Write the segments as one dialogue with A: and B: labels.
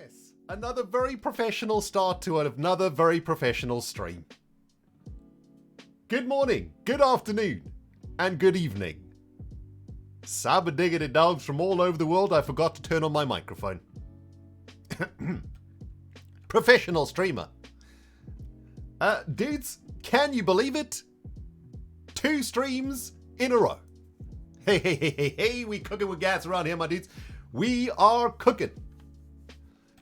A: Yes, another very professional start to another very professional stream. Good morning, good afternoon, and good evening. Sabba-diggity dogs from all over the world. I forgot to turn on my microphone. Professional streamer. Dudes, can you believe it? 2 streams in a row. Hey, we cooking with gas around here, my dudes. We are cooking.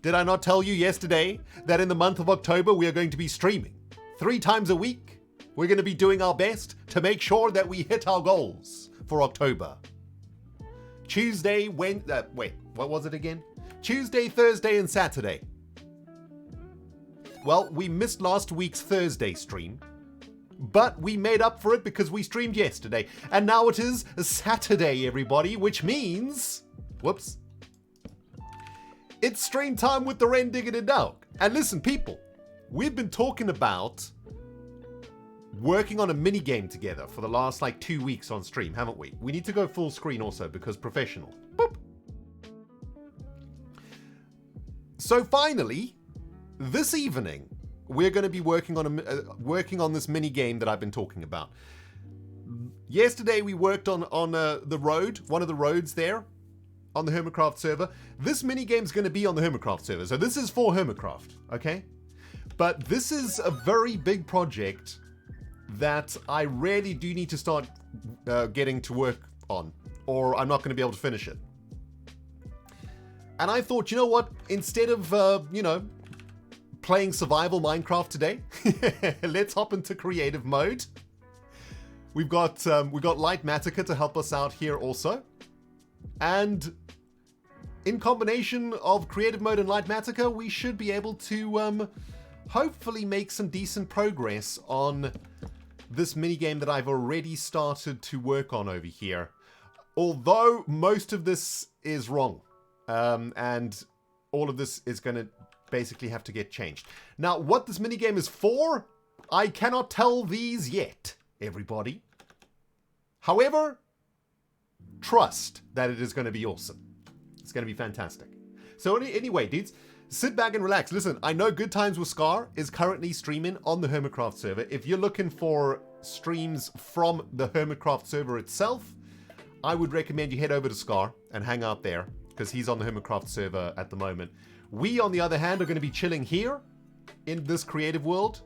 A: Did I not tell you yesterday that in the month of October we are going to be streaming 3 times a week? We're going to be doing our best to make sure that we hit our goals for October. Tuesday, what was it again? Tuesday, Thursday, and Saturday. Well, we missed last week's Thursday stream, but we made up for it because we streamed yesterday. And now it is Saturday, everybody, which means... Whoops. It's stream time with the rendog. And listen, people, we've been talking about working on a mini game together for the last 2 weeks on stream, haven't we? We need to go full screen also because professional. Boop. So finally, this evening, we're going to be working on this mini game that I've been talking about. Yesterday we worked on the road, one of the roads there on the Hermitcraft server. This mini game is going to be on the Hermitcraft server, so this is for Hermitcraft, okay? But this is a very big project that I really do need to start getting to work on, or I'm not going to be able to finish it. And I thought, you know what? Instead of, playing survival Minecraft today, let's hop into creative mode. We've got Light Matica to help us out here also. And in combination of creative mode and Light Matica, we should be able to hopefully make some decent progress on this minigame that I've already started to work on over here. Although most of this is wrong. And all of this is going to basically have to get changed. Now, what this minigame is for, I cannot tell these yet, everybody. However, trust that it is going to be awesome. It's going to be fantastic. So anyway, dudes, sit back and relax. Listen, I know Good Times with Scar is currently streaming on the Hermitcraft server. If you're looking for streams from the Hermitcraft server itself, I would recommend you head over to Scar and hang out there, because he's on the Hermitcraft server at the moment. We, on the other hand, are going to be chilling here in this creative world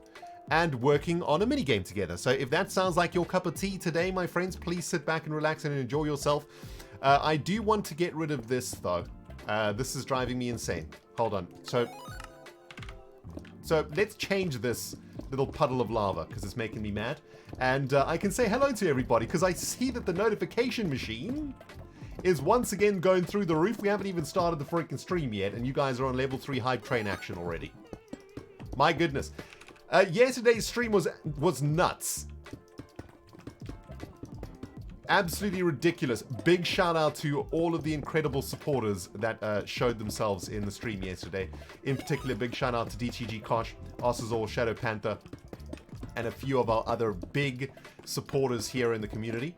A: and working on a minigame together. So if that sounds like your cup of tea today, my friends, please sit back and relax and enjoy yourself. I do want to get rid of this, though. This is driving me insane. Hold on. So let's change this little puddle of lava because it's making me mad. And I can say hello to everybody because I see that the notification machine is once again going through the roof. We haven't even started the freaking stream yet, and you guys are on level 3 hype train action already. My goodness. Yesterday's stream was nuts. Absolutely ridiculous. Big shout out to all of the incredible supporters that showed themselves in the stream yesterday. In particular, big shout out to DTG Kosh, Ossazor, Shadow Panther, and a few of our other big supporters here in the community.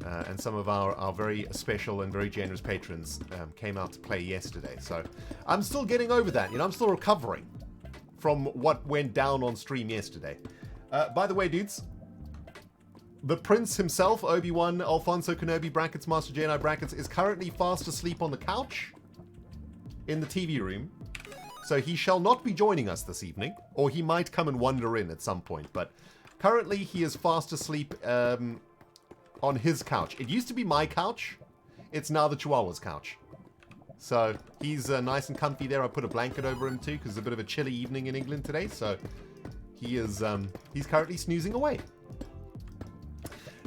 A: And some of our very special and very generous patrons came out to play yesterday. So I'm still getting over that. I'm still recovering from what went down on stream yesterday. By the way, dudes, the Prince himself, Obi-Wan Alfonso Kenobi brackets Master Jedi brackets, is currently fast asleep on the couch in the TV room. So he shall not be joining us this evening, or he might come and wander in at some point. But currently he is fast asleep on his couch. It used to be my couch. It's now the Chihuahua's couch. So he's nice and comfy there. I put a blanket over him too because it's a bit of a chilly evening in England today. So he is he's currently snoozing away.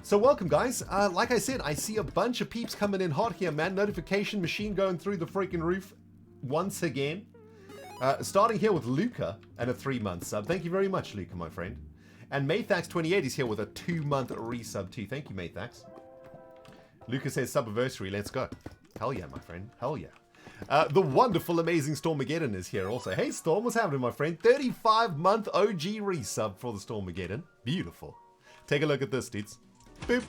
A: So welcome, guys. Like I said, I see a bunch of peeps coming in hot here, man. Notification machine going through the freaking roof once again. Starting here with Luca and a 3-month sub. Thank you very much, Luca, my friend. And Maythax28 is here with a 2-month resub too. Thank you, Maythax. Lucas says subiversary. Let's go. Hell yeah, my friend. Hell yeah. The wonderful, amazing Stormageddon is here also. Hey, Storm, what's happening, my friend? 35-month OG resub for the Stormageddon. Beautiful. Take a look at this, dudes. Boop.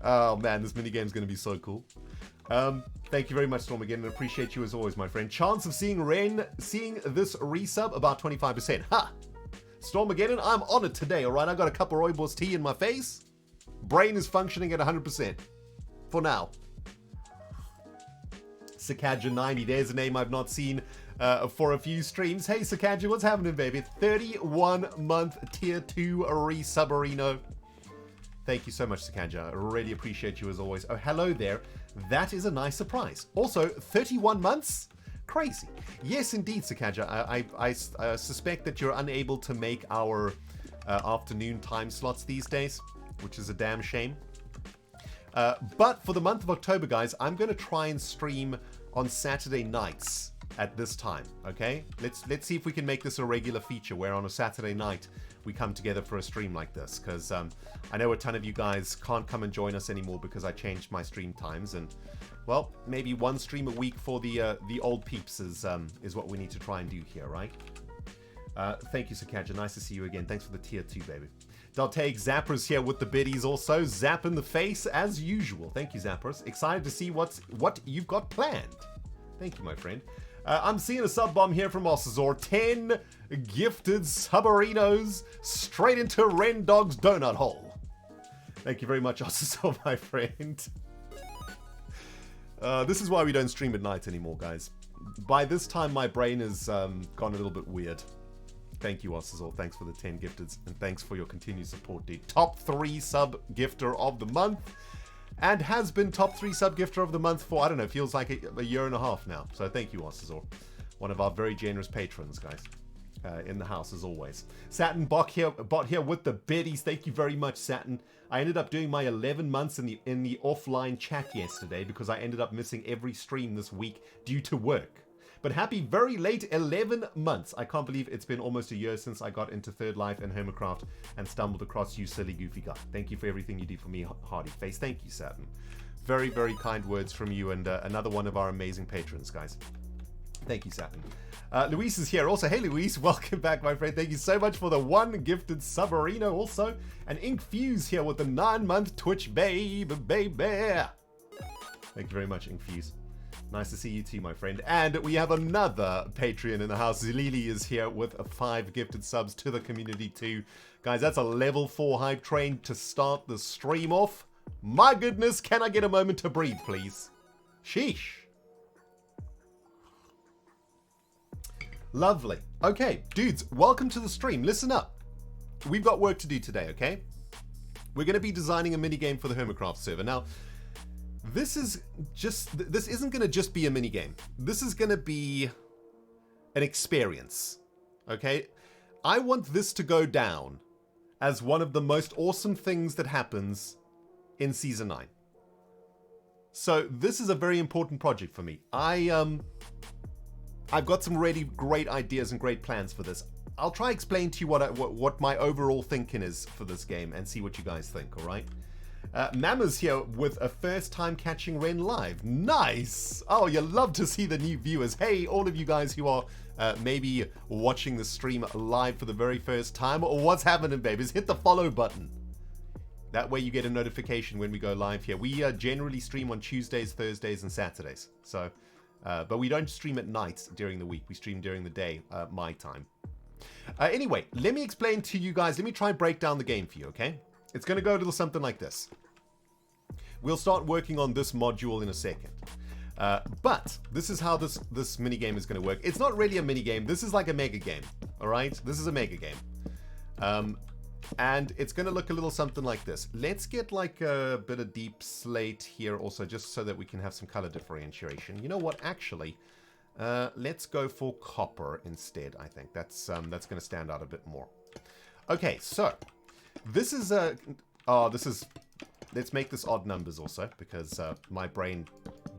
A: Oh, man, this minigame's going to be so cool. Thank you very much, Storm, again, and appreciate you as always, my friend. Chance of seeing this resub, about 25%. Ha! Stormageddon, I'm on it today, alright? I got a cup of rooibos tea in my face. Brain is functioning at 100%. For now. Sakadja90, there's a name I've not seen for a few streams. Hey, Sakadja, what's happening, baby? 31-month Tier 2 resubberino. Thank you so much, Sakadja. I really appreciate you as always. Oh, hello there. That is a nice surprise. Also, 31 months? Crazy. Yes, indeed, Sakadja. I suspect that you're unable to make our afternoon time slots these days, which is a damn shame. But for the month of October, guys, I'm going to try and stream on Saturday nights at this time, okay? Let's see if we can make this a regular feature where on a Saturday night we come together for a stream like this, because I know a ton of you guys can't come and join us anymore because I changed my stream times, and well, maybe one stream a week for the old peeps is what we need to try and do here, right? Thank you, Sakadja. Nice to see you again. Thanks for the tier 2, baby. Daltake Zappers here with the biddies also. Zap in the face as usual. Thank you, Zappers. Excited to see what you've got planned. Thank you, my friend. I'm seeing a sub bomb here from Ossazor. 10 gifted subberinos straight into Rendog's donut hole. Thank you very much, Ossazor, my friend. This is why we don't stream at night anymore, guys. By this time, my brain has gone a little bit weird. Thank you, Ossazor. Thanks for the 10 gifteds, and thanks for your continued support, dude. Top 3 sub gifter of the month. And has been top 3 sub gifter of the month for, I don't know, feels like a year and a half now. So thank you, Ossazor. One of our very generous patrons, guys. In the house, as always. Saturn bot here with the biddies. Thank you very much, Saturn. I ended up doing my 11 months in the offline chat yesterday because I ended up missing every stream this week due to work. But happy very late 11 months. I can't believe it's been almost a year since I got into Third Life and Hermitcraft and stumbled across you, silly goofy guy. Thank you for everything you do for me, Hardy Face. Thank you, Saturn. Very, very kind words from you, and another one of our amazing patrons, guys. Thank you, Saturn. Luis is here also. Hey, Luis. Welcome back, my friend. Thank you so much for the 1 gifted subberino also. And Ink Fuse here with the 9-month Twitch baby. Thank you very much, Ink Fuse. Nice to see you too, my friend. And we have another Patreon in the house. Zilili is here with 5 gifted subs to the community too. Guys, that's a level 4 hype train to start the stream off. My goodness, can I get a moment to breathe, please? Sheesh. Lovely. Okay, dudes, welcome to the stream. Listen up. We've got work to do today, okay? We're going to be designing a minigame for the Hermitcraft server. Now, this isn't going to just be a minigame. This is going to be an experience, okay? I want this to go down as one of the most awesome things that happens in Season 9. So this is a very important project for me. I've got some really great ideas and great plans for this. I'll try explain to you what my overall thinking is for this game and see what you guys think, all right? Mama's here with a first time catching Ren live. Nice! Oh, you love to see the new viewers. Hey, all of you guys who are maybe watching the stream live for the very first time, or what's happening, babies? Hit the follow button. That way you get a notification when we go live here. We generally stream on Tuesdays, Thursdays, and Saturdays. So, but we don't stream at night during the week. We stream during the day, my time. Anyway, let me explain to you guys. Let me try and break down the game for you, okay? It's going to go a little something like this. We'll start working on this module in a second. But this is how this minigame is going to work. It's not really a minigame. This is like a mega game, all right? This is a mega game. And it's going to look a little something like this. Let's get like a bit of deep slate here also, just so that we can have some color differentiation. You know what? Actually, let's go for copper instead, I think. That's going to stand out a bit more. Okay, so this is let's make this odd numbers also, because my brain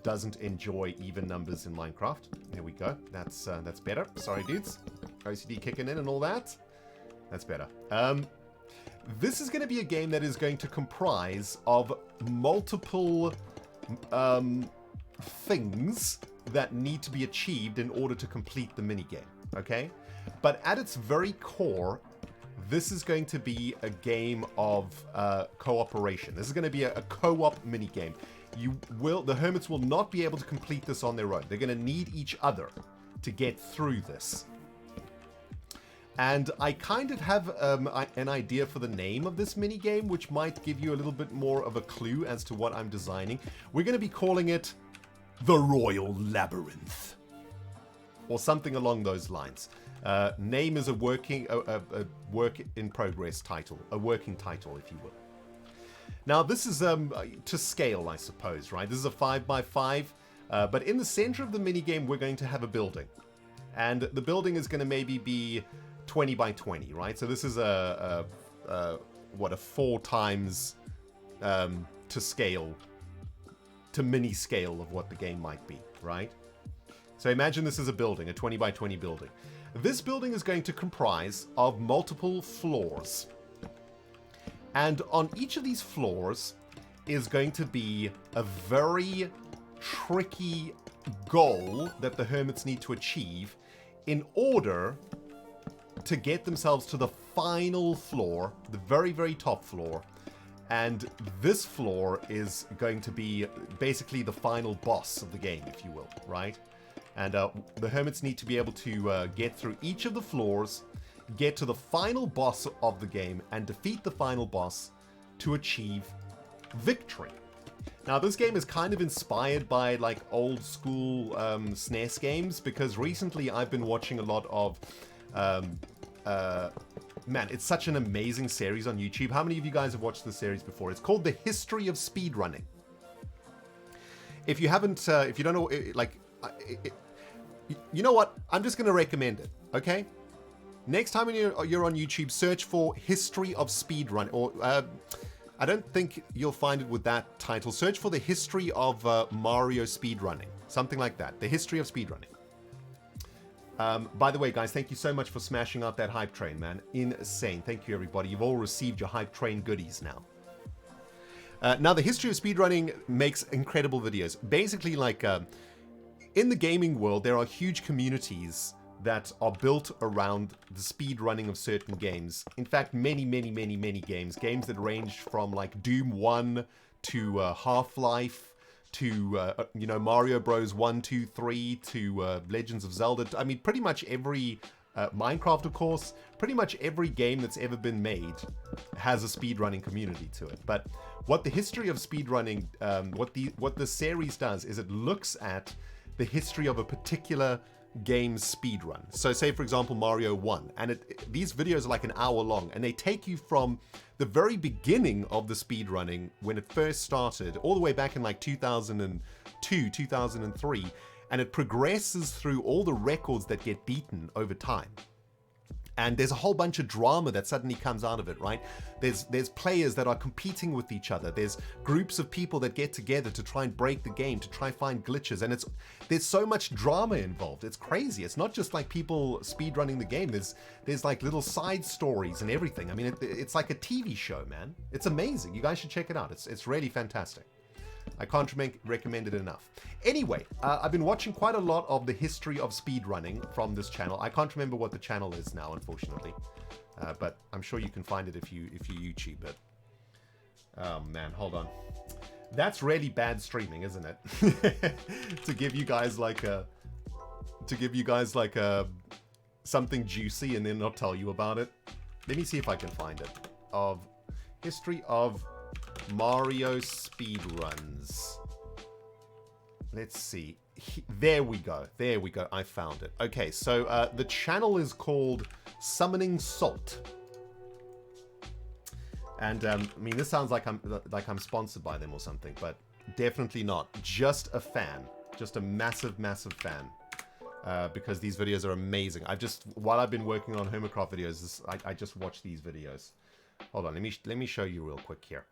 A: doesn't enjoy even numbers in Minecraft. There we go. That's better. Sorry, dudes. OCD kicking in and all that. That's better. This is going to be a game that is going to comprise of multiple things that need to be achieved in order to complete the minigame, okay? But at its very core, this is going to be a game of cooperation. This is going to be a co-op minigame. the hermits will not be able to complete this on their own. They're going to need each other to get through this. And I kind of have an idea for the name of this mini game, which might give you a little bit more of a clue as to what I'm designing. We're going to be calling it The Royal Labyrinth, or something along those lines. Name is a work in progress title, a working title, if you will. Now, this is to scale, I suppose, right? This is a 5x5, but in the center of the mini game, we're going to have a building, and the building is going to maybe be 20 by 20, right? So this is a 4 times to scale, to mini scale of what the game might be, right? So imagine this is a building, a 20 by 20 building. This building is going to comprise of multiple floors. And on each of these floors is going to be a very tricky goal that the hermits need to achieve in order to get themselves to the final floor, the very, very top floor. And this floor is going to be basically the final boss of the game, if you will, right? And the hermits need to be able to get through each of the floors, get to the final boss of the game, and defeat the final boss to achieve victory. Now, this game is kind of inspired by like old school SNES games, because recently I've been watching a lot of man, it's such an amazing series on YouTube. How many of you guys have watched this series before? It's called The History of Speedrunning. If you haven't, if you don't know, like, you know what? I'm just going to recommend it, okay? Next time you're on YouTube, search for History of Speedrun, or I don't think you'll find it with that title. Search for The History of Mario Speedrunning, something like that. The History of Speedrunning. By the way, guys, thank you so much for smashing out that hype train, man. Insane. Thank you, everybody. You've all received your hype train goodies now. Now, the History of Speedrunning makes incredible videos. Basically, like, in the gaming world, there are huge communities that are built around the speedrunning of certain games. In fact, many, many, many, many games. Games that range from, like, Doom 1 to Half-Life, to, you know, Mario Bros. 1, 2, 3, to Legends of Zelda. I mean, pretty much every, Minecraft, of course, pretty much every game that's ever been made has a speedrunning community to it. But what the History of Speedrunning, what the series does is it looks at the history of a particular game's speedrun. So say, for example, Mario 1, and these videos are like an hour long, and they take you from the very beginning of the speedrunning, when it first started, all the way back in like 2002, 2003, and it progresses through all the records that get beaten over time. And there's a whole bunch of drama that suddenly comes out of it, right? There's players that are competing with each other. There's groups of people that get together to try and break the game, to try and find glitches. And there's so much drama involved. It's crazy. It's not just like people speedrunning the game. There's like little side stories and everything. I mean, it's like a TV show, man. It's amazing. You guys should check it out. It's really fantastic. I can't recommend it enough. Anyway, I've been watching quite a lot of the history of speedrunning from this channel. I can't remember what the channel is now, unfortunately. But I'm sure you can find it if you YouTube it. Oh man, hold on. That's really bad streaming, isn't it? To give you guys like something juicy and then not tell you about it. Let me see if I can find it. Of history of Mario speedruns. Let's see. There we go. There we go. I found it. Okay, so the channel is called Summoning Salt. And I mean, this sounds like I'm sponsored by them or something, but definitely not. Just a fan. Just a massive, massive fan. Because these videos are amazing. While I've been working on Hermitcraft videos, I just watched these videos. Hold on, let me show you real quick here.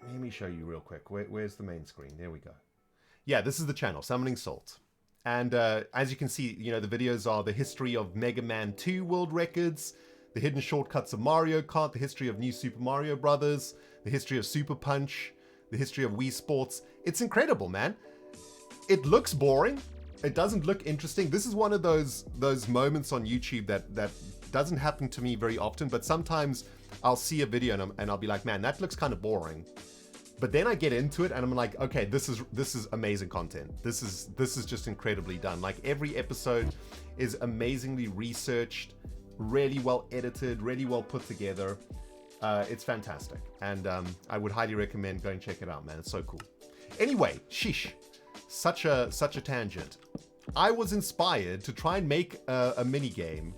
A: Let me show you real quick. Where's the main screen? There we go. Yeah, this is the channel, Summoning Salt. And as you can see, you know, the videos are the history of Mega Man 2 world records, the hidden shortcuts of Mario Kart, the history of New Super Mario Brothers, the history of Super Punch, the history of Wii Sports. It's incredible, man. It looks boring. It doesn't look interesting. This is one of those moments on YouTube that doesn't happen to me very often, but sometimes I'll see a video and I'll be like, man, that looks kind of boring. But then I get into it and I'm like, okay, this is amazing content. This is just incredibly done. Like every episode is amazingly researched, really well edited, really well put together. It's fantastic. And I would highly recommend going check it out, man. It's so cool. Anyway, sheesh. Such a tangent. I was inspired to try and make a mini game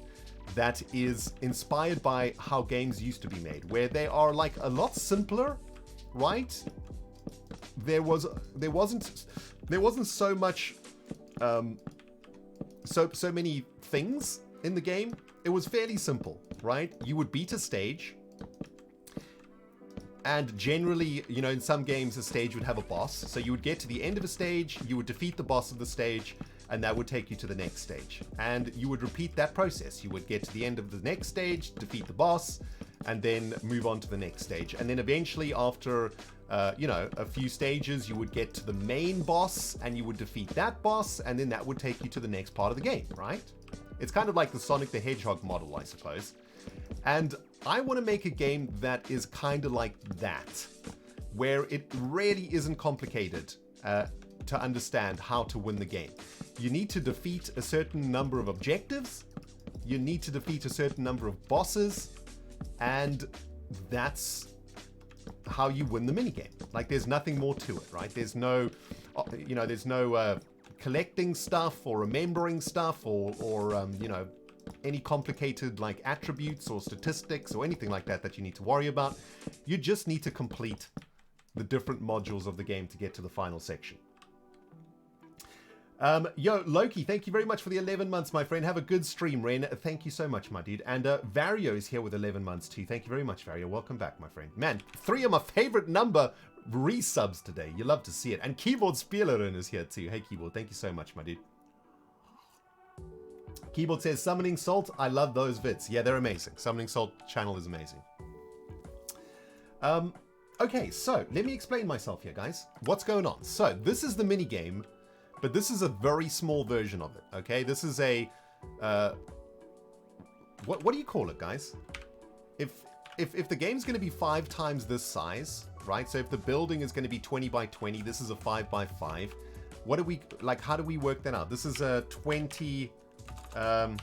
A: that is inspired by how games used to be made, where they are like a lot simpler, right? There wasn't so much so many things in the game. It was fairly simple, right? You would beat a stage, and generally, you know, in some games a stage would have a boss. So you would get to the end of a stage, you would defeat the boss of the stage, and that would take you to the next stage. And you would repeat that process. You would get to the end of the next stage, defeat the boss, and then move on to the next stage. And then eventually after, you know, a few stages, you would get to the main boss and you would defeat that boss, and then that would take you to the next part of the game, right? It's kind of like the Sonic the Hedgehog model, I suppose. And I want to make a game that is kind of like that, where it really isn't complicated to understand how to win the game. You need to defeat a certain number of objectives, you need to defeat a certain number of bosses, and that's how you win the minigame. Like, there's nothing more to it, right? There's no, you know, there's no collecting stuff or remembering stuff or you know, any complicated like attributes or statistics or anything like that you need to worry about. You just need to complete the different modules of the game to get to the final section. Yo, Loki, thank you very much for the 11 months, my friend. Have a good stream, Ren. Thank you so much, my dude. And Vario is here with 11 months too. Thank you very much, Vario. Welcome back, my friend. Man, 3 of my favorite number resubs today. You love to see it. And Keyboard Spielerin is here too. Hey, Keyboard, thank you so much, my dude. Keyboard says, Summoning Salt, I love those vids. Yeah, they're amazing. Summoning Salt channel is amazing. Okay, so let me explain myself here, guys. What's going on? So this is the mini game, but this is a very small version of it. Okay, this is a what do you call it, guys? If the game's going to be 5 times this size, right? So if the building is going to be 20 by 20, this is a 5 by 5. What do we like? How do we work that out? This is a 20 to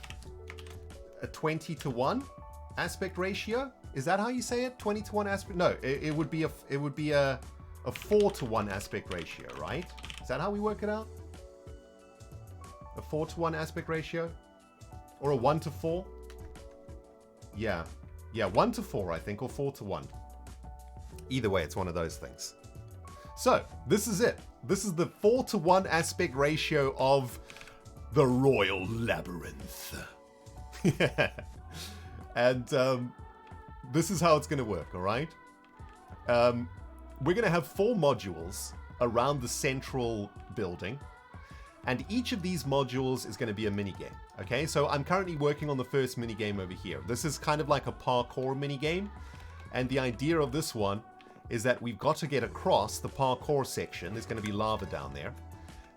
A: 1 aspect ratio. Is that how you say it? 20 to 1 aspect? No, it would be a 4 to 1 aspect ratio, right? Is that how we work it out? A 4 to 1 aspect ratio, or a 1 to 4? Yeah, 1 to 4, I think, or 4 to 1. Either way, it's one of those things. So this is it. This is the 4 to 1 aspect ratio of the Royal Labyrinth. Yeah. And this is how it's going to work, all right? We're going to have 4 modules around the central building, and each of these modules is going to be a minigame, okay? So I'm currently working on the first minigame over here. This is kind of like a parkour minigame, and the idea of this one is that we've got to get across the parkour section. There's going to be lava down there.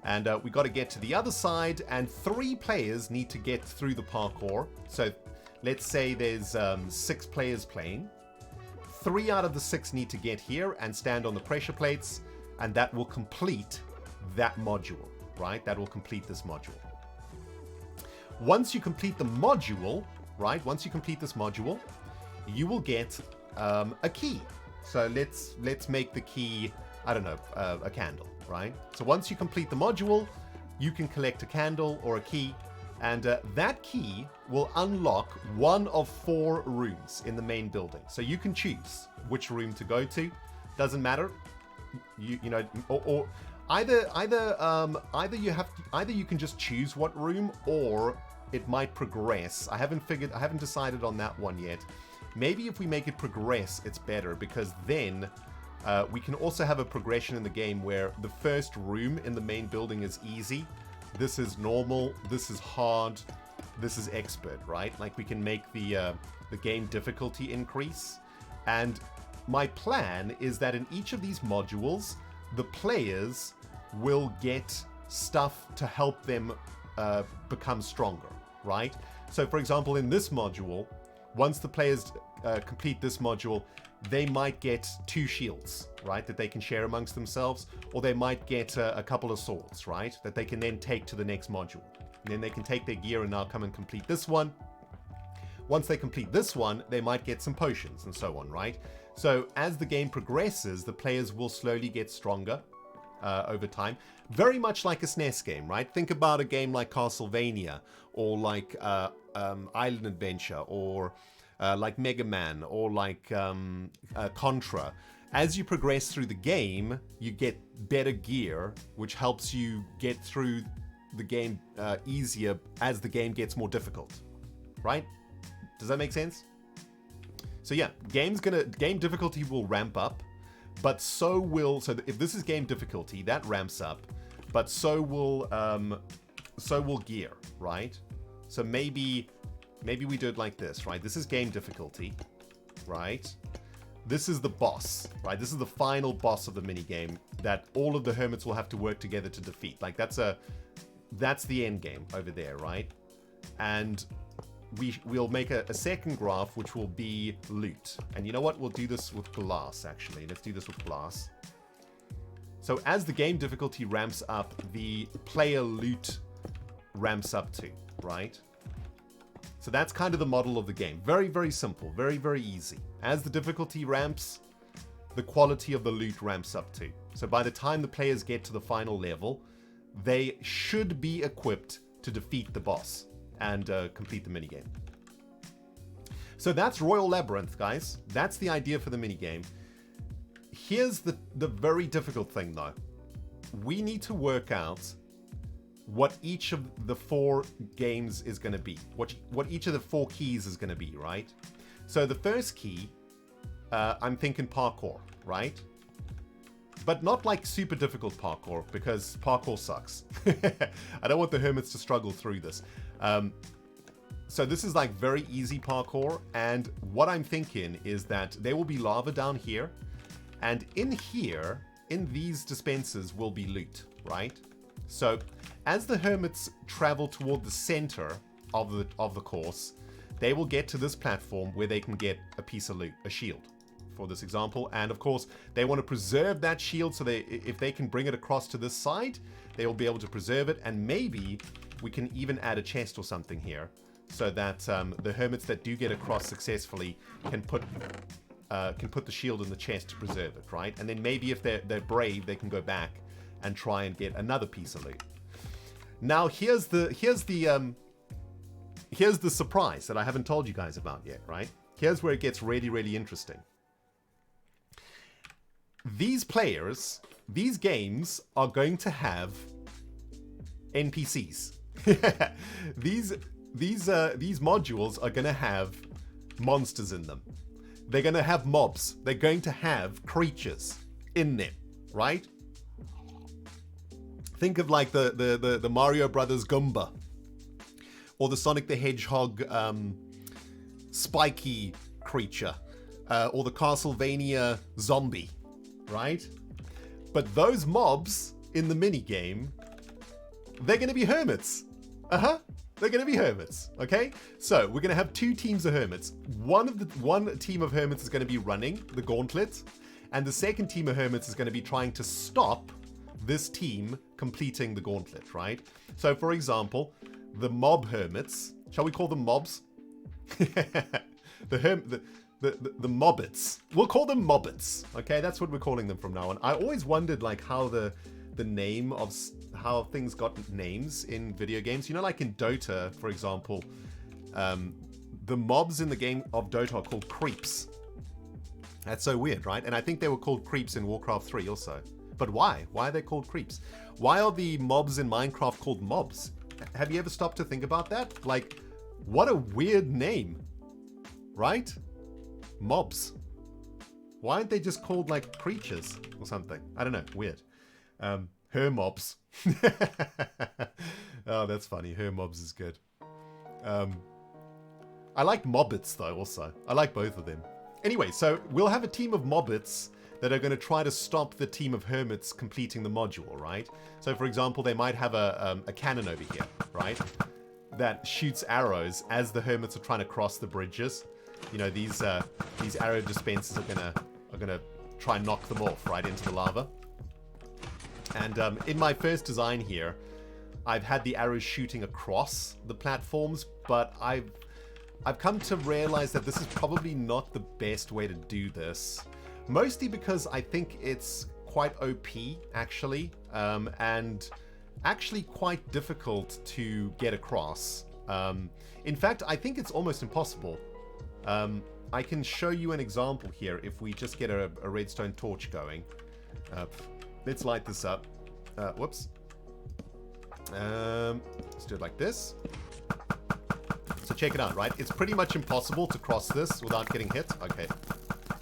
A: And we got to get to the other side, and 3 players need to get through the parkour. So let's say there's 6 players playing. 3 out of the 6 need to get here and stand on the pressure plates, and that will complete that module, right? That will complete this module. Once you complete the module, right? Once you complete this module, you will get a key. So let's make the key, I don't know, a candle, right? So once you complete the module, you can collect a candle or a key, and that key will unlock one of 4 rooms in the main building. So you can choose which room to go to. Doesn't matter. You know, or either you can just choose what room, or it might progress. I haven't decided on that one yet. Maybe if we make it progress, it's better, because then we can also have a progression in the game where the first room in the main building is easy. This is normal. This is hard. This is expert, right? Like, we can make the game difficulty increase. And my plan is that in each of these modules, the players will get stuff to help them become stronger, right? So, for example, in this module, once the players complete this module, they might get 2 shields, right, that they can share amongst themselves, or they might get a couple of swords, right, that they can then take to the next module. And then they can take their gear and now come and complete this one. Once they complete this one, they might get some potions and so on, right? So as the game progresses, the players will slowly get stronger over time. Very much like a SNES game, right? Think about a game like Castlevania, or like Island Adventure, or like Mega Man, or like Contra. As you progress through the game, you get better gear, which helps you get through the game easier as the game gets more difficult, right? Does that make sense? So yeah, game difficulty will ramp up, but so will, so if this is game difficulty, that ramps up, but so will gear, right? So maybe we do it like this, right? This is game difficulty, right? This is the boss, right? This is the final boss of the minigame that all of the hermits will have to work together to defeat. Like that's the end game over there, right? And we'll make a second graph, which will be loot. And you know what? We'll do this with glass, actually. Let's do this with glass. So as the game difficulty ramps up, the player loot ramps up too, right? So that's kind of the model of the game. Very, very simple. Very, very easy. As the difficulty ramps, the quality of the loot ramps up too. So by the time the players get to the final level, they should be equipped to defeat the boss and complete the minigame. So that's Royal Labyrinth, guys. That's the idea for the minigame. Here's the very difficult thing, though. We need to work out what each of the 4 games is going to be. What each of the 4 keys is going to be, right? So the first key, I'm thinking parkour, right? But not like super difficult parkour, because parkour sucks. I don't want the hermits to struggle through this. So this is like very easy parkour, and what I'm thinking is that there will be lava down here, and in here, in these dispensers, will be loot, right? So as the hermits travel toward the center of the course, they will get to this platform where they can get a piece of loot, a shield, for this example. And of course, they want to preserve that shield, so if they can bring it across to this side, they will be able to preserve it. And maybe we can even add a chest or something here, so that the hermits that do get across successfully can put the shield in the chest to preserve it, right? And then maybe if they're brave, they can go back and try and get another piece of loot. Now here's the surprise that I haven't told you guys about yet, right? Here's where it gets really, really interesting. These players, these games are going to have NPCs. These modules are going to have monsters in them. They're going to have mobs. They're going to have creatures in them, right? Think of like the Mario Brothers Goomba, or the Sonic the Hedgehog spiky creature, or the Castlevania zombie, right? But those mobs in the minigame, they're going to be hermits. They're going to be hermits, okay? So we're going to have 2 teams of hermits. One team of hermits is going to be running the gauntlet, and the second team of hermits is going to be trying to stop this team completing the gauntlet, right? So for example, the mob hermits, shall we call them mobs? the mobbits. We'll call them mobbits, okay? That's what we're calling them from now on. I always wondered like how the name of how things got names in video games. You know, like in Dota, for example, the mobs in the game of Dota are called creeps. That's so weird, right? And I think they were called creeps in Warcraft 3 also. But why? Why are they called creeps? Why are the mobs in Minecraft called mobs? Have you ever stopped to think about that? Like, what a weird name, right? Mobs. Why aren't they just called like creatures or something? I don't know. Weird. Her mobs. Oh, that's funny. Her mobs is good. I like mobbits though also. I like both of them. Anyway, so we'll have a team of mobbits that are going to try to stop the team of hermits completing the module, right? So for example, they might have a cannon over here, right? That shoots arrows as the hermits are trying to cross the bridges. you know, these arrow dispensers are gonna try and knock them off right into the lava. And in my first design here, I've had the arrows shooting across the platforms, but I've come to realize that this is probably not the best way to do this. Mostly because I think it's quite OP, actually, and actually quite difficult to get across. In fact, I think it's almost impossible. I can show you an example here if we just get a redstone torch going. Let's light this up. Whoops. Let's do it like this. So check it out, right? It's pretty much impossible to cross this without getting hit. Okay.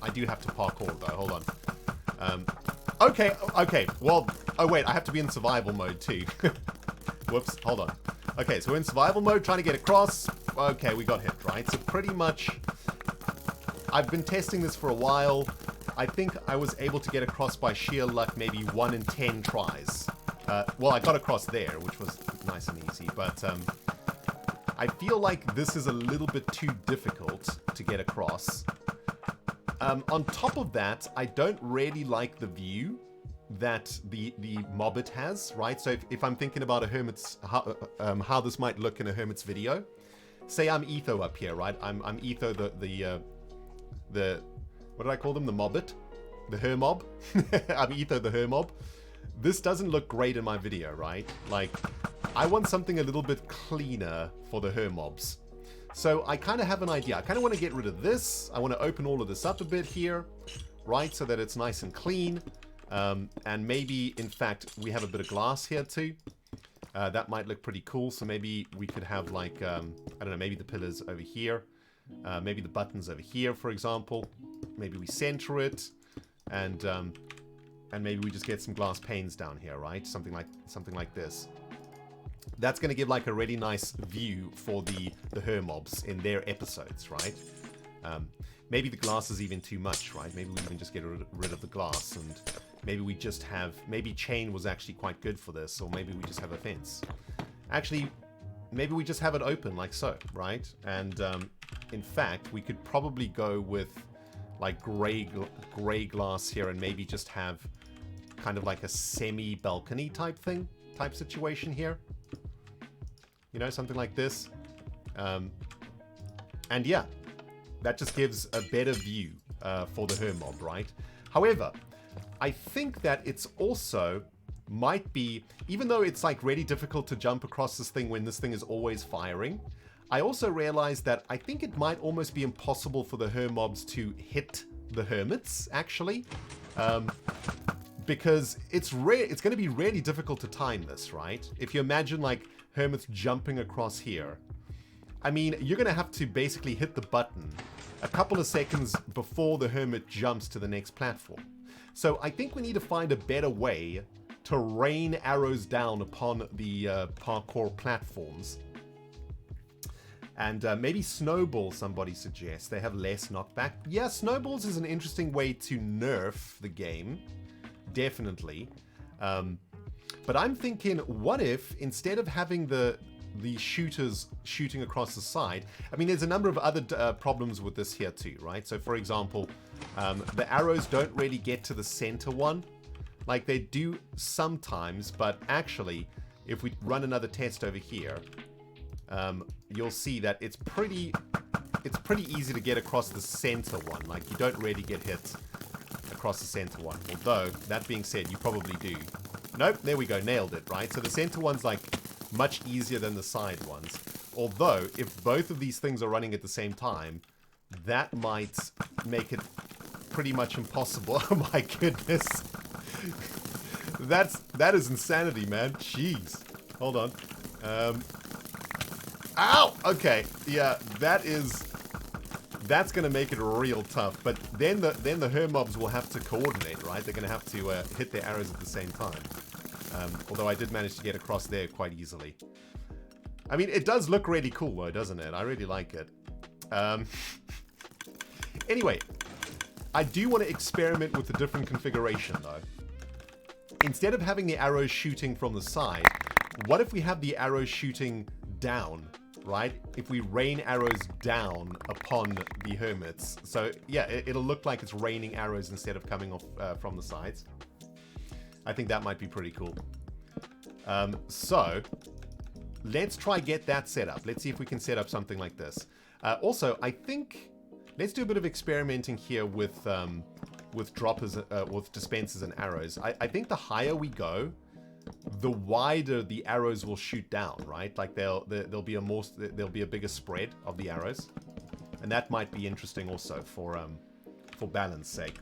A: I do have to parkour though. Hold on. Okay. Well, oh wait, I have to be in survival mode too. Whoops, hold on. Okay, so we're in survival mode, trying to get across. Okay, we got hit, right? So pretty much, I've been testing this for a while. I think I was able to get across by sheer luck, maybe 1 in 10 tries. Well, I got across there, which was nice and easy, but I feel like this is a little bit too difficult to get across. On top of that, I don't really like the view that the Mobbit has, right? So if I'm thinking about a Hermit's, how this might look in a Hermit's video, say I'm Etho up here, right? I'm Etho, the what did I call them? The Mobbit? The Hermob? I'm Etho the Hermob. This doesn't look great in my video, right? Like, I want something a little bit cleaner for the Hermobs. So I kind of have an idea. I kind of want to get rid of this. I want to open all of this up a bit here, right? So that it's nice and clean. And maybe, in fact, we have a bit of glass here too. That might look pretty cool. So maybe we could have like, I don't know, maybe the pillars over here. Maybe the buttons over here, for example. Maybe we center it. And maybe we just get some glass panes down here, right? Something like this. That's going to give like a really nice view for the Hermobs in their episodes, right? Maybe the glass is even too much, right? Maybe we even just get rid of the glass, and maybe we just have... Maybe chain was actually quite good for this, or maybe we just have a fence. Actually, maybe we just have it open like so, right? And in fact, we could probably go with like gray glass here, and maybe just have kind of like a semi-balcony type situation here. You know, something like this. And yeah, that just gives a better view for the Hermob, right? However, I think that it's also might be, even though it's like really difficult to jump across this thing when this thing is always firing, I also realized that I think it might almost be impossible for the Hermobs to hit the Hermits, actually. Because it's going to be really difficult to time this, right? If you imagine like Hermits jumping across here, I mean, you're going to have to basically hit the button a couple of seconds before the Hermit jumps to the next platform. So I think we need to find a better way to rain arrows down upon the parkour platforms. And maybe snowballs, somebody suggests. They have less knockback. Yeah, snowballs is an interesting way to nerf the game. Definitely. But I'm thinking, what if instead of having the shooters shooting across the side, I mean, there's a number of other problems with this here too, right? So for example, the arrows don't really get to the center one. Like they do sometimes, but actually, if we run another test over here, you'll see that it's pretty easy to get across the center one. Like you don't really get hit across the center one. Although, that being said, you probably do. Nope, there we go, nailed it, right? So the center one's like much easier than the side ones. Although, if both of these things are running at the same time, that might make it pretty much impossible. Oh my goodness. That is insanity, man. Jeez. Hold on. Ow! Okay, yeah, that's gonna make it real tough. But then the Hermobs will have to coordinate, right? They're gonna have to hit their arrows at the same time. Although I did manage to get across there quite easily. I mean, it does look really cool though, doesn't it? I really like it. Anyway, I do want to experiment with a different configuration though. Instead of having the arrows shooting from the side, what if we have the arrows shooting down right? If we rain arrows down upon the hermits. So yeah, it'll look like it's raining arrows instead of coming off from the sides. I think that might be pretty cool. So let's try get that set up. Let's see if we can set up something like this. Also, I think let's do a bit of experimenting here with droppers, with dispensers and arrows. I think the higher we go, the wider the arrows will shoot down, right? Like there'll be a bigger spread of the arrows, and that might be interesting also for balance sake.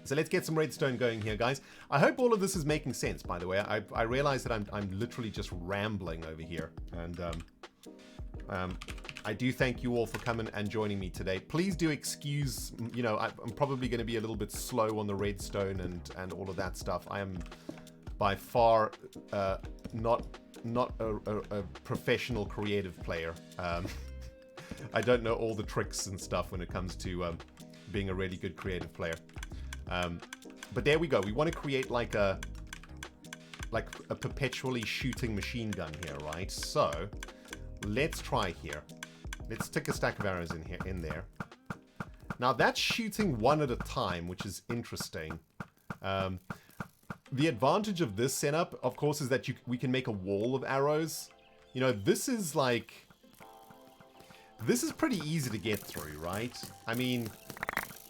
A: So let's get some redstone going here, guys. I hope all of this is making sense, by the way. I realize that I'm literally just rambling over here, and I do thank you all for coming and joining me today. Please do excuse, you know, I'm probably going to be a little bit slow on the redstone and all of that stuff. I am by far not a professional creative player. I don't know all the tricks and stuff when it comes to being a really good creative player. But there we go. We want to create like a perpetually shooting machine gun here, right? So let's try here. Let's stick a stack of arrows in there. Now that's shooting one at a time, which is interesting. The advantage of this setup, of course, is that we can make a wall of arrows. You know, this is pretty easy to get through, right? I mean,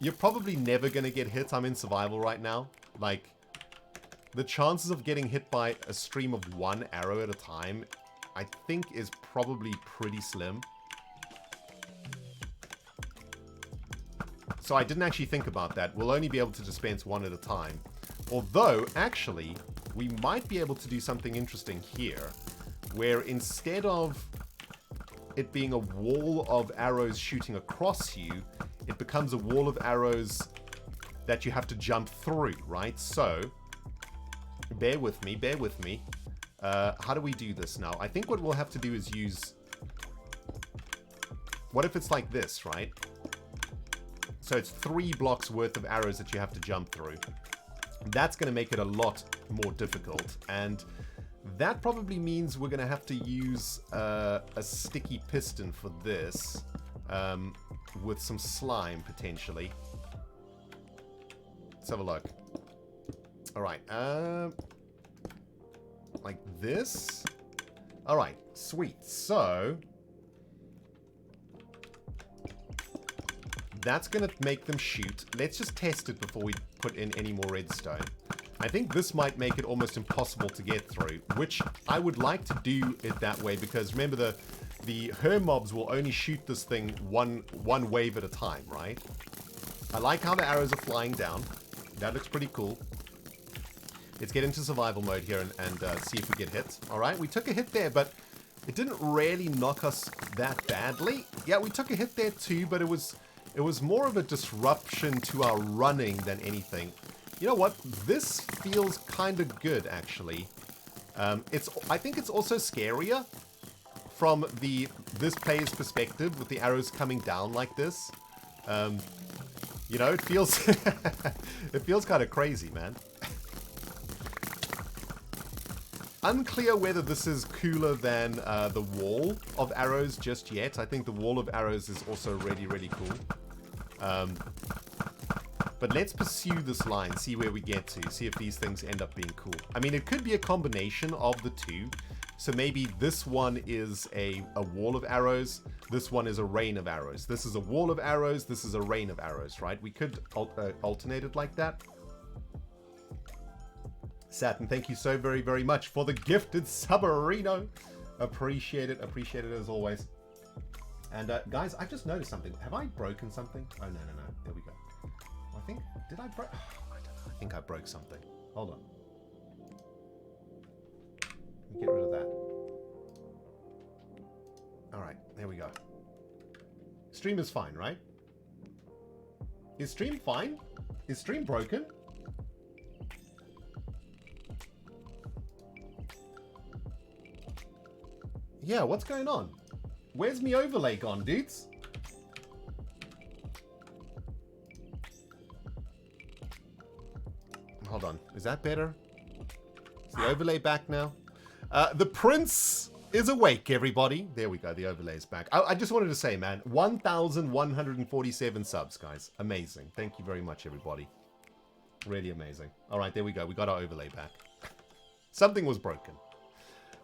A: you're probably never going to get hit. I'm in survival right now. Like, the chances of getting hit by a stream of one arrow at a time, I think, is probably pretty slim. So I didn't actually think about that. We'll only be able to dispense one at a time. Although, actually, we might be able to do something interesting here, where instead of it being a wall of arrows shooting across you, it becomes a wall of arrows that you have to jump through, right? So, bear with me, bear with me. How do we do this now? I think what we'll have to do is use... What if it's like this, right? So it's 3 blocks worth of arrows that you have to jump through. That's going to make it a lot more difficult. And that probably means we're going to have to use a sticky piston for this. With some slime, potentially. Let's have a look. Alright, like this? Alright, sweet. So... that's going to make them shoot. Let's just test it before we put in any more redstone. I think this might make it almost impossible to get through, which I would like to do it that way, because remember the Hermobs will only shoot this thing one wave at a time, right? I like how the arrows are flying down. That looks pretty cool. Let's get into survival mode here and see if we get hit. Alright, we took a hit there, but it didn't really knock us that badly. Yeah, we took a hit there too, but it was more of a disruption to our running than anything. You know what? This feels kind of good, actually. I think it's also scarier from this player's perspective with the arrows coming down like this. You know, it feels it feels kind of crazy, man. Unclear whether this is cooler than the wall of arrows just yet. I think the wall of arrows is also really, really cool. But let's pursue this line, see where we get to, see if these things end up being cool. I mean, it could be a combination of the two. So maybe this one is a wall of arrows, this one is a rain of arrows. This is a wall of arrows, this is a rain of arrows, right? We could alternate it like that. Saturn, thank you so very, very much for the gifted Submarino. Appreciate it as always. And guys, I've just noticed something. Have I broken something? Oh, no. There we go. I think, did I break? Oh, I don't know. I think I broke something. Hold on. Let me get rid of that. All right, there we go. Stream is fine, right? Is stream fine? Is stream broken? Yeah, what's going on? Where's me overlay gone, dudes? Hold on. Is that better? Is the overlay back now? The Prince is awake, everybody. There we go. The overlay is back. I just wanted to say, man, 1,147 subs, guys. Amazing. Thank you very much, everybody. Really amazing. All right, there we go. We got our overlay back. Something was broken.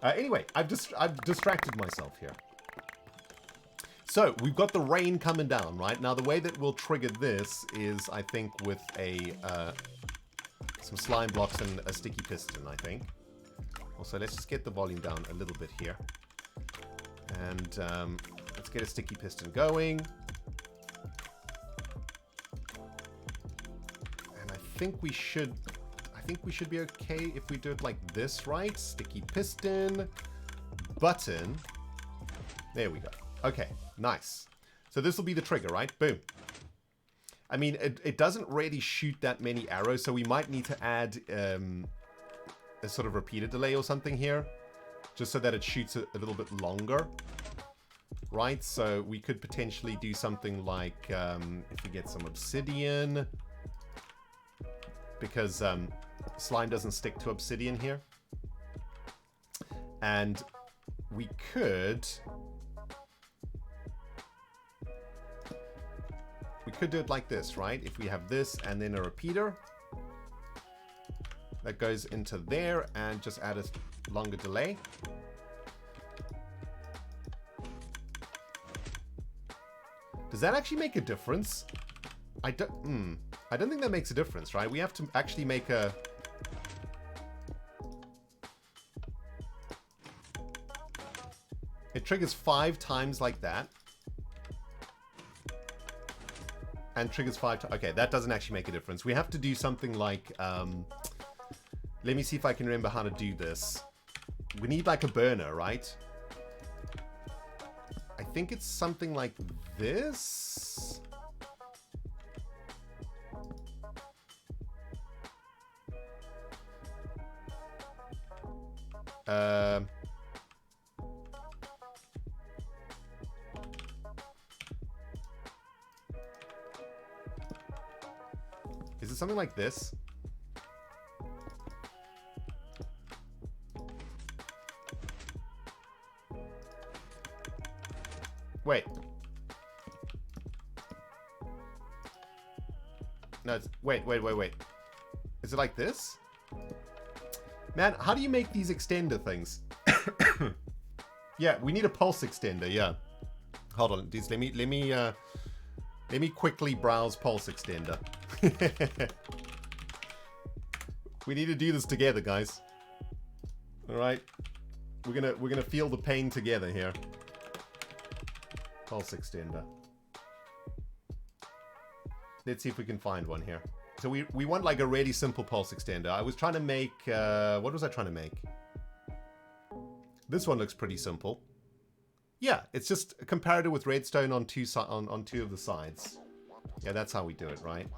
A: Anyway, I've distracted myself here. So, we've got the rain coming down, right? Now, the way that we'll trigger this is, I think, with some slime blocks and a sticky piston, I think. Also, let's just get the volume down a little bit here. And let's get a sticky piston going. And I think we should be okay if we do it like this, right? Sticky piston, button. There we go. Okay, nice. So this will be the trigger, right? Boom. I mean, it doesn't really shoot that many arrows, so we might need to add a sort of repeater delay or something here, just so that it shoots a little bit longer, right? So we could potentially do something like, if we get some obsidian, because slime doesn't stick to obsidian here. And we could do it like this, right? If we have this and then a repeater that goes into there and just add a longer delay. Does that actually make a difference? I don't think that makes a difference, right? We have to actually make a... It triggers 5 times like that. And triggers 5 times. Okay, that doesn't actually make a difference. We have to do something like... let me see if I can remember how to do this. We need like a burner, right? I think it's something like this. Is it something like this? Wait. No, it's... Wait. Is it like this? Man, how do you make these extender things? Yeah, we need a pulse extender, yeah. Hold on, dudes, let me quickly browse pulse extender. We need to do this together, guys. Alright. We're gonna feel the pain together here. Pulse extender. Let's see if we can find one here. So we want like a really simple pulse extender. I was trying to make... what was I trying to make? This one looks pretty simple. Yeah, it's just a comparator with redstone on two of the sides. Yeah, that's how we do it, right?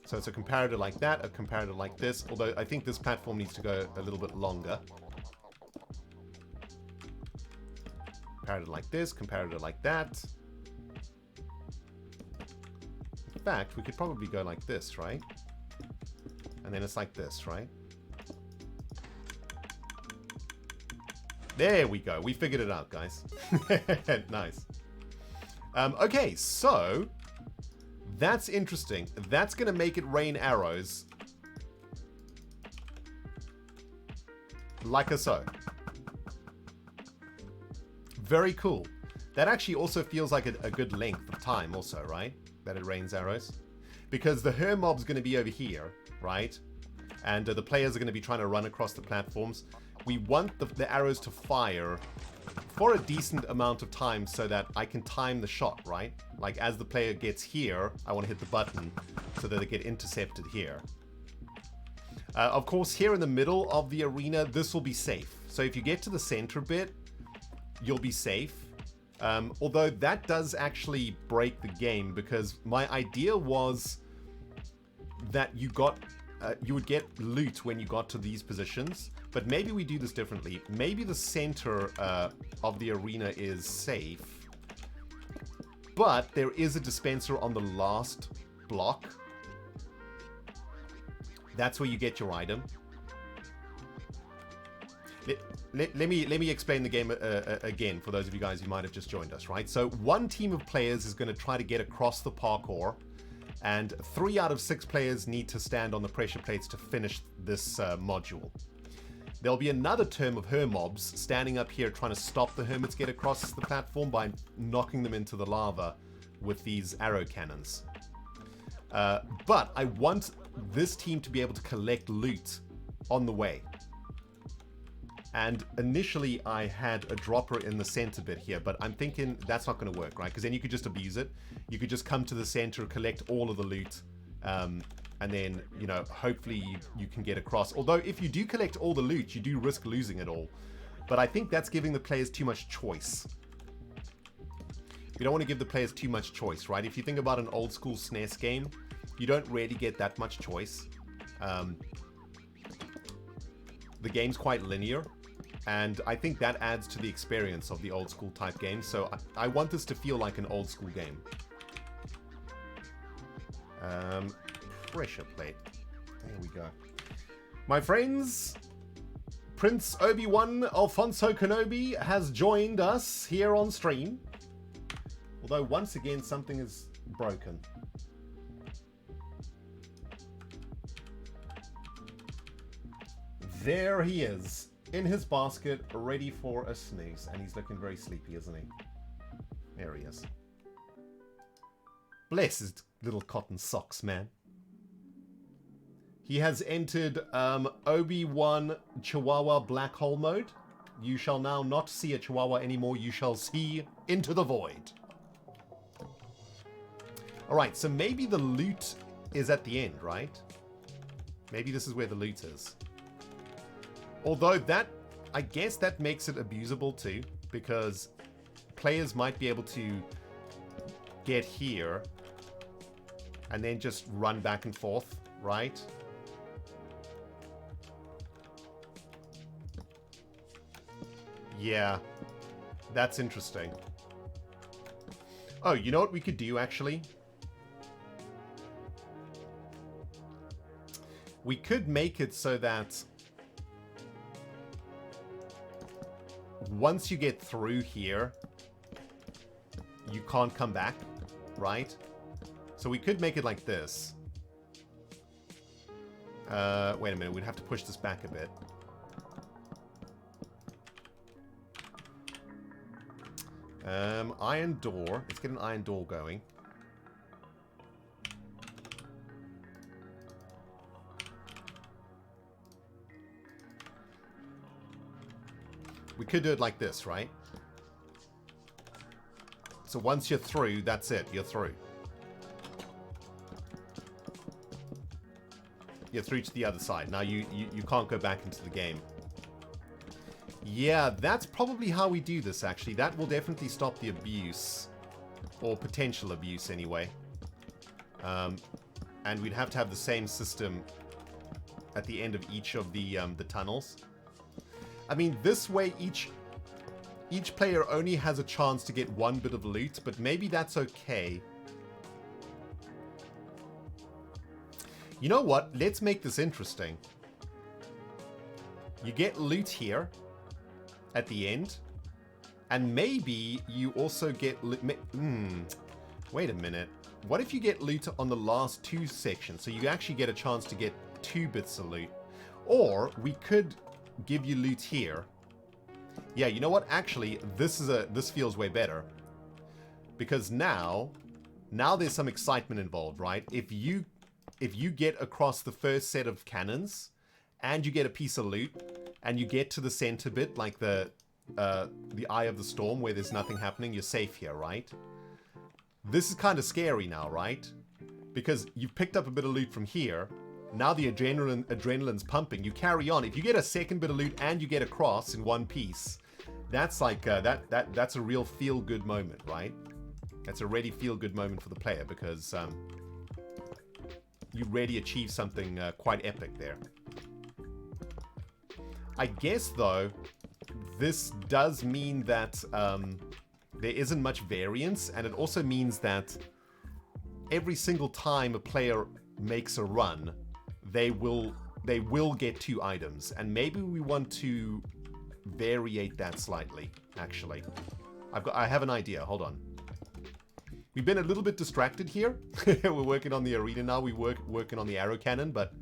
A: So it's a comparator like that, a comparator like this. Although I think this platform needs to go a little bit longer. Comparator like this, comparator like that. In fact, we could probably go like this, right? And then it's like this, right? There we go. We figured it out, guys. Nice. Okay, so that's interesting. That's going to make it rain arrows. Like so. Very cool. That actually also feels like a good length of time also, right? That it rains arrows. Because the her mob's going to be over here, right? And the players are going to be trying to run across the platforms. We want the arrows to fire for a decent amount of time so that I can time the shot, right? Like as the player gets here, I want to hit the button so that they get intercepted here. Of course, here in the middle of the arena, this will be safe. So if you get to the center bit, you'll be safe. Although that does actually break the game because my idea was that you would get loot when you got to these positions. But maybe we do this differently. Maybe the center of the arena is safe. But there is a dispenser on the last block. That's where you get your item. let me explain the game again for those of you guys who might have just joined us, right? So one team of players is going to try to get across the parkour, and 3 out of 6 players need to stand on the pressure plates to finish this module. There'll be another term of Hermobs standing up here trying to stop the Hermits get across the platform by knocking them into the lava with these arrow cannons. But I want this team to be able to collect loot on the way. And initially I had a dropper in the center bit here, but I'm thinking that's not going to work, right? Because then you could just abuse it. You could just come to the center, collect all of the loot, and then, you know, hopefully you can get across. Although if you do collect all the loot, you do risk losing it all. But I think that's giving the players too much choice. You don't want to give the players too much choice, right? If you think about an old school SNES game, you don't really get that much choice. The game's quite linear, and I think that adds to the experience of the old school type game. So I want this to feel like an old school game. Pressure plate. There we go. My friends, Prince Obi-Wan Alfonso Kenobi has joined us here on stream. Although once again something is broken. There he is, in his basket, ready for a snooze. And he's looking very sleepy, isn't he? There he is. Bless his little cotton socks, man. He has entered Obi-Wan Chihuahua Black Hole mode. You shall now not see a Chihuahua anymore. You shall see into the void. Alright, so maybe the loot is at the end, right? Maybe this is where the loot is. Although that, I guess that makes it abusable too, because players might be able to get here and then just run back and forth, right? Yeah, that's interesting. Oh, you know what we could do actually? We could make it so that once you get through here, you can't come back, right? So we could make it like this. Wait a minute, we'd have to push this back a bit. Iron door. Let's get an iron door going. We could do it like this, right? So once you're through, that's it. You're through. You're through to the other side. Now you can't go back into the game. Yeah, that's probably how we do this, actually. That will definitely stop the abuse. Or potential abuse, anyway. And we'd have to have the same system at the end of each of the tunnels. I mean, this way each player only has a chance to get one bit of loot, but maybe that's okay. You know what? Let's make this interesting. You get loot here at the end, and maybe you also get wait a minute. What if you get loot on the last 2 sections? So you actually get a chance to get 2 bits of loot. Or we could give you loot here. Yeah, you know what? Actually, this feels way better. Because now there's some excitement involved, right? If you get across the first set of cannons and you get a piece of loot and you get to the center bit, like the Eye of the Storm where there's nothing happening, you're safe here, right? This is kind of scary now, right? Because you've picked up a bit of loot from here. Now the adrenaline's pumping. You carry on. If you get a second bit of loot and you get across in one piece, that's like that's a real feel-good moment, right? That's a really feel-good moment for the player because you really achieve something quite epic there. I guess though, this does mean that there isn't much variance, and it also means that every single time a player makes a run, they will get 2 items, and maybe we want to variate that slightly, actually. I have an idea. Hold on. We've been a little bit distracted here. We're working on the arena now. We're working on the arrow cannon, but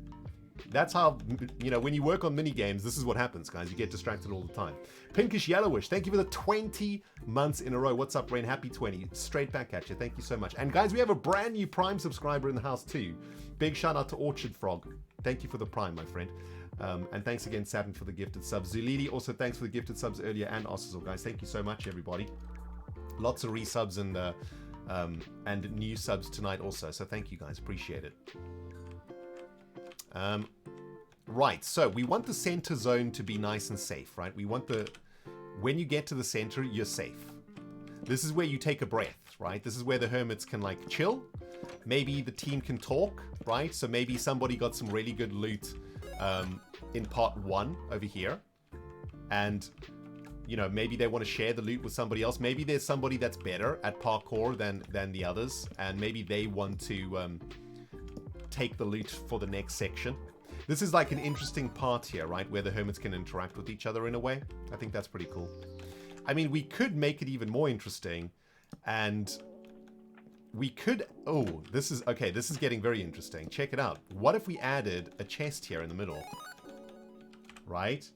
A: that's how, you know, when you work on mini games, this is what happens, guys. You get distracted all the time. Pinkish Yellowish, thank you for the 20 months in a row. What's up, Rain? Happy 20. Straight back at you. Thank you so much. And guys, we have a brand new Prime subscriber in the house too. Big shout out to Orchard Frog. Thank you for the Prime, my friend. And thanks again, Saturn, for the gifted subs. Zulili, also thanks for the gifted subs earlier, and Ossizel, guys. Thank you so much, everybody. Lots of resubs and new subs tonight also. So thank you, guys. Appreciate it. Right, so we want the center zone to be nice and safe, right? We want when you get to the center, you're safe. This is where you take a breath, right? This is where the hermits can like chill. Maybe the team can talk, right? So maybe somebody got some really good loot in part 1 over here. And, you know, maybe they want to share the loot with somebody else. Maybe there's somebody that's better at parkour than the others. And maybe they want to take the loot for the next section. This is like an interesting part here, right? Where the hermits can interact with each other in a way. I think that's pretty cool. I mean, we could make it even more interesting. And we could... Oh, this is... Okay, this is getting very interesting. Check it out. What if we added a chest here in the middle? Right?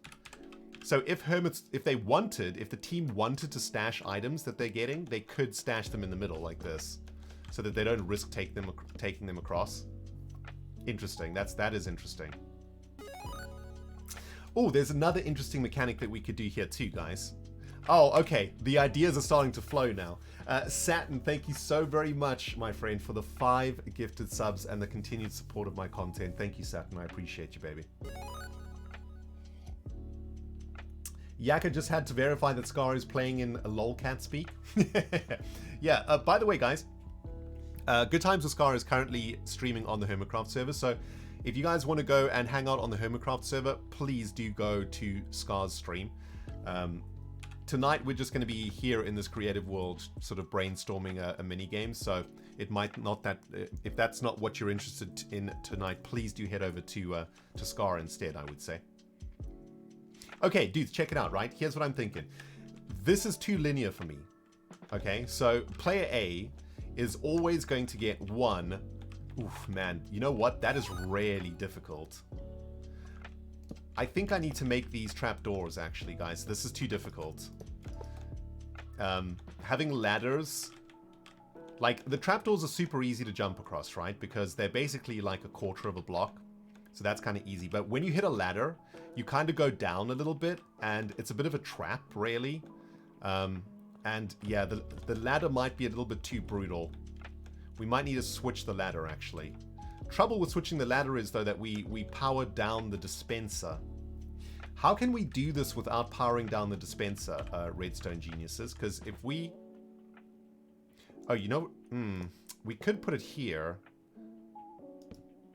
A: So if the team wanted to stash items that they're getting, they could stash them in the middle like this. So that they don't risk taking them across. Interesting. That is interesting. Oh, there's another interesting mechanic that we could do here too, guys. Oh, okay. The ideas are starting to flow now. Saturn, thank you so very much, my friend, for the 5 gifted subs and the continued support of my content. Thank you, Saturn. I appreciate you, baby. Yaka just had to verify that Scar is playing in a lolcat speak. Yeah, by the way, guys, Good Times with Scar is currently streaming on the Hermitcraft server, so if you guys want to go and hang out on the Hermitcraft server, please do go to Scar's stream. Tonight we're just going to be here in this creative world sort of brainstorming a mini game, so it might not if that's not what you're interested in tonight, please do head over to Scar instead, I would say. Okay, dudes, check it out, right? Here's what I'm thinking. This is too linear for me. Okay, so player A is always going to get 1. Oof, man, you know what? That is really difficult. I think I need to make these trapdoors, actually, guys. This is too difficult. Having ladders... Like, the trapdoors are super easy to jump across, right? Because they're basically like a quarter of a block. So that's kind of easy. But when you hit a ladder, you kind of go down a little bit, and it's a bit of a trap, really. And yeah, the ladder might be a little bit too brutal. We might need to switch the ladder, actually. Trouble with switching the ladder is, though, that we power down the dispenser. How can we do this without powering down the dispenser, Redstone Geniuses? Because if we... Oh, you know... we could put it here.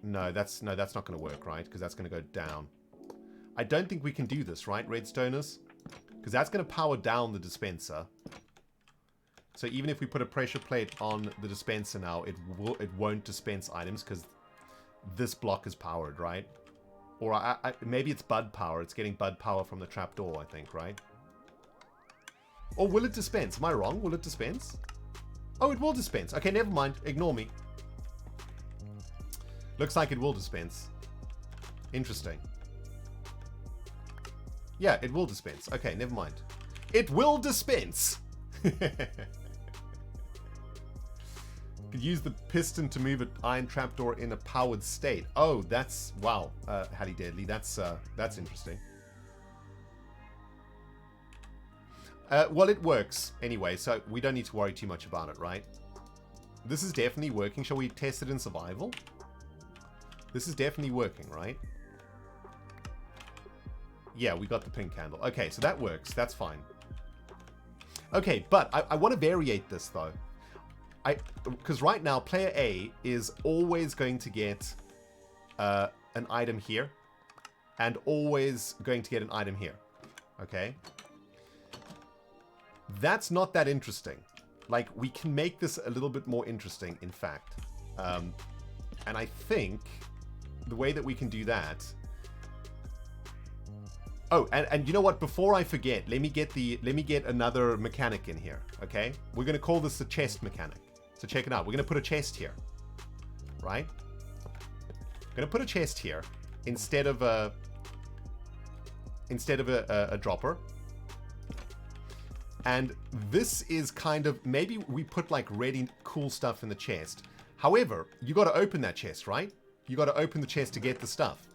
A: No, that's not going to work, right? Because that's going to go down. I don't think we can do this, right, Redstoners? Because that's going to power down the dispenser. So even if we put a pressure plate on the dispenser now, it won't dispense items because this block is powered, right? Or maybe it's bud power. It's getting bud power from the trapdoor, I think, right? Or will it dispense? Am I wrong? Will it dispense? Oh, it will dispense. Okay, never mind. Ignore me. Looks like it will dispense. Interesting. Yeah, it will dispense. Okay, never mind. It will dispense! Could use the piston to move an iron trapdoor in a powered state. Oh, that's... Wow, Hattie Deadly. That's interesting. Well, it works anyway, so we don't need to worry too much about it, right? This is definitely working. Shall we test it in survival? This is definitely working, right? Yeah, we got the pink candle. Okay, so that works. That's fine. Okay, but I want to variate this, though. Because right now, player A is always going to get an item here. And always going to get an item here. Okay? That's not that interesting. Like, we can make this a little bit more interesting, in fact. And I think the way that we can do that Oh, and you know what? Before I forget, let me get another mechanic in here. Okay, we're gonna call this the chest mechanic. So check it out. We're gonna put a chest here, right? We're gonna put a chest here instead of a dropper. And this is kind of, maybe we put like really cool stuff in the chest. However, you got to open that chest, right? You got to open the chest to get the stuff,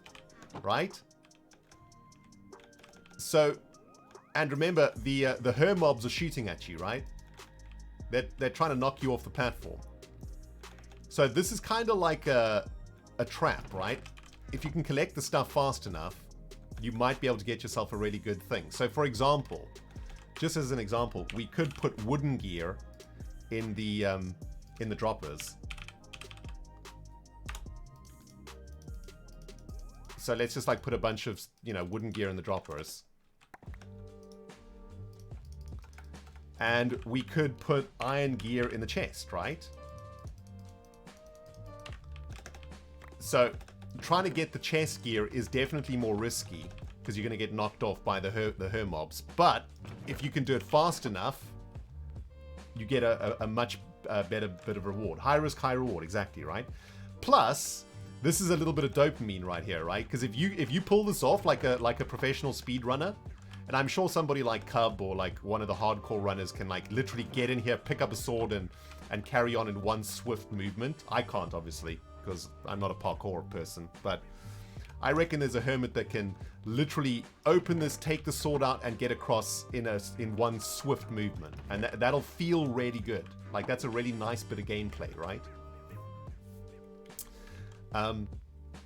A: right? So, and remember, the her mobs are shooting at you, right? They're trying to knock you off the platform. So this is kind of like a trap, right? If you can collect the stuff fast enough, you might be able to get yourself a really good thing. So for example, just as an example, we could put wooden gear in the droppers. So let's just like put a bunch of, you know, wooden gear in the droppers. And we could put iron gear in the chest, right? So trying to get the chest gear is definitely more risky because you're going to get knocked off by the her mobs. But if you can do it fast enough, you get a much better bit of reward. High risk, high reward, exactly, right? Plus, this is a little bit of dopamine right here, right? Because if you pull this off like a professional speedrunner, and I'm sure somebody like Cub or like one of the hardcore runners can like literally get in here, pick up a sword and carry on in one swift movement. I can't, obviously, because I'm not a parkour person, but I reckon there's a hermit that can literally open this, take the sword out, and get across in one swift movement, and that'll feel really good. Like that's a really nice bit of gameplay, right?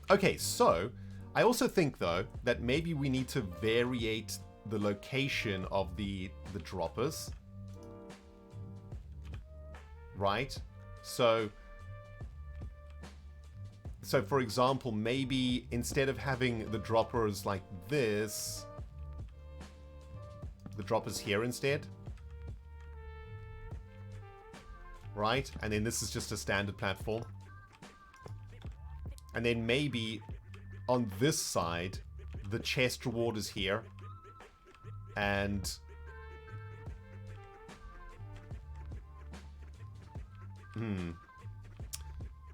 A: Okay, so I also think though that maybe we need to variate the location of the droppers, right? So for example, maybe instead of having the droppers like this, the droppers here instead, right? And then this is just a standard platform. And then maybe on this side, the chest reward is here. And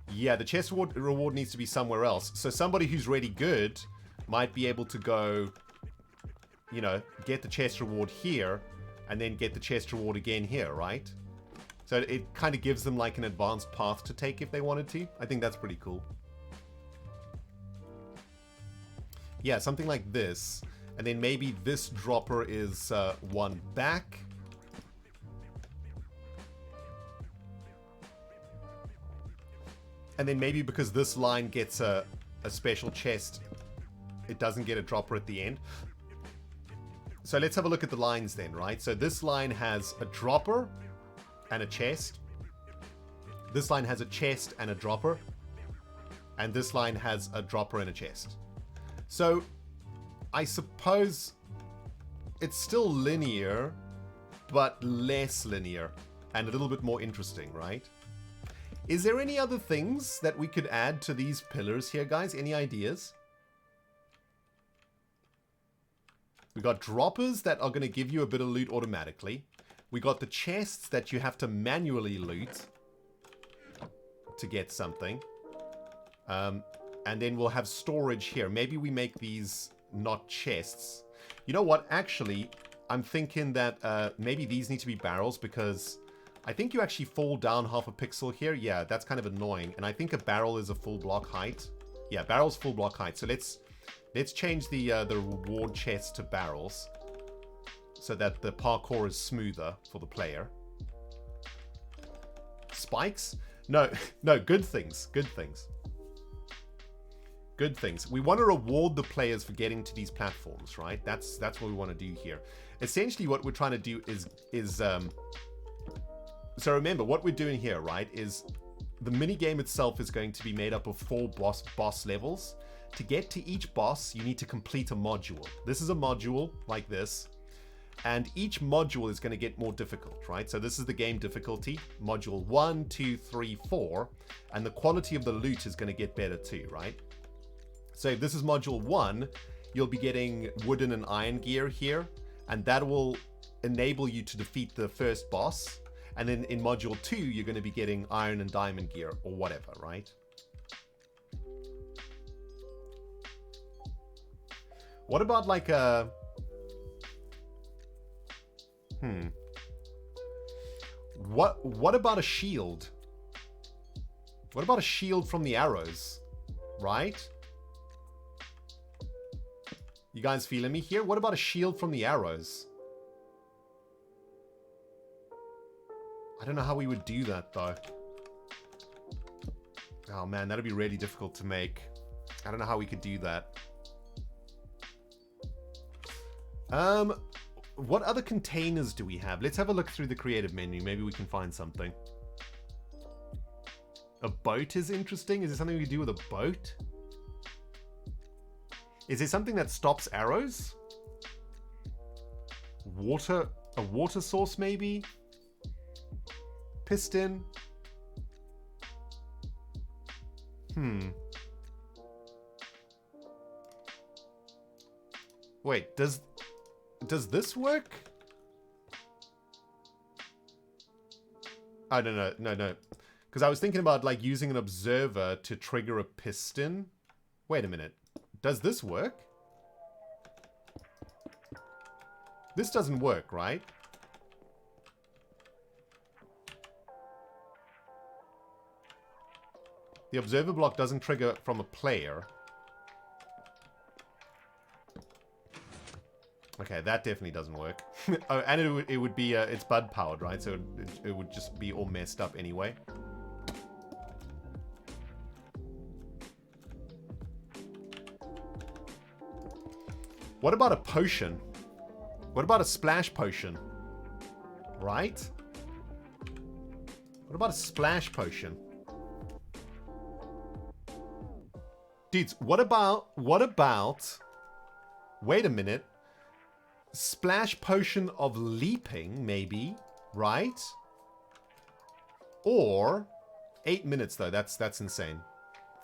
A: yeah, the chest reward needs to be somewhere else. So somebody who's really good might be able to go, you know, get the chest reward here and then get the chest reward again here, right? So it kind of gives them like an advanced path to take if they wanted to. I think that's pretty cool. Yeah, something like this. And then maybe this dropper is one back. And then maybe because this line gets a special chest, it doesn't get a dropper at the end. So let's have a look at the lines then, right? So this line has a dropper and a chest. This line has a chest and a dropper. And this line has a dropper and a chest. So I suppose it's still linear, but less linear and a little bit more interesting, right? Is there any other things that we could add to these pillars here, guys? Any ideas? We got droppers that are going to give you a bit of loot automatically. We got the chests that you have to manually loot to get something. And then we'll have storage here. Maybe we make these not chests. You know what? Actually, I'm thinking that maybe these need to be barrels because I think you actually fall down half a pixel here. Yeah, that's kind of annoying. And I think a barrel is a full block height. Yeah, barrel's full block height. So let's change the reward chest to barrels so that the parkour is smoother for the player. Spikes? No, no, good things. Good things. Good things. We want to reward the players for getting to these platforms, right? That's what we want to do here. Essentially, what we're trying to do is so remember, what we're doing here, right, is the minigame itself is going to be made up of 4 boss levels. To get to each boss, you need to complete a module. This is a module like this, and each module is going to get more difficult, right? So this is the game difficulty, module 1, 2, 3, 4, and the quality of the loot is going to get better too, right? So if this is module 1, you'll be getting wooden and iron gear here, and that will enable you to defeat the first boss. And then in module 2, you're going to be getting iron and diamond gear or whatever, right? What about like a... What about a shield? What about a shield from the arrows? Right? You guys feeling me here? What about a shield from the arrows? I don't know how we would do that, though. Oh, man, that'd be really difficult to make. I don't know how we could do that. What other containers do we have? Let's have a look through the creative menu. Maybe we can find something. A boat is interesting. Is there something we can do with a boat? Is there something that stops arrows? Water, a water source maybe? Piston? Wait, does this work? I don't know. No. Because I was thinking about like using an observer to trigger a piston. Wait a minute. Does this work? This doesn't work, right? The observer block doesn't trigger from a player. Okay, that definitely doesn't work. Oh, and it would be, it's bud powered, right? So it would just be all messed up anyway. What about a potion? What about a splash potion? Right? What about a splash potion? Dudes, what about, wait a minute. Splash potion of leaping, maybe, right? Or 8 minutes though. That's insane.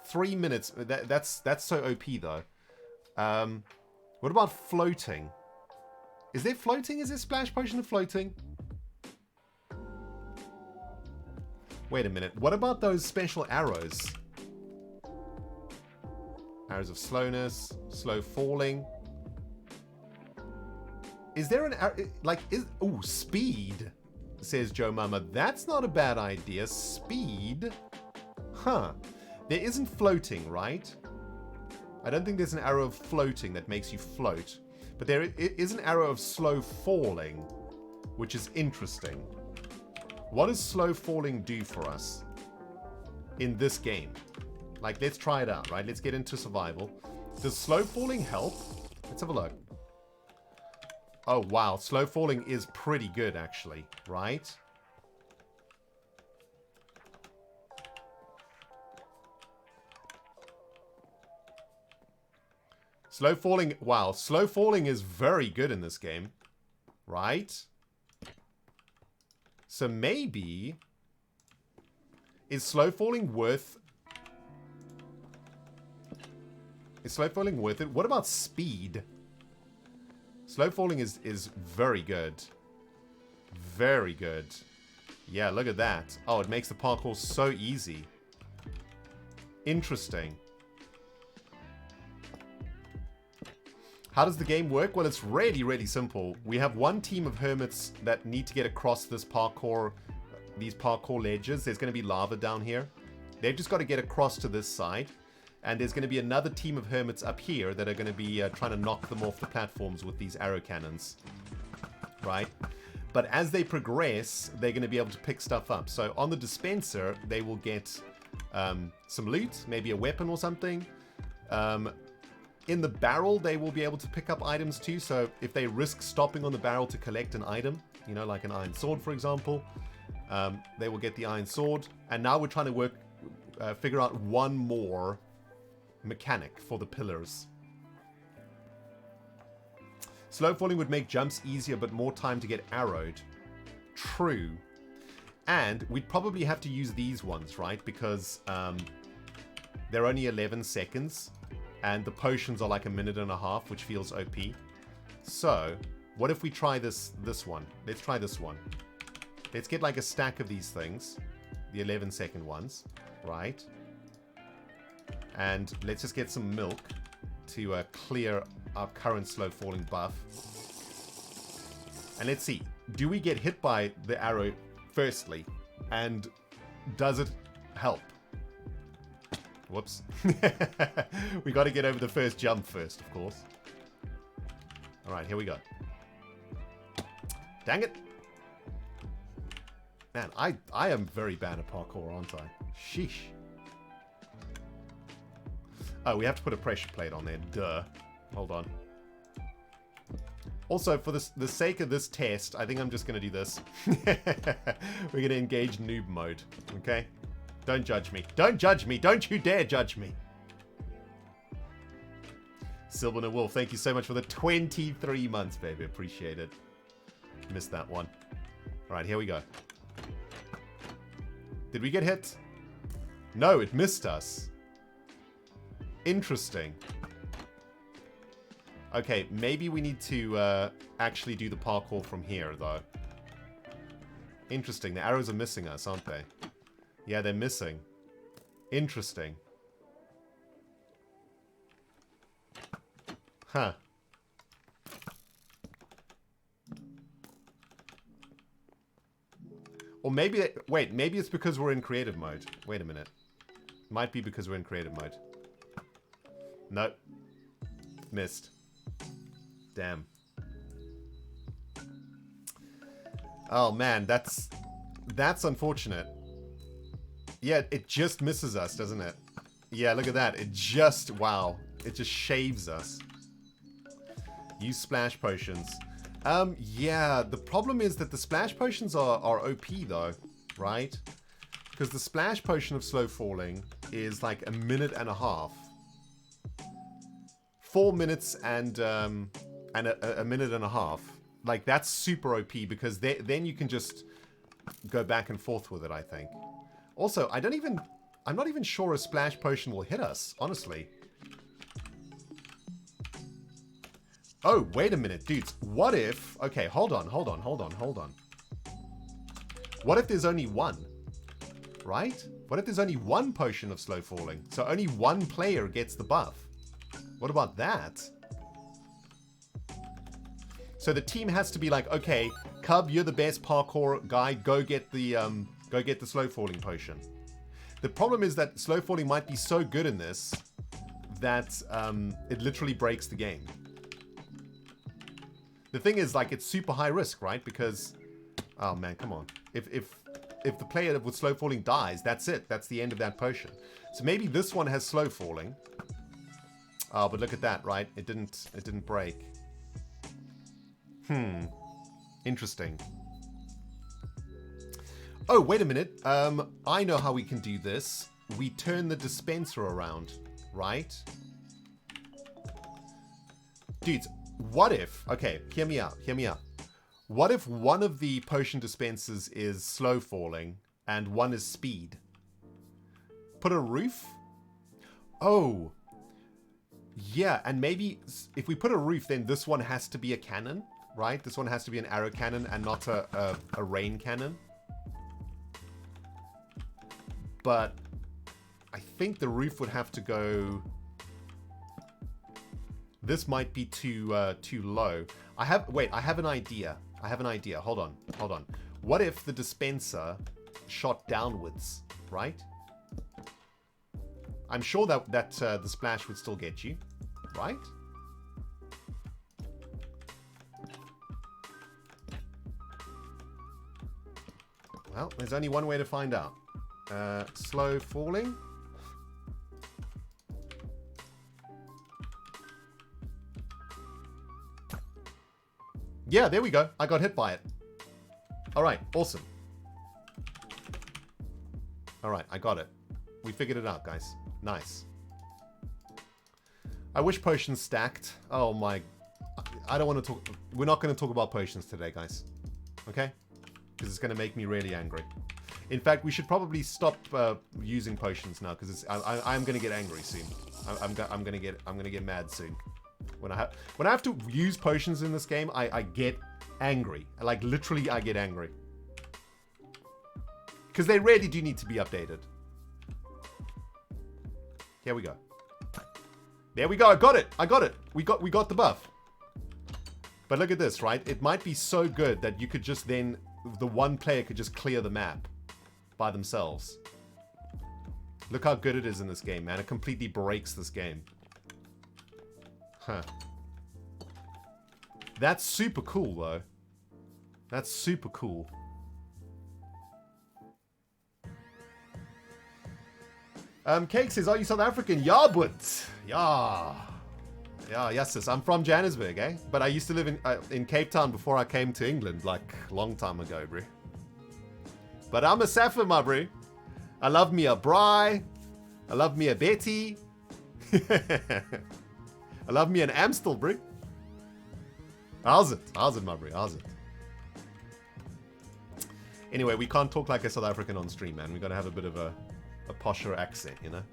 A: 3 minutes. That's so OP though. What about floating? Is there floating? Is there splash potion of floating? Wait a minute. What about those special arrows? Arrows of slowness, slow falling. Is there an arrow, like, ooh, speed, says Joe Mama. That's not a bad idea. Speed. Huh. There isn't floating, right? I don't think there's an arrow of floating that makes you float. But there is an arrow of slow falling, which is interesting. What does slow falling do for us in this game? Like, let's try it out, right? Let's get into survival. Does slow falling help? Let's have a look. Oh, wow. Slow falling is pretty good, actually, right? Slow falling, wow. Slow falling is very good in this game, right? So maybe... Is slow falling worth... Is slow falling worth it? What about speed? Slow falling is very good. Very good. Yeah, look at that. Oh, it makes the parkour so easy. Interesting. How does the game work? Well, it's really, really simple. We have one team of hermits that need to get across this parkour, these parkour ledges. There's going to be lava down here. They've just got to get across to this side. And there's going to be another team of hermits up here that are going to be trying to knock them off the platforms with these arrow cannons. Right? But as they progress, they're going to be able to pick stuff up. So on the dispenser, they will get some loot, maybe a weapon or something. In the barrel, they will be able to pick up items too. So if they risk stopping on the barrel to collect an item, you know, like an iron sword, for example, they will get the iron sword. And now we're trying to figure out one more mechanic for the pillars. Slow falling would make jumps easier, but more time to get arrowed. True. And we'd probably have to use these ones, right? Because they're only 11 seconds. And the potions are like 1.5 minutes, which feels OP. So, what if we try this one? Let's try this one. Let's get like a stack of these things. The 11-second ones. Right. And let's just get some milk to clear our current slow falling buff. And let's see. Do we get hit by the arrow firstly? And does it help? Whoops. We got to get over the first jump first, of course. Alright, here we go. Dang it. Man, I am very bad at parkour, aren't I? Sheesh. Oh, we have to put a pressure plate on there. Duh. Hold on. Also, for the sake of this test, I think I'm just going to do this. We're going to engage noob mode. Okay? Don't judge me. Don't judge me. Don't you dare judge me. Sylvan Wolf, thank you so much for the 23 months, baby. Appreciate it. Missed that one. Alright, here we go. Did we get hit? No, it missed us. Interesting. Okay, maybe we need to actually do the parkour from here, though. Interesting. The arrows are missing us, aren't they? Yeah, they're missing. Interesting. Huh. Or maybe... Wait, maybe it's because we're in creative mode. Wait a minute. Might be because we're in creative mode. Nope. Missed. Damn. Oh, man. That's unfortunate. Yeah, it just misses us, doesn't it? Yeah, look at that. It just... Wow. It just shaves us. Use splash potions. Yeah, the problem is that the splash potions are OP though, right? Because the splash potion of slow falling is like 1.5 minutes. 4 minutes and a 1.5 minutes. Like that's super OP because then you can just go back and forth with it, I think. Also, I'm not even sure a splash potion will hit us, honestly. Oh, wait a minute, dudes. What if... Okay, hold on. What if there's only one? Right? What if there's only one potion of slow falling? So only one player gets the buff. What about that? So the team has to be like, okay, Cub, you're the best parkour guy. Go get the slow falling potion. The problem is that slow falling might be so good in this that it literally breaks the game. The thing is, like, it's super high risk, right? Because, oh man, come on. If the player with slow falling dies, that's it. That's the end of that potion. So maybe this one has slow falling. Oh, but look at that, right? It didn't break. Interesting. Oh, wait a minute. I know how we can do this. We turn the dispenser around, right? Dudes, what if... Okay, hear me out. What if one of the potion dispensers is slow falling and one is speed? Put a roof? Oh. Yeah, and maybe if we put a roof, then this one has to be a cannon, right? This one has to be an arrow cannon and not a rain cannon. But I think the roof would have to go... This might be too low. I have an idea. Hold on. What if the dispenser shot downwards, right? I'm sure that the splash would still get you, right? Well, there's only one way to find out. Slow falling. Yeah, there we go. I got hit by it. Alright, awesome. Alright, I got it. We figured it out, guys. Nice. I wish potions stacked. Oh my... I don't want to talk... We're not going to talk about potions today, guys. Okay? Because it's going to make me really angry. In fact, we should probably stop using potions now, because I'm going to get angry soon. I'm gonna get mad soon. When I have to use potions in this game, I get angry. Like literally, I get angry because they really do need to be updated. Here we go. There we go. I got it. We got the buff. But look at this, right? It might be so good that you could just then the one player could just clear the map by themselves. Look how good it is in this game, man. It completely breaks this game. Huh. That's super cool, though. That's super cool. Cake says, are you South African? Yeah, but... Yeah. Yeah, yes, sis. I'm from Johannesburg, eh? But I used to live in Cape Town before I came to England, like, a long time ago, bro. But I'm a Safa, my bro. I love me a Bri. I love me a Betty. I love me an Amstel, bro. How's it? How's it, my bro? How's it? Anyway, we can't talk like a South African on stream, man. We gotta have a bit of a posher accent, you know?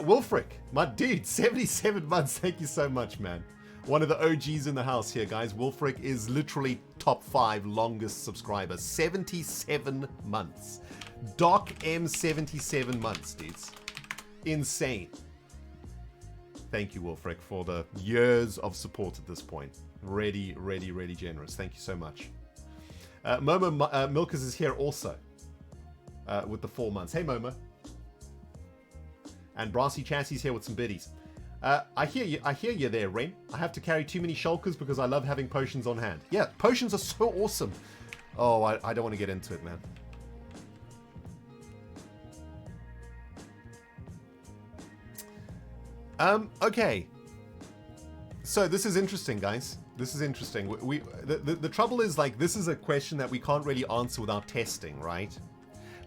A: Wolfric, my dude, 77 months. Thank you so much, man. One of the OGs in the house here, guys. Wolfric is literally top 5 longest subscriber. 77 months. Doc M, 77 months, dudes. Insane. Thank you, Wolfric, for the years of support at this point. Really, really, really generous. Thank you so much. Momo Milkers is here also with the 4 months. Hey, Momo. And Brassy Chassie's here with some biddies. I hear you there, Ren. I have to carry too many shulkers because I love having potions on hand. Yeah, potions are so awesome. Oh, I don't want to get into it, man. Okay. So this is interesting, guys. This is interesting. The trouble is, like, this is a question that we can't really answer without testing, right?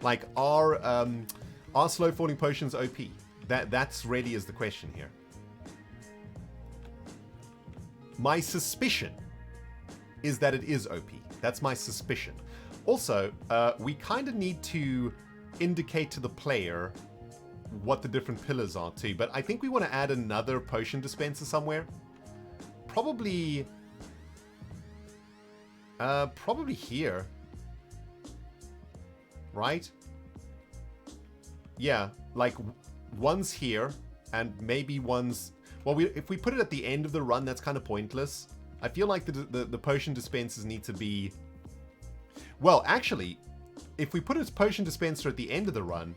A: Like, are slow falling potions OP? That's really is the question here. My suspicion is that it is OP. That's my suspicion. Also, we kind of need to indicate to the player what the different pillars are too. But I think we want to add another potion dispenser somewhere. Probably here. Right? Yeah, like one's here and maybe one's... Well, if we put it at the end of the run, that's kind of pointless. I feel like the potion dispensers need to be... Well, actually, if we put a potion dispenser at the end of the run,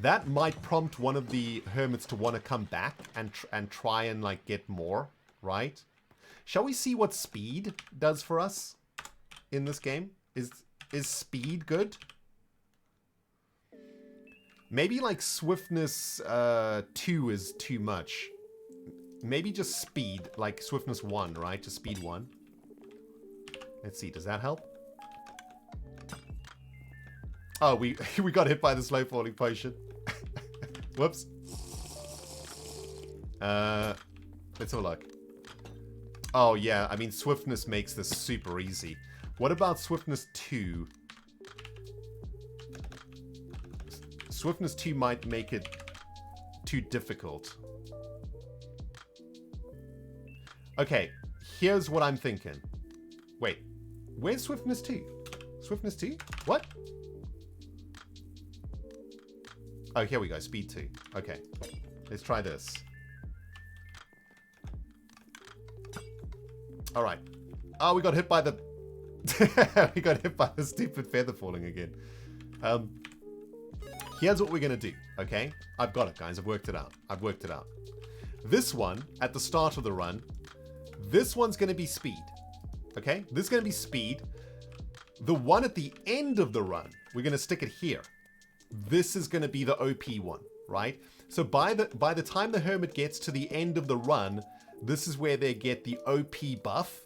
A: that might prompt one of the hermits to want to come back and try and, like, get more, right? Shall we see what speed does for us in this game? Is speed good? Maybe, like, swiftness 2 is too much. Maybe just speed, like swiftness 1, right? Just speed 1. Let's see, does that help? Oh, we got hit by the slow falling potion. Whoops. Let's have a look. Oh yeah, I mean swiftness makes this super easy. What about swiftness 2? Swiftness 2 might make it too difficult. Okay, here's what I'm thinking. Wait, where's Swiftness 2? Swiftness 2? What? Oh, here we go, Speed 2. Okay, let's try this. Alright. Oh, we got hit by the... we got hit by the stupid feather falling again. Here's what we're going to do, okay? I've got it, guys. I've worked it out. I've worked it out. This one, at the start of the run... This one's going to be speed, okay? This is going to be speed. The one at the end of the run, we're going to stick it here. This is going to be the OP one, right? So by the time the hermit gets to the end of the run, this is where they get the OP buff.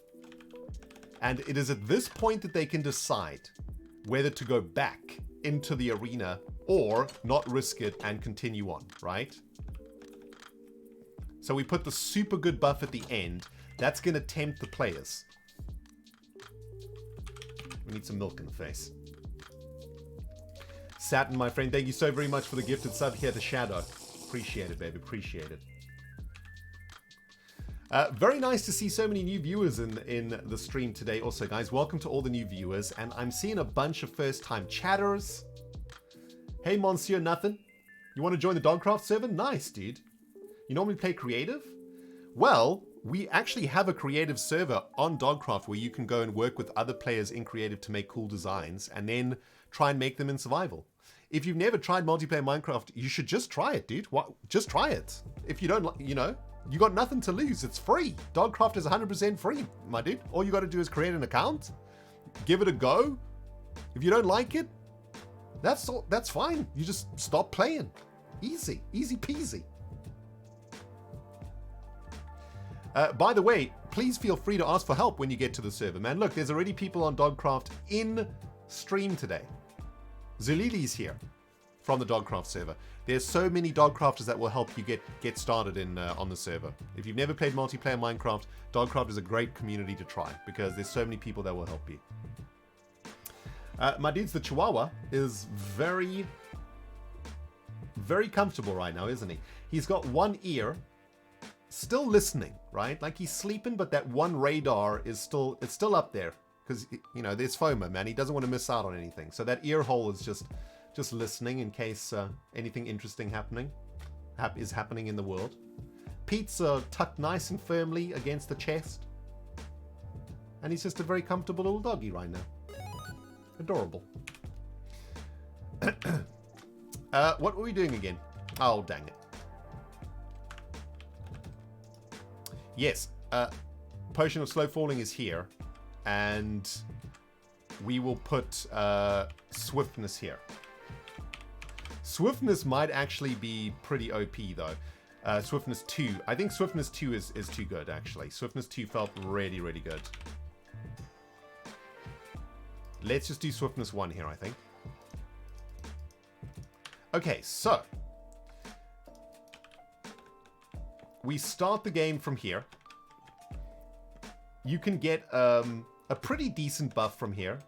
A: And it is at this point that they can decide whether to go back into the arena or not risk it and continue on, right? So we put the super good buff at the end. That's going to tempt the players. We need some milk in the face. Saturn, my friend, thank you so very much for the gifted sub here to Shadow. Appreciate it, baby. Appreciate it. Very nice to see so many new viewers in the stream today also, guys. Welcome to all the new viewers. And I'm seeing a bunch of first-time chatters. Hey, Monsieur Nothing. You want to join the Dogcraft server? Nice, dude. You normally play creative? Well, we actually have a creative server on Dogcraft where you can go and work with other players in creative to make cool designs and then try and make them in survival. If you've never tried multiplayer Minecraft, you should just try it, dude. What? Just try it. If you don't, you know, you got nothing to lose. It's free. Dogcraft is 100% free, my dude. All you got to do is create an account, give it a go. If you don't like it, that's fine. You just stop playing. Easy peasy. By the way, please feel free to ask for help when you get to the server, man. Look, there's already people on Dogcraft in stream today. Zulili's here from the Dogcraft server. There's so many Dogcrafters that will help you get started in on the server. If you've never played multiplayer Minecraft, Dogcraft is a great community to try because there's so many people that will help you. My dude's the Chihuahua is very comfortable right now, isn't he? He's got one ear, still listening, right? Like he's sleeping, but that one radar is still up there because, you know, there's FOMO, man. He doesn't want to miss out on anything. So that ear hole is just listening in case anything interesting is happening in the world. Pete's tucked nice and firmly against the chest, and he's just a very comfortable little doggy right now. Adorable. What were we doing again? Oh, dang it. Yes, Potion of Slow Falling is here, and we will put Swiftness here. Swiftness might actually be pretty OP, though. Swiftness 2. I think Swiftness 2 is too good, actually. Swiftness 2 felt really, really good. Let's just do Swiftness 1 here, I think. Okay, so we start the game from here. You can get a pretty decent buff from here,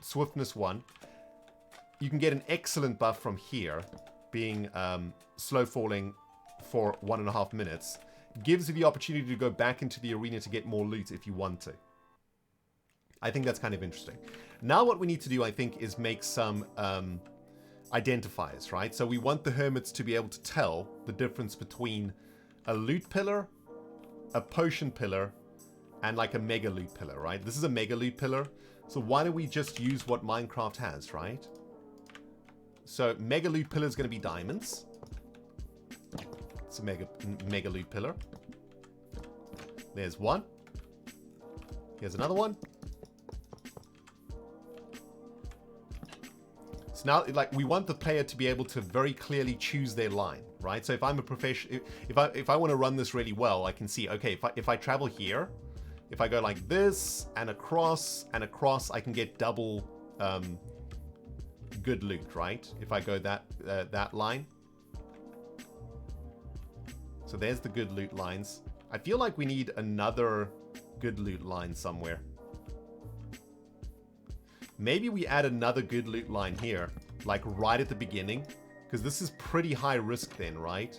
A: Swiftness 1. You can get an excellent buff from here, being slow falling for 1.5 minutes. Gives you the opportunity to go back into the arena to get more loot if you want to. I think that's kind of interesting. Now what we need to do, I think, is make some identifiers, right? So we want the hermits to be able to tell the difference between a loot pillar, a potion pillar, and like a mega loot pillar, right? This is a mega loot pillar. So why don't we just use what Minecraft has, right? So mega loot pillar is going to be diamonds. It's a mega loot pillar. There's one. Here's another one. So now, like, we want the player to be able to very clearly choose their line, right? So if I'm a professional, if I want to run this really well, I can see, okay, if I travel here, if I go like this and across, I can get double good loot, right? If I go that line. So there's the good loot lines. I feel like we need another good loot line somewhere. Maybe we add another good loot line here, like right at the beginning, because this is pretty high risk then, right?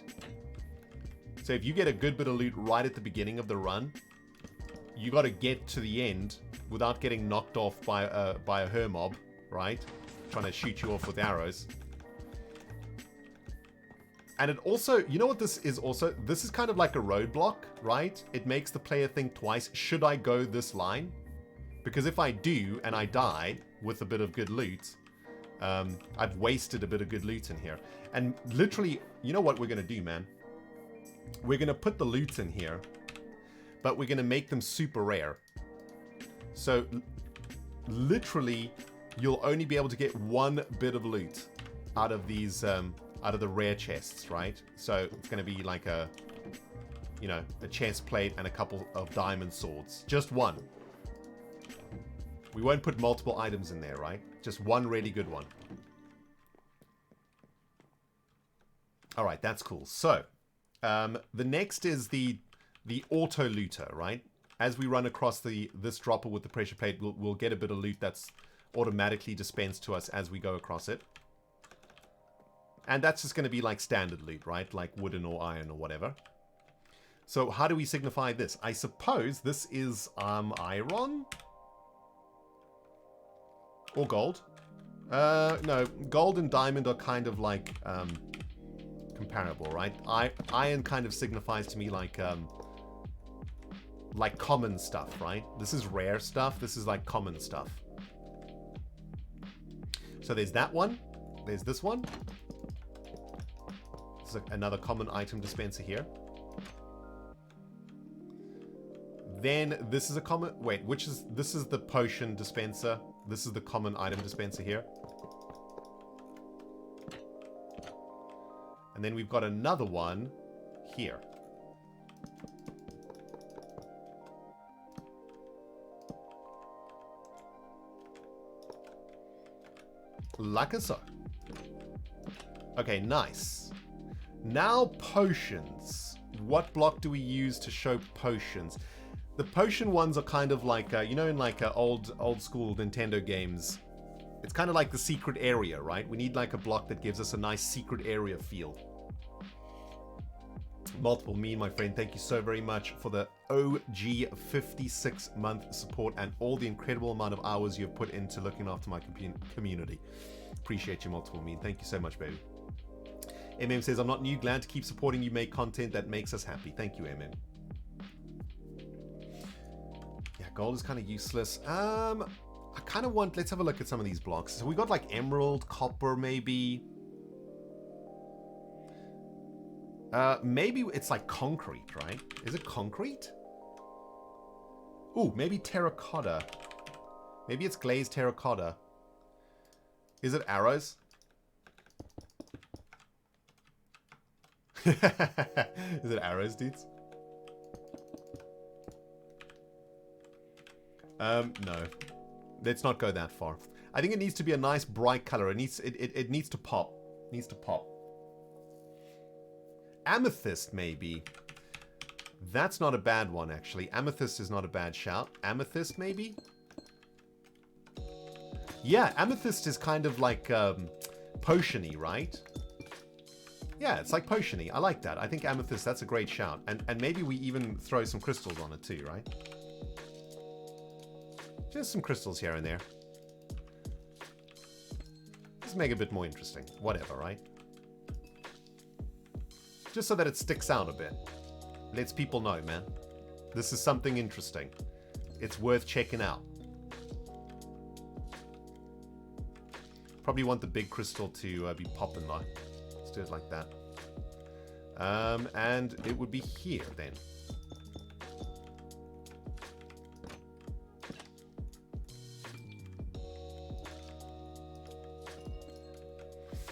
A: So if you get a good bit of loot right at the beginning of the run, you got to get to the end without getting knocked off by a hermob, right? Trying to shoot you off with arrows. And it also, you know what this is also? This is kind of like a roadblock, right? It makes the player think twice, should I go this line? Because if I do, and I die with a bit of good loot, I've wasted a bit of good loot in here. And literally, you know what we're going to do, man? We're going to put the loot in here, but we're going to make them super rare. So, literally, you'll only be able to get one bit of loot out of these, out of the rare chests, right? So, it's going to be like a, you know, a chest plate and a couple of diamond swords. Just one. We won't put multiple items in there, right? Just one really good one. All right, that's cool. So, the next is the auto looter, right? As we run across this dropper with the pressure plate, we'll get a bit of loot that's automatically dispensed to us as we go across it. And that's just going to be like standard loot, right? Like wooden or iron or whatever. So how do we signify this? I suppose this is iron? Or gold? No, gold and diamond are kind of like comparable, right? Iron kind of signifies to me like common stuff, right? This is rare stuff. This is like common stuff. So there's that one. There's this one. This is another common item dispenser here. Then this is a common... Wait, which is... This is the potion dispenser. This is the common item dispenser here. And then we've got another one here. Like so. Okay, nice. Now potions. What block do we use to show potions? The potion ones are kind of like, you know, in like old school Nintendo games. It's kind of like the secret area, right? We need like a block that gives us a nice secret area feel. Multiple me, my friend, thank you so very much for the OG 56-month support and all the incredible amount of hours you've put into looking after my community. Appreciate you, Multiple me. Thank you so much, baby. MM says, I'm not new, glad to keep supporting you, make content that makes us happy. Thank you, MM. Yeah, gold is kind of useless. I kind of want, let's have a look at some of these blocks. So we got like emerald, copper, maybe. Maybe it's like concrete, right? Is it concrete? Ooh, maybe terracotta. Maybe it's glazed terracotta. Is it arrows? Is it arrows, dudes? No. Let's not go that far. I think it needs to be a nice bright color. It needs to pop. It needs to pop. Amethyst, maybe. That's not a bad one, actually. Amethyst is not a bad shout. Amethyst, maybe? Yeah, amethyst is kind of like potion-y, right? Yeah, it's like potion-y. I like that. I think amethyst, that's a great shout. And maybe we even throw some crystals on it too, right? Just some crystals here and there. Just make it a bit more interesting. Whatever, right? Just so that it sticks out a bit. Lets people know, man. This is something interesting. It's worth checking out. Probably want the big crystal to be popping though. Let's do it like that. And it would be here then.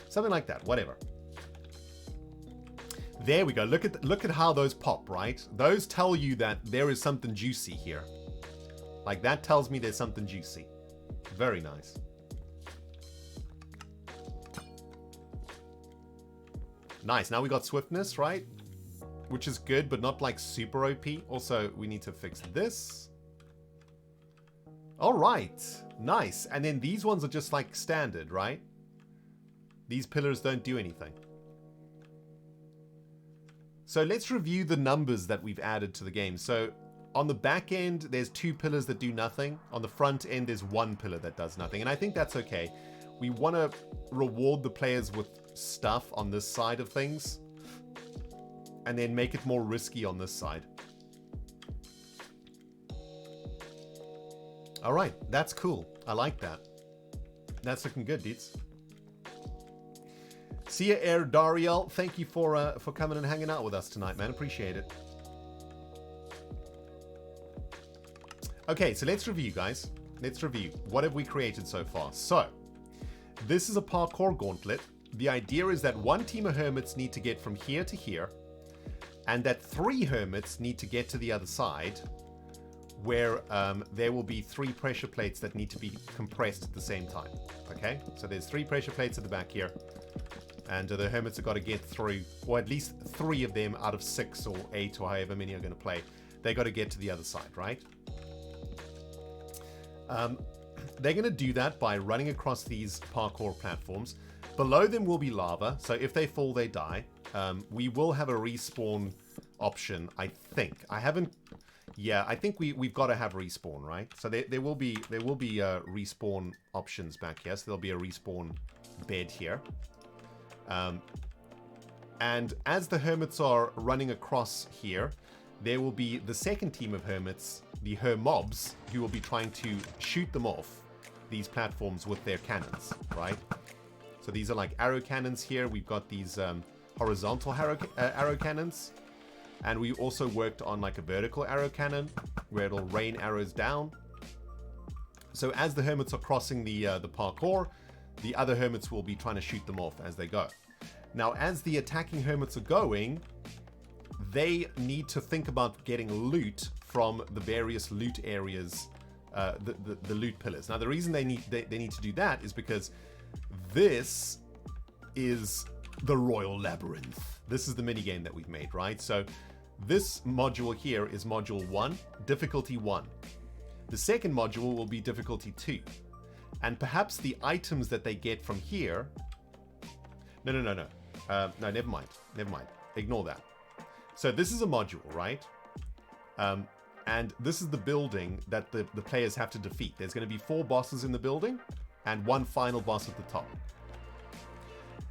A: Something like that, whatever. There we go. Look at how those pop, right? Those tell you that there is something juicy here. Like that tells me there's something juicy. Very nice. Nice. Now we got swiftness, right? Which is good, but not like super OP. Also, we need to fix this. All right. Nice. And then these ones are just like standard, right? These pillars don't do anything. So let's review the numbers that we've added to the game. So on the back end, there's 2 pillars that do nothing. On the front end, there's 1 pillar that does nothing. And I think that's okay. We want to reward the players with stuff on this side of things. And then make it more risky on this side. All right, that's cool. I like that. That's looking good, dudes. See ya, Air Dariel. Thank you for coming and hanging out with us tonight, man. Appreciate it. Okay, so let's review, guys. Let's review. What have we created so far? So, this is a parkour gauntlet. The idea is that 1 team of hermits need to get from here to here, and that 3 hermits need to get to the other side, where there will be 3 pressure plates that need to be compressed at the same time. Okay, so there's 3 pressure plates at the back here. And the hermits have got to get through, or at least 3 of them out of 6 or 8 or however many are going to play. They got to get to the other side, right? They're going to do that by running across these parkour platforms. Below them will be lava, so if they fall, they die. We will have a respawn option, I think. I haven't... Yeah, I think we've got to have respawn, right? So there will be respawn options back here. So there'll be a respawn bed here. And as the hermits are running across here, there will be the second team of hermits, the Hermobs, who will be trying to shoot them off these platforms with their cannons, right? So these are like arrow cannons here. We've got these horizontal arrow cannons. And we also worked on like a vertical arrow cannon where it'll rain arrows down. So as the hermits are crossing the parkour, the other hermits will be trying to shoot them off as they go. Now, as the attacking hermits are going, they need to think about getting loot from the various loot areas, the loot pillars. Now, the reason they need to do that is because this is the Royal Labyrinth. This is the minigame that we've made, right? So this module here is module 1, difficulty 1. The second module will be difficulty 2. And perhaps the items that they get from here... No, never mind. Ignore that. So this is a module, right? And this is the building that the players have to defeat. There's going to be 4 bosses in the building and 1 final boss at the top.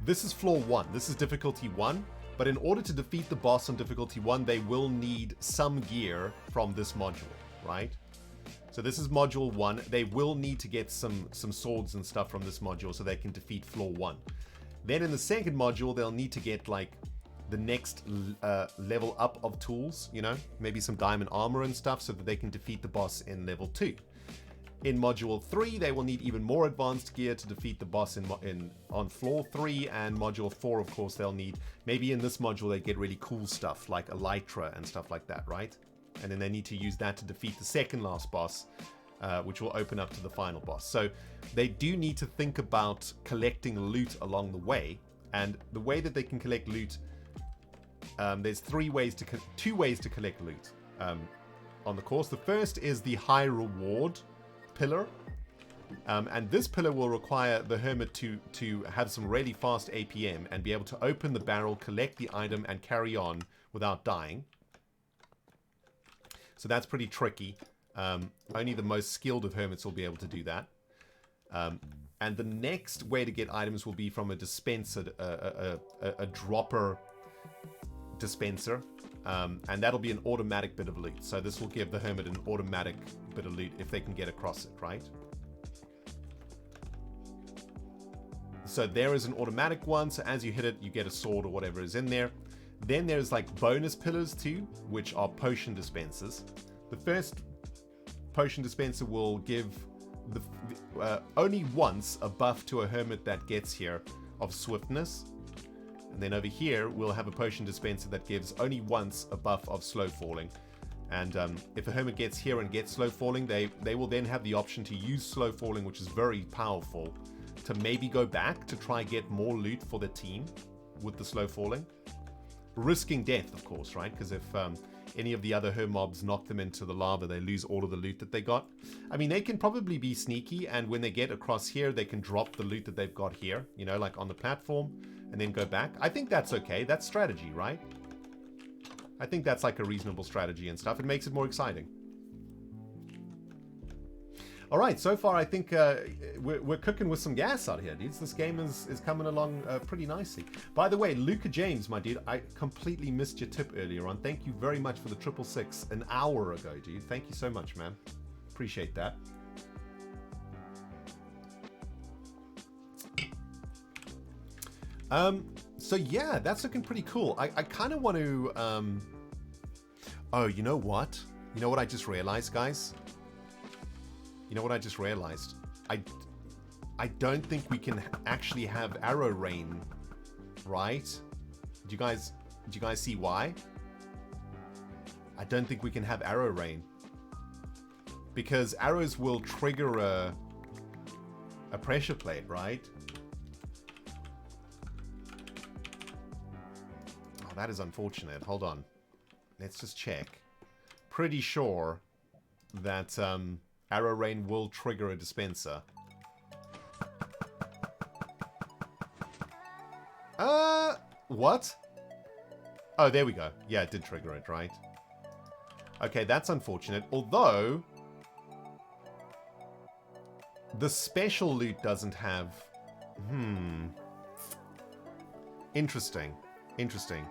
A: This is floor 1. This is difficulty 1. But in order to defeat the boss on difficulty 1, they will need some gear from this module, right? So this is module 1. They will need to get some swords and stuff from this module so they can defeat floor 1. Then in the second module, they'll need to get like the next level up of tools, you know, maybe some diamond armor and stuff so that they can defeat the boss in level 2. In module 3, they will need even more advanced gear to defeat the boss on floor 3, and module 4, of course, they'll need, maybe in this module they get really cool stuff like elytra and stuff like that, right? And then they need to use that to defeat the second last boss, which will open up to the final boss. So they do need to think about collecting loot along the way, and the way that they can collect loot, there's two ways to collect loot on the course. The first is the high reward pillar, and this pillar will require the hermit to have some really fast APM and be able to open the barrel, collect the item, and carry on without dying. So that's pretty tricky. Only the most skilled of hermits will be able to do that. And the next way to get items will be from a dispenser, a dropper dispenser. And that'll be an automatic bit of loot. So this will give the hermit an automatic bit of loot if they can get across it, right? So there is an automatic one. So as you hit it, you get a sword or whatever is in there. Then there's like bonus pillars too, which are potion dispensers. The first potion dispenser will give only once a buff to a hermit that gets here of swiftness. And then over here, we'll have a potion dispenser that gives only once a buff of slow falling. And if a hermit gets here and gets slow falling, they will then have the option to use slow falling, which is very powerful, to maybe go back to try get more loot for the team with the slow falling. Risking death, of course, right? Because if any of the other Hermobs knock them into the lava, they lose all of the loot that they got. I mean, they can probably be sneaky, and when they get across here, they can drop the loot that they've got here, you know, like on the platform, and then go back. I think that's okay. That's strategy, right? I think that's like a reasonable strategy and stuff. It makes it more exciting. All right, so far I think we're cooking with some gas out here, dudes. This game is coming along pretty nicely. By the way, Luca James, my dude, I completely missed your tip earlier on. Thank you very much for the 666 an hour ago, dude. Thank you so much, man. Appreciate that. So yeah, that's looking pretty cool. I kind of want to, oh, you know what? You know what I just realized, guys? You know what I just realized? I don't think we can actually have arrow rain, right? Do you guys see why? I don't think we can have arrow rain. Because arrows will trigger a pressure plate, right? Oh, that is unfortunate. Hold on. Let's just check. Pretty sure that arrow rain will trigger a dispenser. What? Oh, there we go. Yeah, it did trigger it, right? Okay, that's unfortunate. Although, the special loot doesn't have... Interesting. Interesting.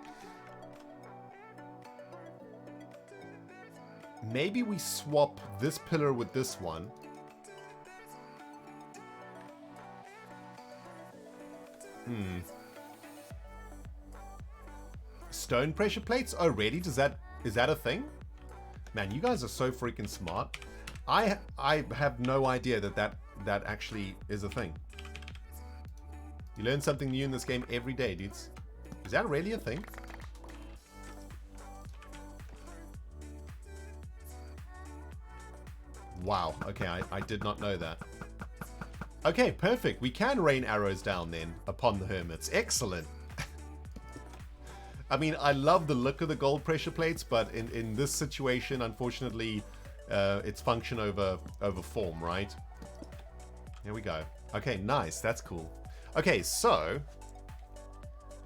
A: Maybe we swap this pillar with this one. Stone pressure plates? Oh, really? Is that a thing? Man, you guys are so freaking smart. I have no idea that actually is a thing. You learn something new in this game every day, dudes. Is that really a thing? Wow. Okay, I did not know that. Okay, perfect. We can rain arrows down then upon the hermits. Excellent. I mean, I love the look of the gold pressure plates, but in this situation, unfortunately, it's function over form, right? Here we go. Okay, nice. That's cool. Okay, so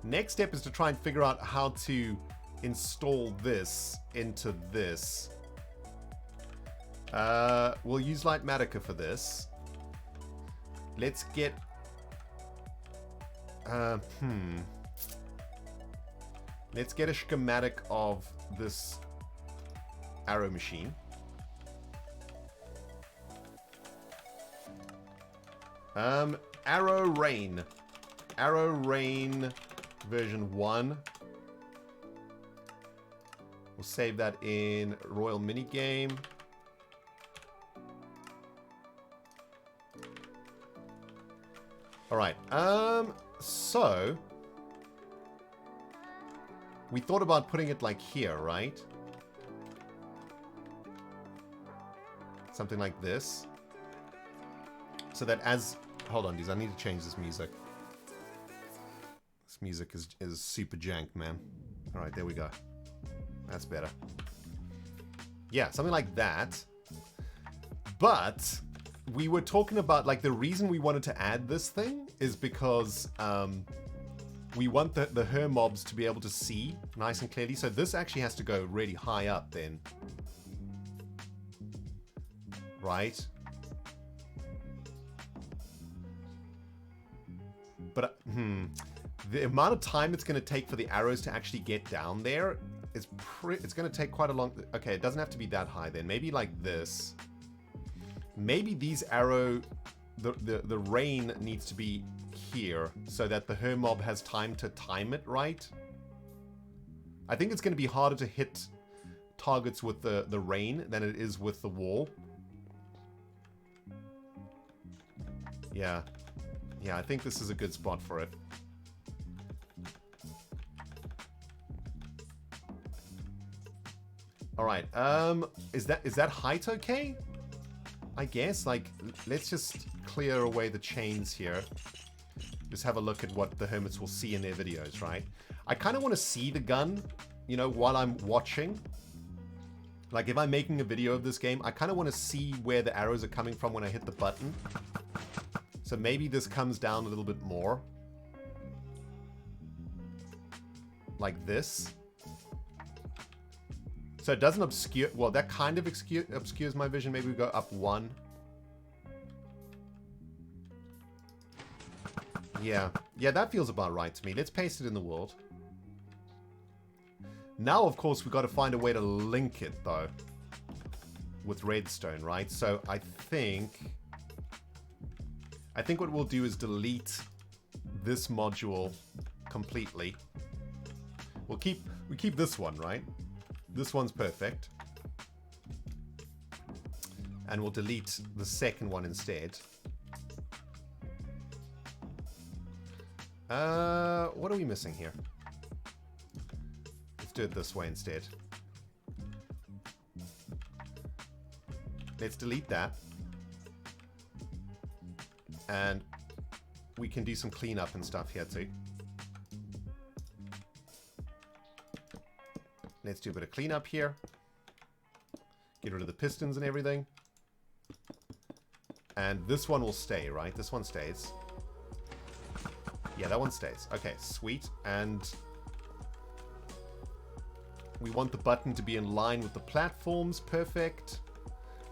A: next step is to try and figure out how to install this into this. We'll use Lightmatica for this. Let's get... Let's get a schematic of this arrow machine. Arrow Rain. Arrow Rain version 1. We'll save that in Royal Minigame. Alright, so we thought about putting it like here, right? Something like this. So that as... Hold on, dudes, I need to change this music. This music is super jank, man. Alright, there we go. That's better. Yeah, something like that. But we were talking about, like, the reason we wanted to add this thing is because we want the her mobs to be able to see nice and clearly. So this actually has to go really high up then. Right? But, the amount of time it's going to take for the arrows to actually get down there is it's going to take quite a long... Okay, it doesn't have to be that high then. Maybe like this. Maybe these arrow... The rain needs to be here so that the her mob has time to time it right. I think it's going to be harder to hit targets with the rain than it is with the wall. Yeah. Yeah, I think this is a good spot for it. Alright, is that height okay? I guess, like, let's just clear away the chains here. Just have a look at what the hermits will see in their videos, right? I kind of want to see the gun, you know, while I'm watching. Like, if I'm making a video of this game, I kind of want to see where the arrows are coming from when I hit the button. So maybe this comes down a little bit more. Like this. So it doesn't obscure... Well, that kind of obscures my vision. Maybe we go up one. Yeah. Yeah, that feels about right to me. Let's paste it in the world. Now, of course, we've got to find a way to link it, though. With redstone, right? So I think what we'll do is delete this module completely. We keep this one, right? This one's perfect. And we'll delete the second one instead. What are we missing here? Let's do it this way instead. Let's delete that. And we can do some cleanup and stuff here too. Let's do a bit of cleanup here. Get rid of the pistons and everything. And this one will stay, right? This one stays. Yeah, that one stays. Okay, sweet. And We want the button to be in line with the platforms. Perfect.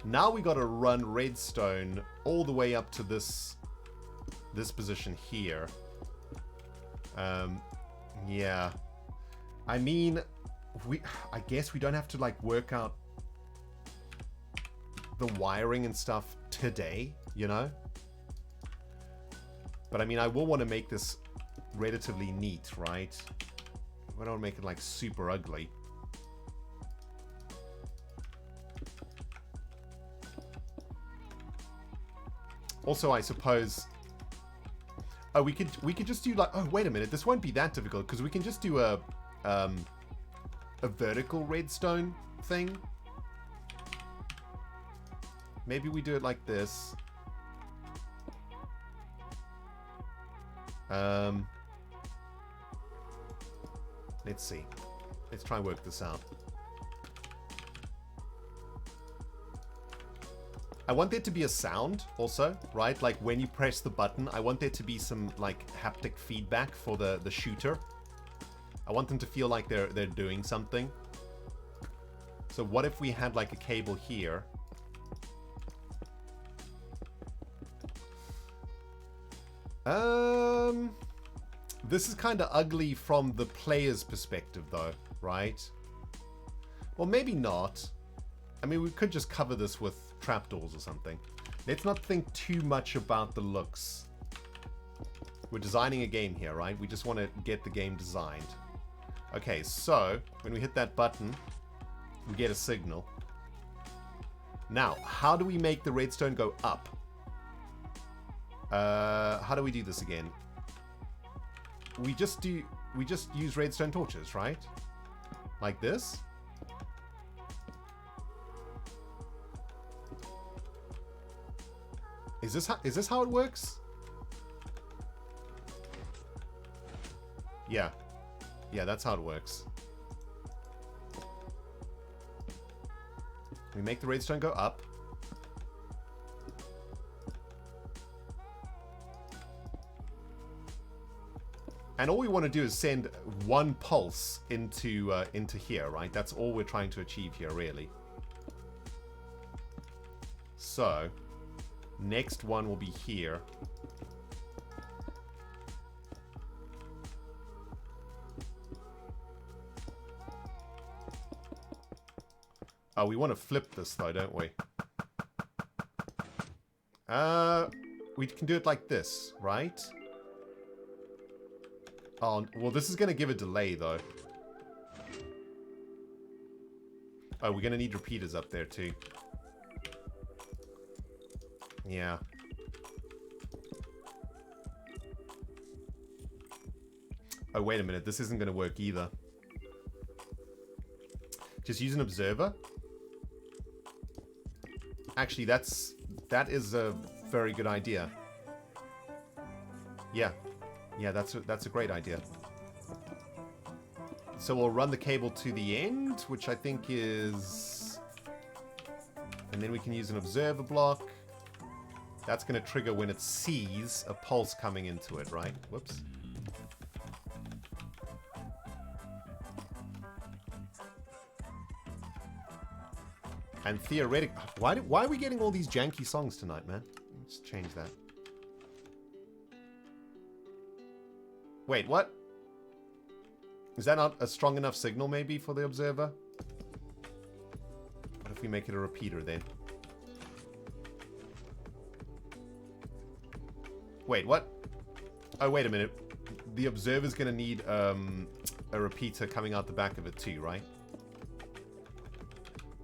A: Now we got to run redstone all the way up to this position here. Yeah. I mean, I guess we don't have to like work out the wiring and stuff today, you know? But I mean, I will want to make this relatively neat, right? I don't make it like super ugly. Also, I suppose... Oh, we could just do like... Oh, wait a minute. This won't be that difficult because we can just do a vertical redstone thing. Maybe we do it like this. Let's see. Let's try and work this out. I want there to be a sound also, right? Like when you press the button, I want there to be some like haptic feedback for the shooter. I want them to feel like they're doing something. So what if we had like a cable here? This is kind of ugly from the player's perspective though, right? Well, maybe not. I mean, we could just cover this with trapdoors or something. Let's not think too much about the looks. We're designing a game here, right? We just want to get the game designed. Okay, so when we hit that button, we get a signal. Now, how do we make the redstone go up? How do we do this again? We just use redstone torches, right? Like this. Is this how it works? Yeah. Yeah, that's how it works. We make the redstone go up. And all we want to do is send one pulse into here, right? That's all we're trying to achieve here, really. So, next one will be here. Oh, we want to flip this though, don't we? We can do it like this, right? Oh, well, this is going to give a delay, though. Oh, we're going to need repeaters up there, too. Yeah. Oh, wait a minute. This isn't going to work either. Just use an observer? Actually, that is a very good idea. Yeah. Yeah, that's a great idea. So we'll run the cable to the end, which I think is... And then we can use an observer block. That's going to trigger when it sees a pulse coming into it, right? Whoops. And theoretically... Why are we getting all these janky songs tonight, man? Let's change that. Wait, what? Is that not a strong enough signal, maybe, for the observer? What if we make it a repeater, then? Wait, what? Oh, wait a minute. The observer's gonna need a repeater coming out the back of it, too, right?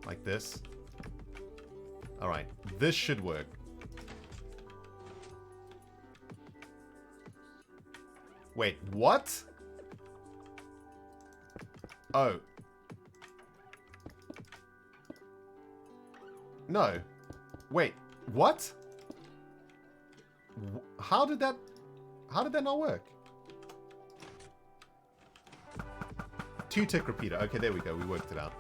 A: Like this. Alright, this should work. Wait, what? Oh. No. Wait, what? How did that not work? 2-tick repeater. Okay, there we go. We worked it out.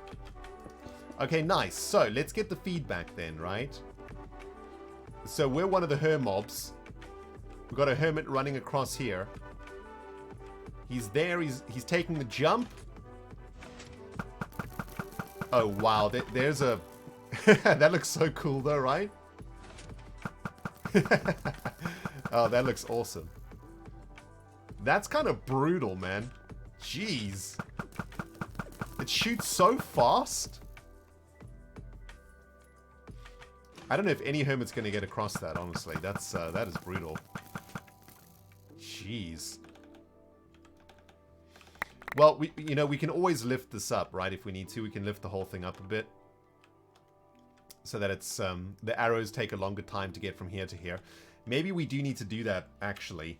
A: Okay, nice. So, let's get the feedback then, right? So, we're one of the Hermobs. We've got a Hermit running across here. He's there, he's taking the jump. Oh, wow. There's a... That looks so cool, though, right? Oh, that looks awesome. That's kind of brutal, man. Jeez. It shoots so fast. I don't know if any hermit's going to get across that, honestly. That is brutal. Jeez. Well, we can always lift this up, right? If we need to, we can lift the whole thing up a bit. So that it's, the arrows take a longer time to get from here to here. Maybe we do need to do that, actually.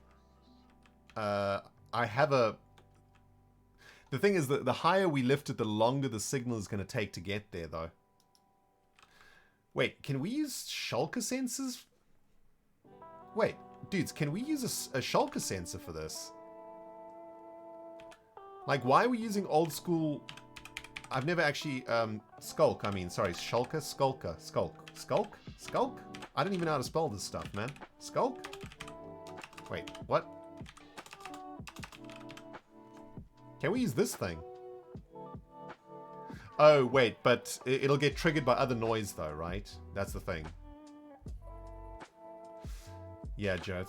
A: I have a... The thing is that the higher we lift it, the longer the signal is going to take to get there, though. Wait, can we use shulker sensors? Wait, dudes, can we use a shulker sensor for this? Like, why are we using old school... I've never actually... Skulk, I mean. Sorry, shulker? Skulker. Skulk. Skulk? Skulk? I don't even know how to spell this stuff, man. Skulk? Wait, what? Can we use this thing? Oh, wait, but it'll get triggered by other noise, though, right? That's the thing. Yeah, Joe,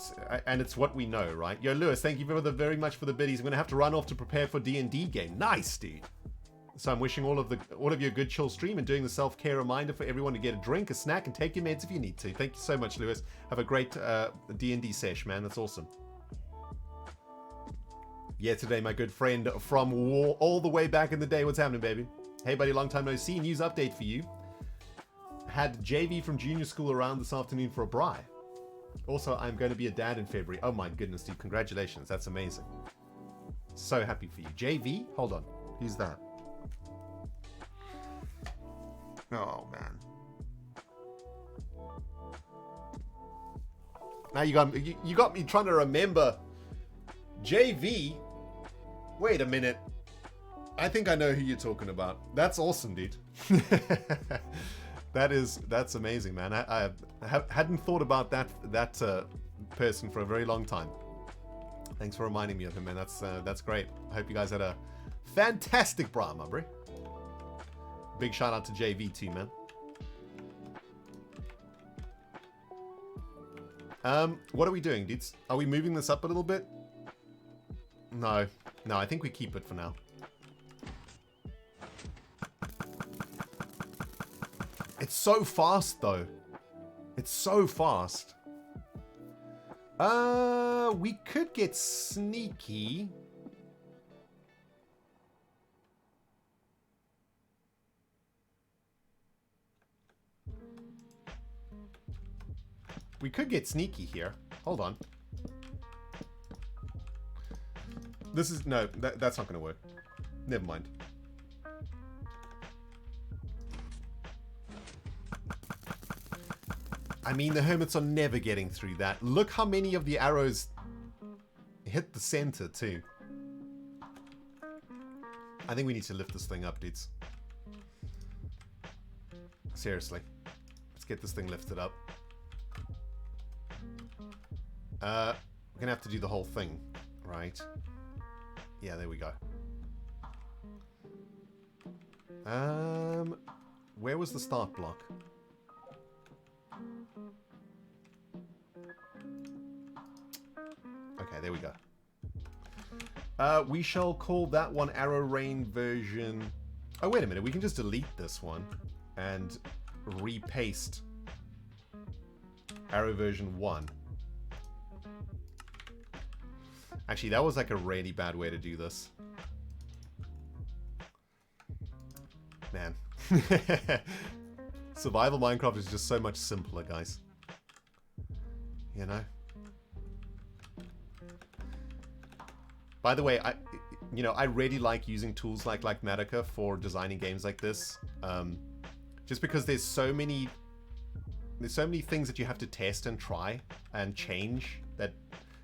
A: and it's what we know, right? Yo, Lewis, thank you very much for the biddies. I'm going to have to run off to prepare for D&D game. Nice, dude. So I'm wishing all of you a good chill stream and doing the self-care reminder for everyone to get a drink, a snack, and take your meds if you need to. Thank you so much, Lewis. Have a great D&D sesh, man. That's awesome. Yeah, today, my good friend from war all the way back in the day. What's happening, baby? Hey, buddy, long time no see. News update for you. Had JV from junior school around this afternoon for a braai. Also, I'm going to be a dad in February. Oh my goodness, dude. Congratulations. That's amazing. So happy for you. JV? Hold on. Who's that? Oh, man. Now you got me trying to remember. JV? Wait a minute. I think I know who you're talking about. That's awesome, dude. That's amazing, man. I hadn't thought about that person for a very long time. Thanks for reminding me of him, man. That's great. I hope you guys had a fantastic braai, my bro. Big shout out to JV too, man. What are we doing, dudes? Are we moving this up a little bit? No, I think we keep it for now. It's so fast, though. It's so fast. We could get sneaky. We could get sneaky here. Hold on. This is... No, that's not going to work. Never mind. I mean, the hermits are never getting through that. Look how many of the arrows hit the center, too. I think we need to lift this thing up, dudes. Seriously. Let's get this thing lifted up. We're going to have to do the whole thing, right? Yeah, there we go. Where was the start block? Okay, there we go. We shall call that one Arrow Rain version... Oh, wait a minute. We can just delete this one and repaste Arrow version 1. Actually, that was like a really bad way to do this. Man. Survival Minecraft is just so much simpler, guys. You know? By the way, I really like using tools like Matica for designing games like this. Just because there's so many things that you have to test and try and change that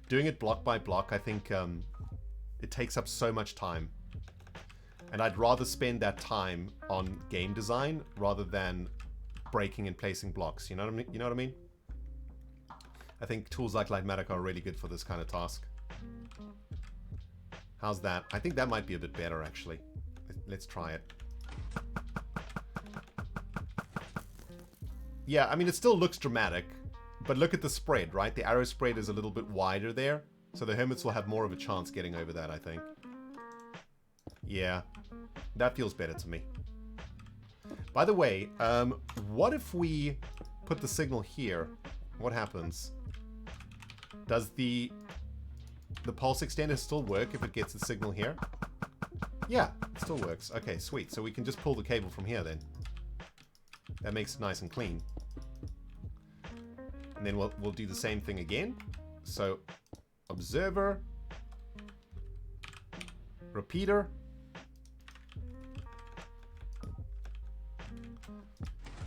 A: doing it block by block, I think it takes up so much time. And I'd rather spend that time on game design rather than breaking and placing blocks. You know what I mean? You know what I mean? I think tools like Matica are really good for this kind of task. How's that? I think that might be a bit better, actually. Let's try it. Yeah, I mean, it still looks dramatic, but look at the spread, right? The arrow spread is a little bit wider there, so the hermits will have more of a chance getting over that, I think. Yeah, that feels better to me. By the way, what if we put the signal here? What happens? Does the pulse extender still work if it gets the signal here? Yeah, it still works. Okay, sweet. So we can just pull the cable from here then. That makes it nice and clean. And then we'll do the same thing again. So, observer, repeater,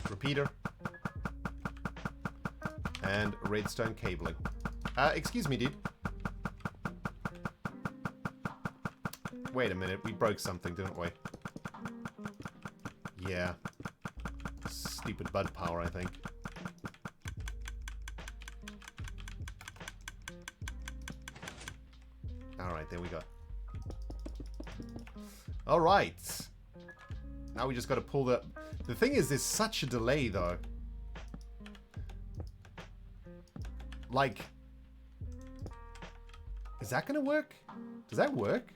A: repeater, and redstone cabling. Excuse me, dude. Wait a minute, we broke something, didn't we? Yeah. Stupid bud power, I think. Alright, there we go. Alright. Now we just got to pull the... The thing is, there's such a delay, though. Like... Is that going to work? Does that work?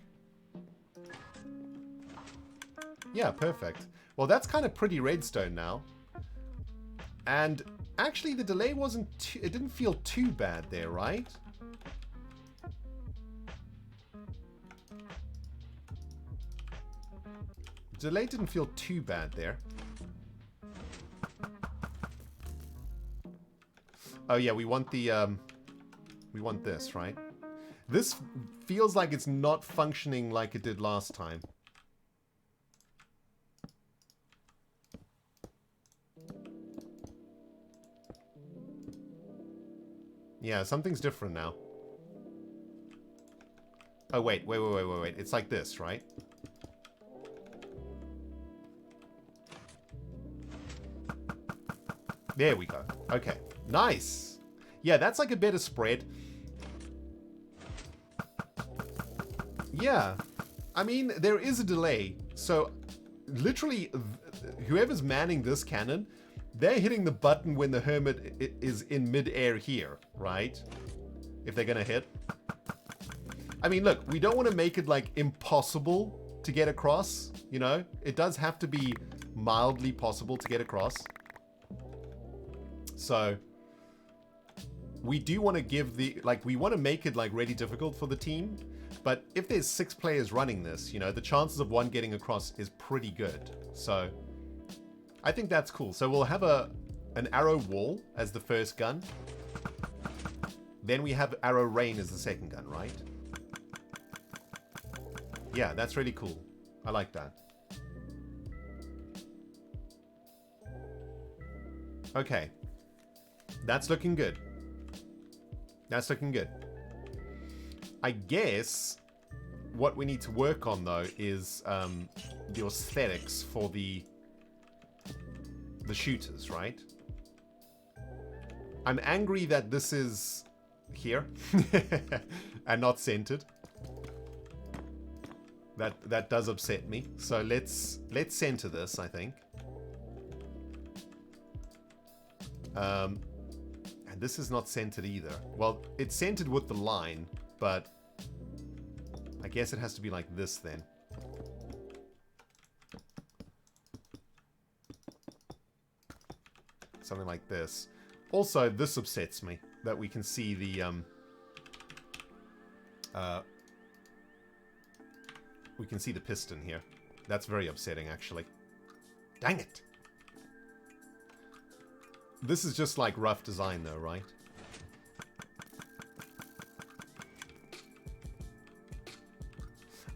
A: Yeah, perfect. Well, that's kind of pretty redstone now. And actually, the delay wasn't too... It didn't feel too bad there, right? The delay didn't feel too bad there. Oh yeah, we want the we want this, right? This feels like it's not functioning like it did last time. Yeah, something's different now. Oh wait. It's like this, right? There we go. Okay. Nice. Yeah, that's like a better spread. Yeah. I mean, there is a delay. So, literally, whoever's manning this cannon, they're hitting the button when the hermit is in mid-air here, right? If they're gonna hit. I mean, look, we don't want to make it, like, impossible to get across, you know? It does have to be mildly possible to get across. So, we do want to give the, like, we want to make it, like, really difficult for the team. But if there's 6 players running this, you know, the chances of one getting across is pretty good. So, I think that's cool. So we'll have an arrow wall as the first gun. Then we have arrow rain as the second gun, right? Yeah, that's really cool. I like that. Okay. That's looking good. That's looking good. I guess what we need to work on, though, is the aesthetics for the shooters, right? I'm angry that this is here and not centered. That does upset me. So let's center this, I think. And this is not centered either. Well, it's centered with the line, but I guess it has to be like this then. Something like this. Also, this upsets me that we can see the we can see the piston here. That's very upsetting, actually. Dang it! This is just like rough design, though, right?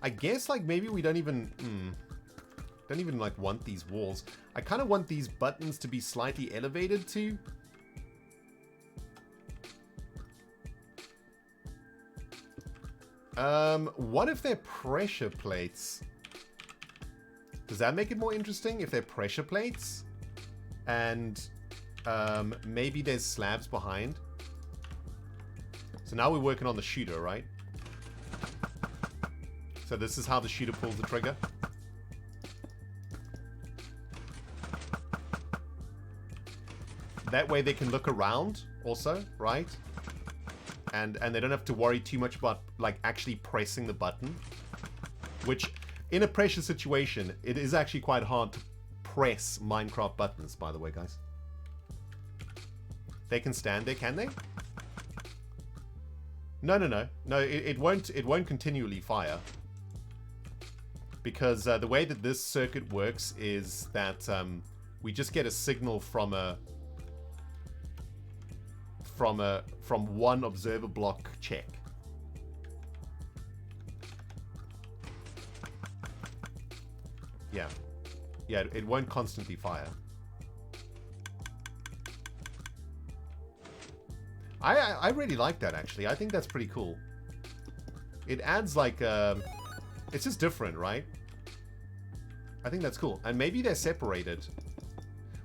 A: I guess, like, maybe we don't even like want these walls. I kind of want these buttons to be slightly elevated too. What if they're pressure plates? Does that make it more interesting if they're pressure plates? And maybe there's slabs behind. So now we're working on the shooter, right? So this is how the shooter pulls the trigger. That way they can look around also, right? And they don't have to worry too much about like actually pressing the button. Which, in a pressure situation, it is actually quite hard to press Minecraft buttons, by the way, guys. They can stand there, can they? No, it won't continually fire. Because the way that this circuit works is that we just get a signal from one observer block check. Yeah, it won't constantly fire. I really like that, actually. I think that's pretty cool. It adds like it's just different, right? I think that's cool. And maybe they're separated.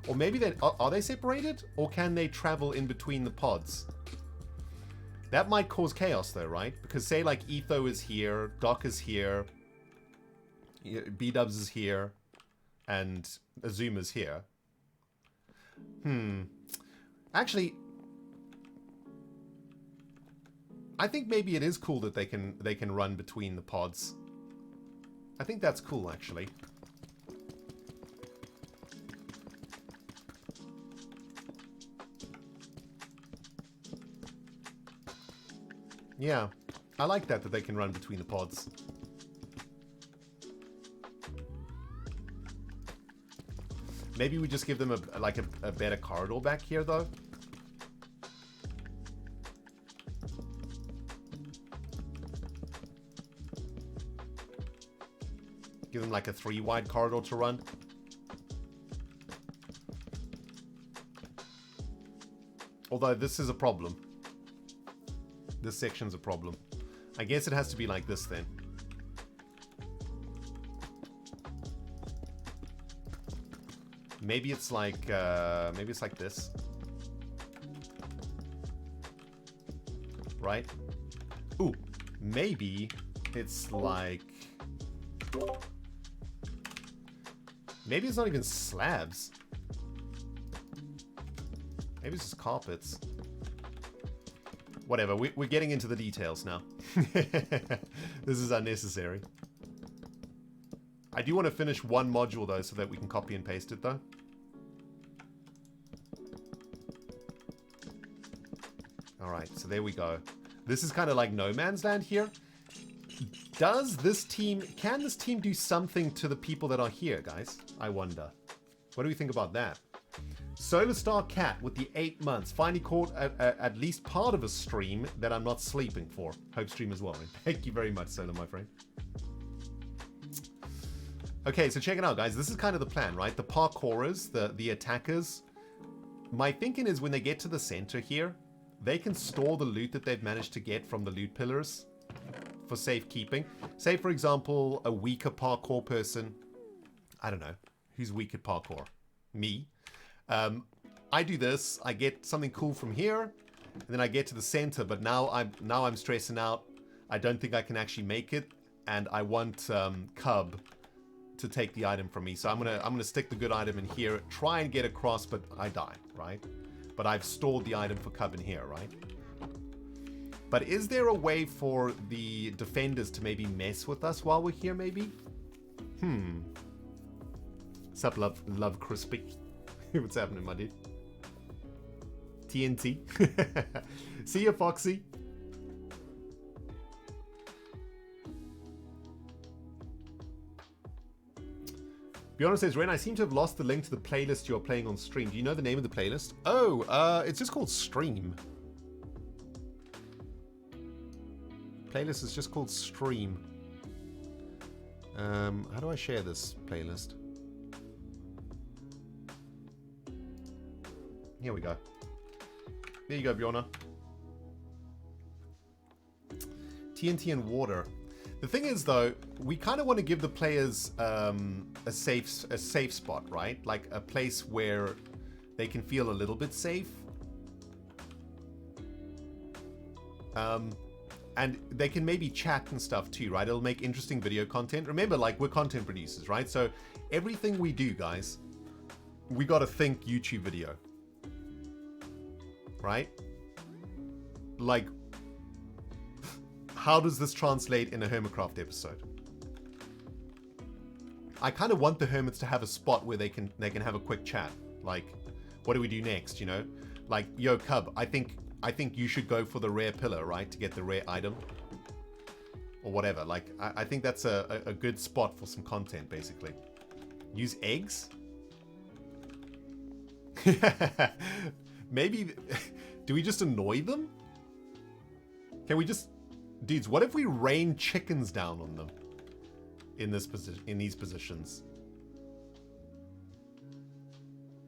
A: Or maybe they are they separated? Or can they travel in between the pods? That might cause chaos though, right? Because say like Etho is here, Doc is here, B-Dubs is here, and Azuma's here. Actually, I think maybe it is cool that they can run between the pods. I think that's cool, actually. Yeah, I like that they can run between the pods. Maybe we just give them a better corridor back here, though. Give them like a 3-wide corridor to run. Although this is a problem. This section's a problem. I guess it has to be like this then. Maybe it's like this. Right? Ooh, maybe it's like... Maybe it's not even slabs. Maybe it's just carpets. Whatever, we're getting into the details now. This is unnecessary. I do want to finish one module though, so that we can copy and paste it though. Alright, so there we go. This is kind of like no man's land here. Can this team do something to the people that are here, guys? I wonder. What do we think about that? Solar Star Cat with the 8 months. Finally caught at least part of a stream that I'm not sleeping for. Hope stream as well. Thank you very much, Solar, my friend. Okay, so check it out, guys. This is kind of the plan, right? The parkourers, the attackers. My thinking is when they get to the center here, they can store the loot that they've managed to get from the loot pillars for safekeeping. Say, for example, a weaker parkour person. I don't know. Who's weak at parkour? Me. I do this. I get something cool from here, and then I get to the center. But now I'm stressing out. I don't think I can actually make it, and I want Cub to take the item from me. So I'm gonna stick the good item in here, try and get across, but I die, right? But I've stored the item for Cub in here, right? But is there a way for the defenders to maybe mess with us while we're here, maybe? What's up, love crispy? What's happening, my dude? TNT. See ya, Foxy. Bjorn says, Ren, I seem to have lost the link to the playlist you're playing on stream. Do you know the name of the playlist? Oh, it's just called Stream. Playlist is just called Stream. How do I share this playlist? Here we go. There you go, Bjorna. TNT and water. The thing is, though, we kind of want to give the players a safe spot, right? Like a place where they can feel a little bit safe. And they can maybe chat and stuff too, right? It'll make interesting video content. Remember, like, we're content producers, right? So everything we do, guys, we got to think YouTube video. right? Like, how does this translate in a Hermitcraft episode? I kind of want the hermits to have a spot where they can have a quick chat. Like, what do we do next? You know, like, yo, Cub, I think you should go for the rare pillar, right, to get the rare item, or whatever. Like, I think that's a good spot for some content, basically. Use eggs. Maybe, do we just annoy them? Can we just, dudes? What if we rain chickens down on them? In this position, in these positions.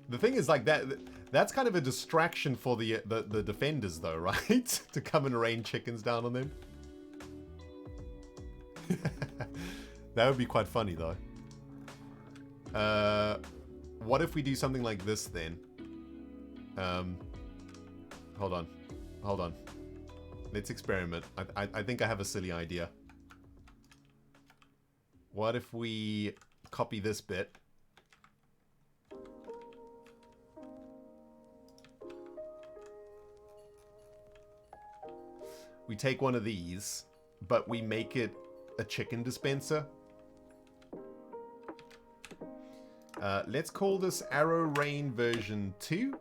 A: The thing is, like, that's kind of a distraction for the defenders, though, right? To come and rain chickens down on them. That would be quite funny, though. What if we do something like this then? Hold on. Let's experiment. I think I have a silly idea. What if we copy this bit? We take one of these, but we make it a chicken dispenser. Let's call this Arrow Rain version 2.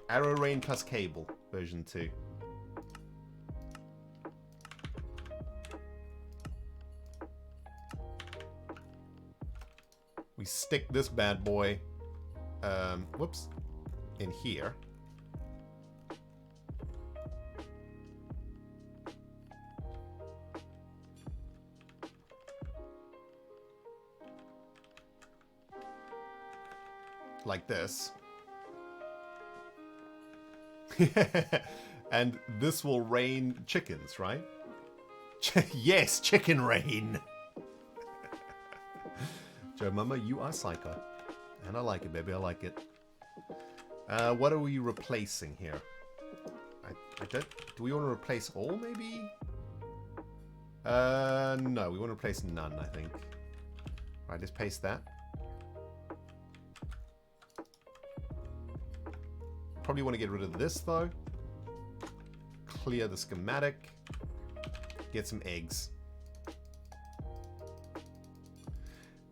A: Arrow Rain plus cable version 2. We stick this bad boy, whoops, in here. Like this. And this will rain chickens, right? Yes, chicken rain. Joe Mama, you are psycho. And I like it, baby. I like it. What are we replacing here? I don't... Do we want to replace all, maybe? No, we want to replace none, I think. Right, let's paste that. Probably want to get rid of this, though. Clear the schematic. Get some eggs.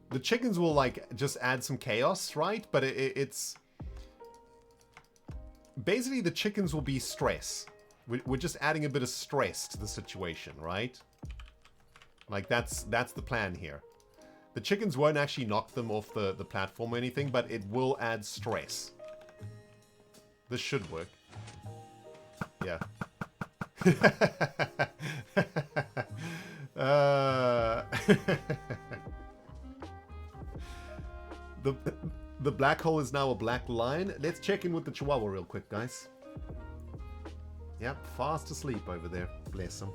A: The chickens will, like, just add some chaos, right? But it's... Basically, the chickens will be stress. We're just adding a bit of stress to the situation, right? Like, that's the plan here. The chickens won't actually knock them off the platform or anything, but it will add stress. This should work. Yeah. The black hole is now a black line. Let's check in with the Chihuahua real quick, guys. Yep, fast asleep over there. Bless him.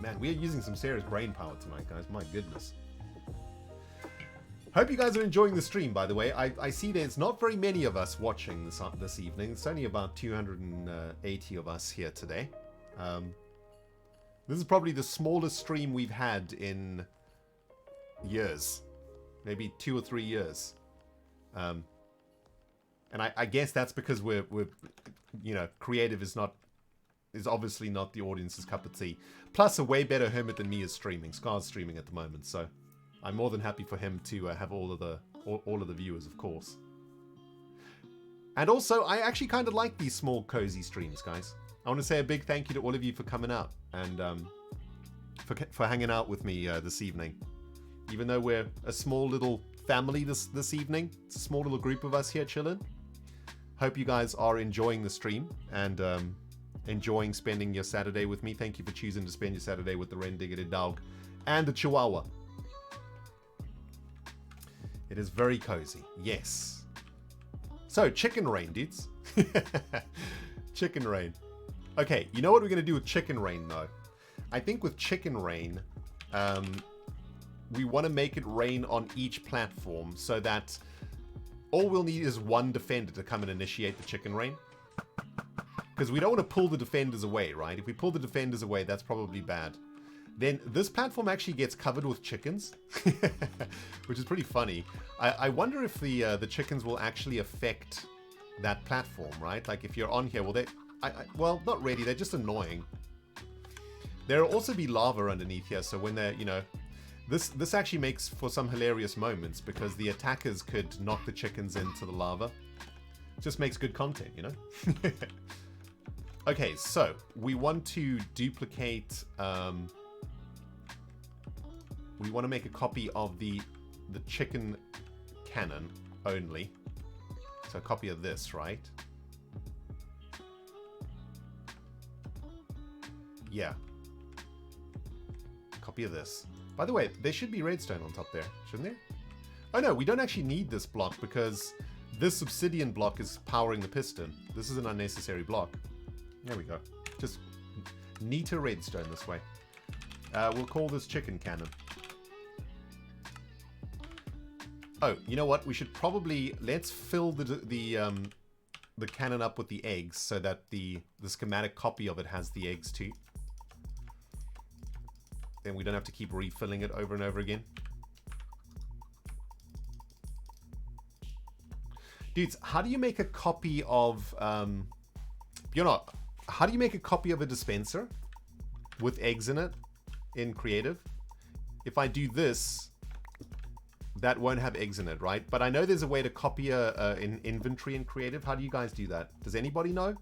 A: Man, we are using some serious brain power tonight, guys. My goodness. Hope you guys are enjoying the stream, by the way. I see there's not very many of us watching this evening. It's only about 280 of us here today. This is probably the smallest stream we've had in years. Maybe 2 or 3 years. And I guess that's because we're you know, creative is obviously not the audience's cup of tea. Plus, a way better hermit than me is streaming. Scar's streaming at the moment, so I'm more than happy for him to have all of the viewers, of course. And also, I actually kind of like these small, cozy streams, guys. I want to say a big thank you to all of you for coming out and for hanging out with me this evening. Even though we're a small little family this evening, it's a small little group of us here chilling. Hope you guys are enjoying the stream and enjoying spending your Saturday with me. Thank you for choosing to spend your Saturday with the rendog and the Chihuahua. It is very cozy. Yes. So, chicken rain, dudes. Chicken rain. Okay, you know what we're going to do with chicken rain, though? I think with chicken rain, we want to make it rain on each platform so that all we'll need is one defender to come and initiate the chicken rain. Because we don't want to pull the defenders away, right? If we pull the defenders away, that's probably bad. then this platform actually gets covered with chickens, which is pretty funny. I wonder if the chickens will actually affect that platform, right? Like if you're on here, well, well, not really. They're just annoying. There'll also be lava underneath here, so when they're, you know, this actually makes for some hilarious moments because the attackers could knock the chickens into the lava. Just makes good content, you know? Okay, so we want to duplicate, we want to make a copy of the chicken cannon only. So a copy of this, right? Yeah. Copy of this. By the way, there should be redstone on top there, shouldn't there? Oh no, we don't actually need this block because this obsidian block is powering the piston. This is an unnecessary block. There we go. Just neater redstone this way. We'll call this chicken cannon. Oh, you know what? We should probably let's fill the cannon up with the eggs so that the schematic copy of it has the eggs too. Then we don't have to keep refilling it over and over again. Dudes, how do you make a copy of how do you make a copy of a dispenser with eggs in it in creative? If I do this, that won't have eggs in it, right? But I know there's a way to copy an inventory in creative. How do you guys do that? Does anybody know?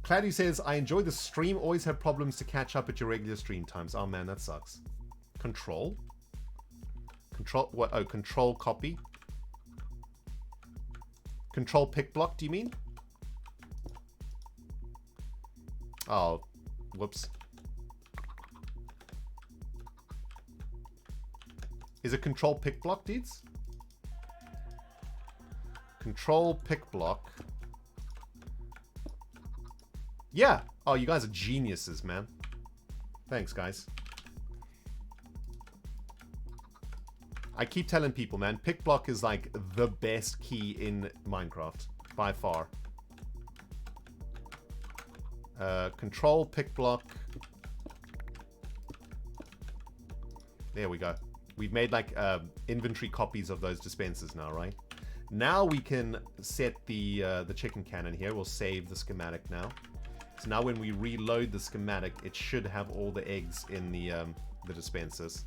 A: Clady says, I enjoy the stream, always have problems to catch up at your regular stream times. Oh man, that sucks. Control? Control, what? Oh, control copy. Control pick block, do you mean? Oh, whoops. Is it control pick block, dudes? Control pick block. Yeah. Oh, you guys are geniuses, man. Thanks, guys. I keep telling people, man, pick block is like the best key in Minecraft by far. Control pick block. There we go. We've made like inventory copies of those dispensers now, right? Now we can set the chicken cannon here. We'll save the schematic now. So now when we reload the schematic, it should have all the eggs in the dispensers.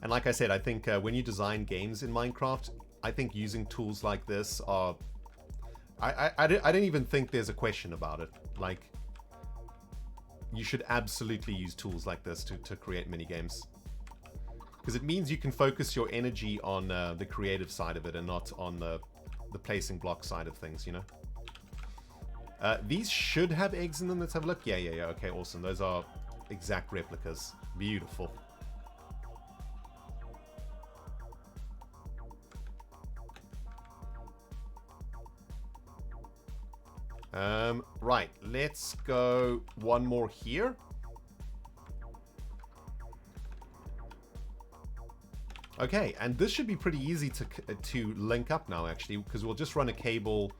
A: And like I said, I think when you design games in Minecraft, I think using tools like this are... I don't even think there's a question about it. Like, you should absolutely use tools like this to create minigames. Because it means you can focus your energy on the creative side of it and not on the placing block side of things, you know? These should have eggs in them. Let's have a look. Yeah. Okay, awesome. Those are exact replicas. Beautiful. Right, let's go one more here. Okay, and this should be pretty easy to link up now, actually, because we'll just run a cable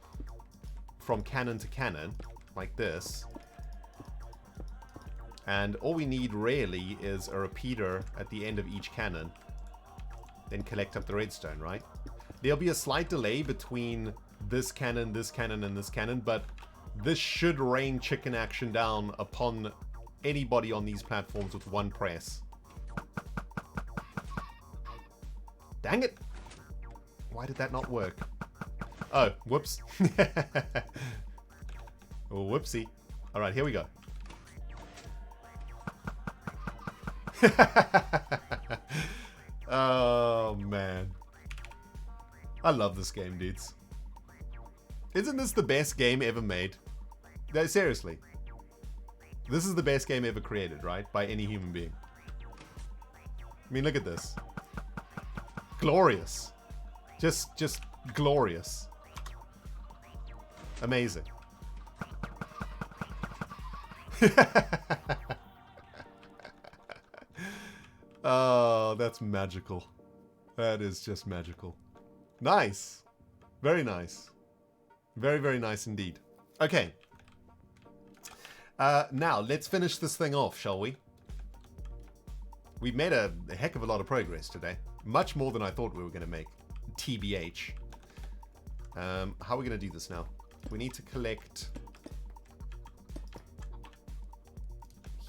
A: from cannon to cannon, like this. And all we need, really, is a repeater at the end of each cannon. Then collect up the redstone, right? There'll be a slight delay between this cannon, and this cannon, but this should rain chicken action down upon anybody on these platforms with one press. Dang it! Why did that not work? Oh, whoops. Oh, whoopsie. Alright, here we go. Oh, man. I love this game, dudes. Isn't this the best game ever made? No, seriously. This is the best game ever created, right? By any human being. I mean, look at this. Glorious. Just glorious. Amazing. Oh, that's magical. That is just magical. Nice. Very nice. Very, very nice indeed. Okay. Now, let's finish this thing off, shall we? We've made a heck of a lot of progress today. Much more than I thought we were going to make. TBH. How are we going to do this now? We need to collect...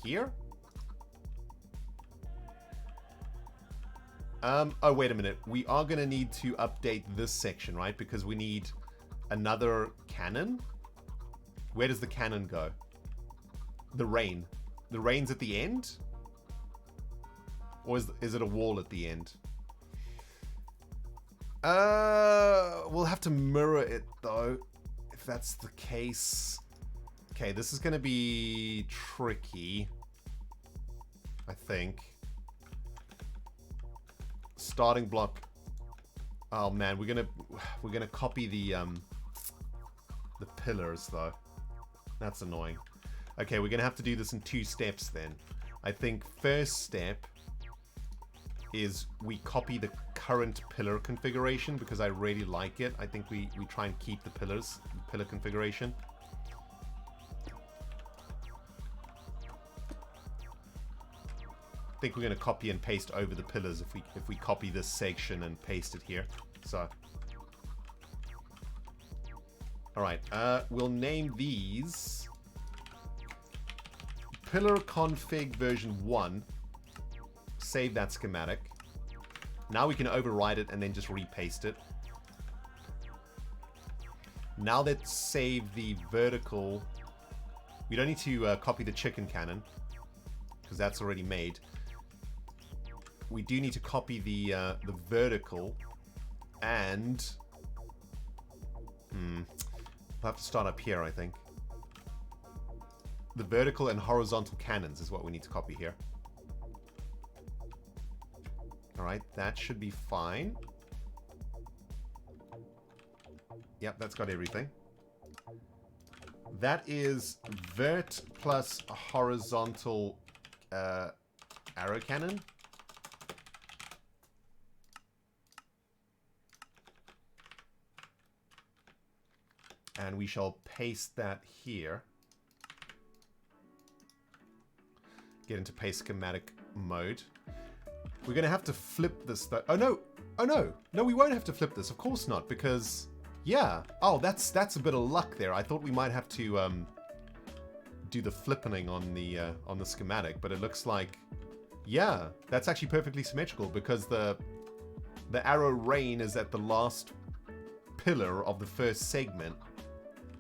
A: here? Oh, wait a minute. We are going to need to update this section, right? Because we need another cannon. Where does the cannon go? The rain. The rain's at the end? Or is it a wall at the end? We'll have to mirror it, though, if that's the case. Okay, this is going to be tricky, I think. Starting block. Oh man, we're gonna copy the pillars though. That's annoying. Okay, we're gonna have to do this in 2 steps then. I think first step is we copy the current pillar configuration because I really like it. I think we try and keep the pillar configuration. I think we're going to copy and paste over the pillars if we copy this section and paste it here. So, all right, we'll name these pillar config version 1. Save that schematic. Now we can override it and then just repaste it. Now let's save the vertical. We don't need to copy the chicken cannon because that's already made. We do need to copy the vertical and we'll have to start up here, I think. The vertical and horizontal cannons is what we need to copy here. Alright, that should be fine. Yep, that's got everything. That is vert plus a horizontal arrow cannon. And we shall paste that here. Get into paste schematic mode. We're going to have to flip this though. Oh no! Oh no! No, we won't have to flip this. Of course not, because... yeah. Oh, that's a bit of luck there. I thought we might have to do the flippening on the schematic, but it looks like... yeah, that's actually perfectly symmetrical because the arrow rain is at the last pillar of the first segment,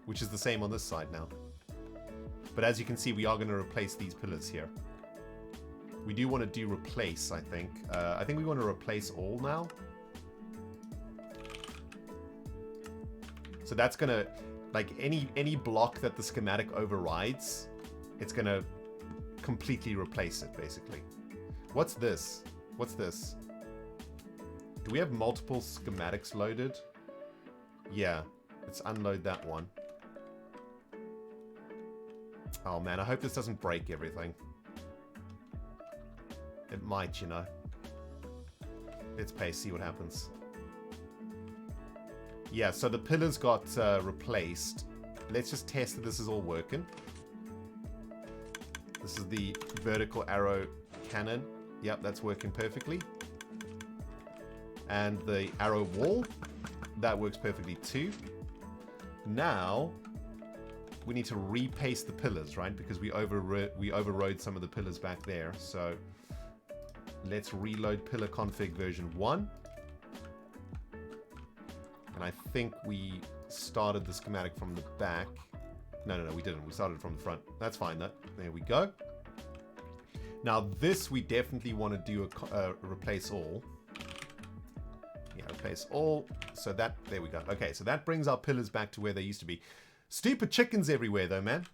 A: which is the same on this side now. But as you can see, we are going to replace these pillars here. We do want to do replace, I think. I think we want to replace all now. So that's going to, like, any block that the schematic overrides, it's going to completely replace it, basically. What's this? What's this? Do we have multiple schematics loaded? Yeah. Let's unload that one. Oh man, I hope this doesn't break everything. It might, you know. Let's paste, see what happens. Yeah, so the pillars got replaced. Let's just test that this is all working. This is the vertical arrow cannon. Yep, that's working perfectly. And the arrow wall, that works perfectly too. Now, we need to repaste the pillars, right? Because we overrode some of the pillars back there. So let's reload pillar config version 1. And I think we started the schematic from the back. No, we didn't. We started from the front. That's fine, though. There we go. Now this we definitely want to do a replace all. Yeah, replace all. So that, there we go. Okay, so that brings our pillars back to where they used to be. Stupid chickens everywhere, though, man.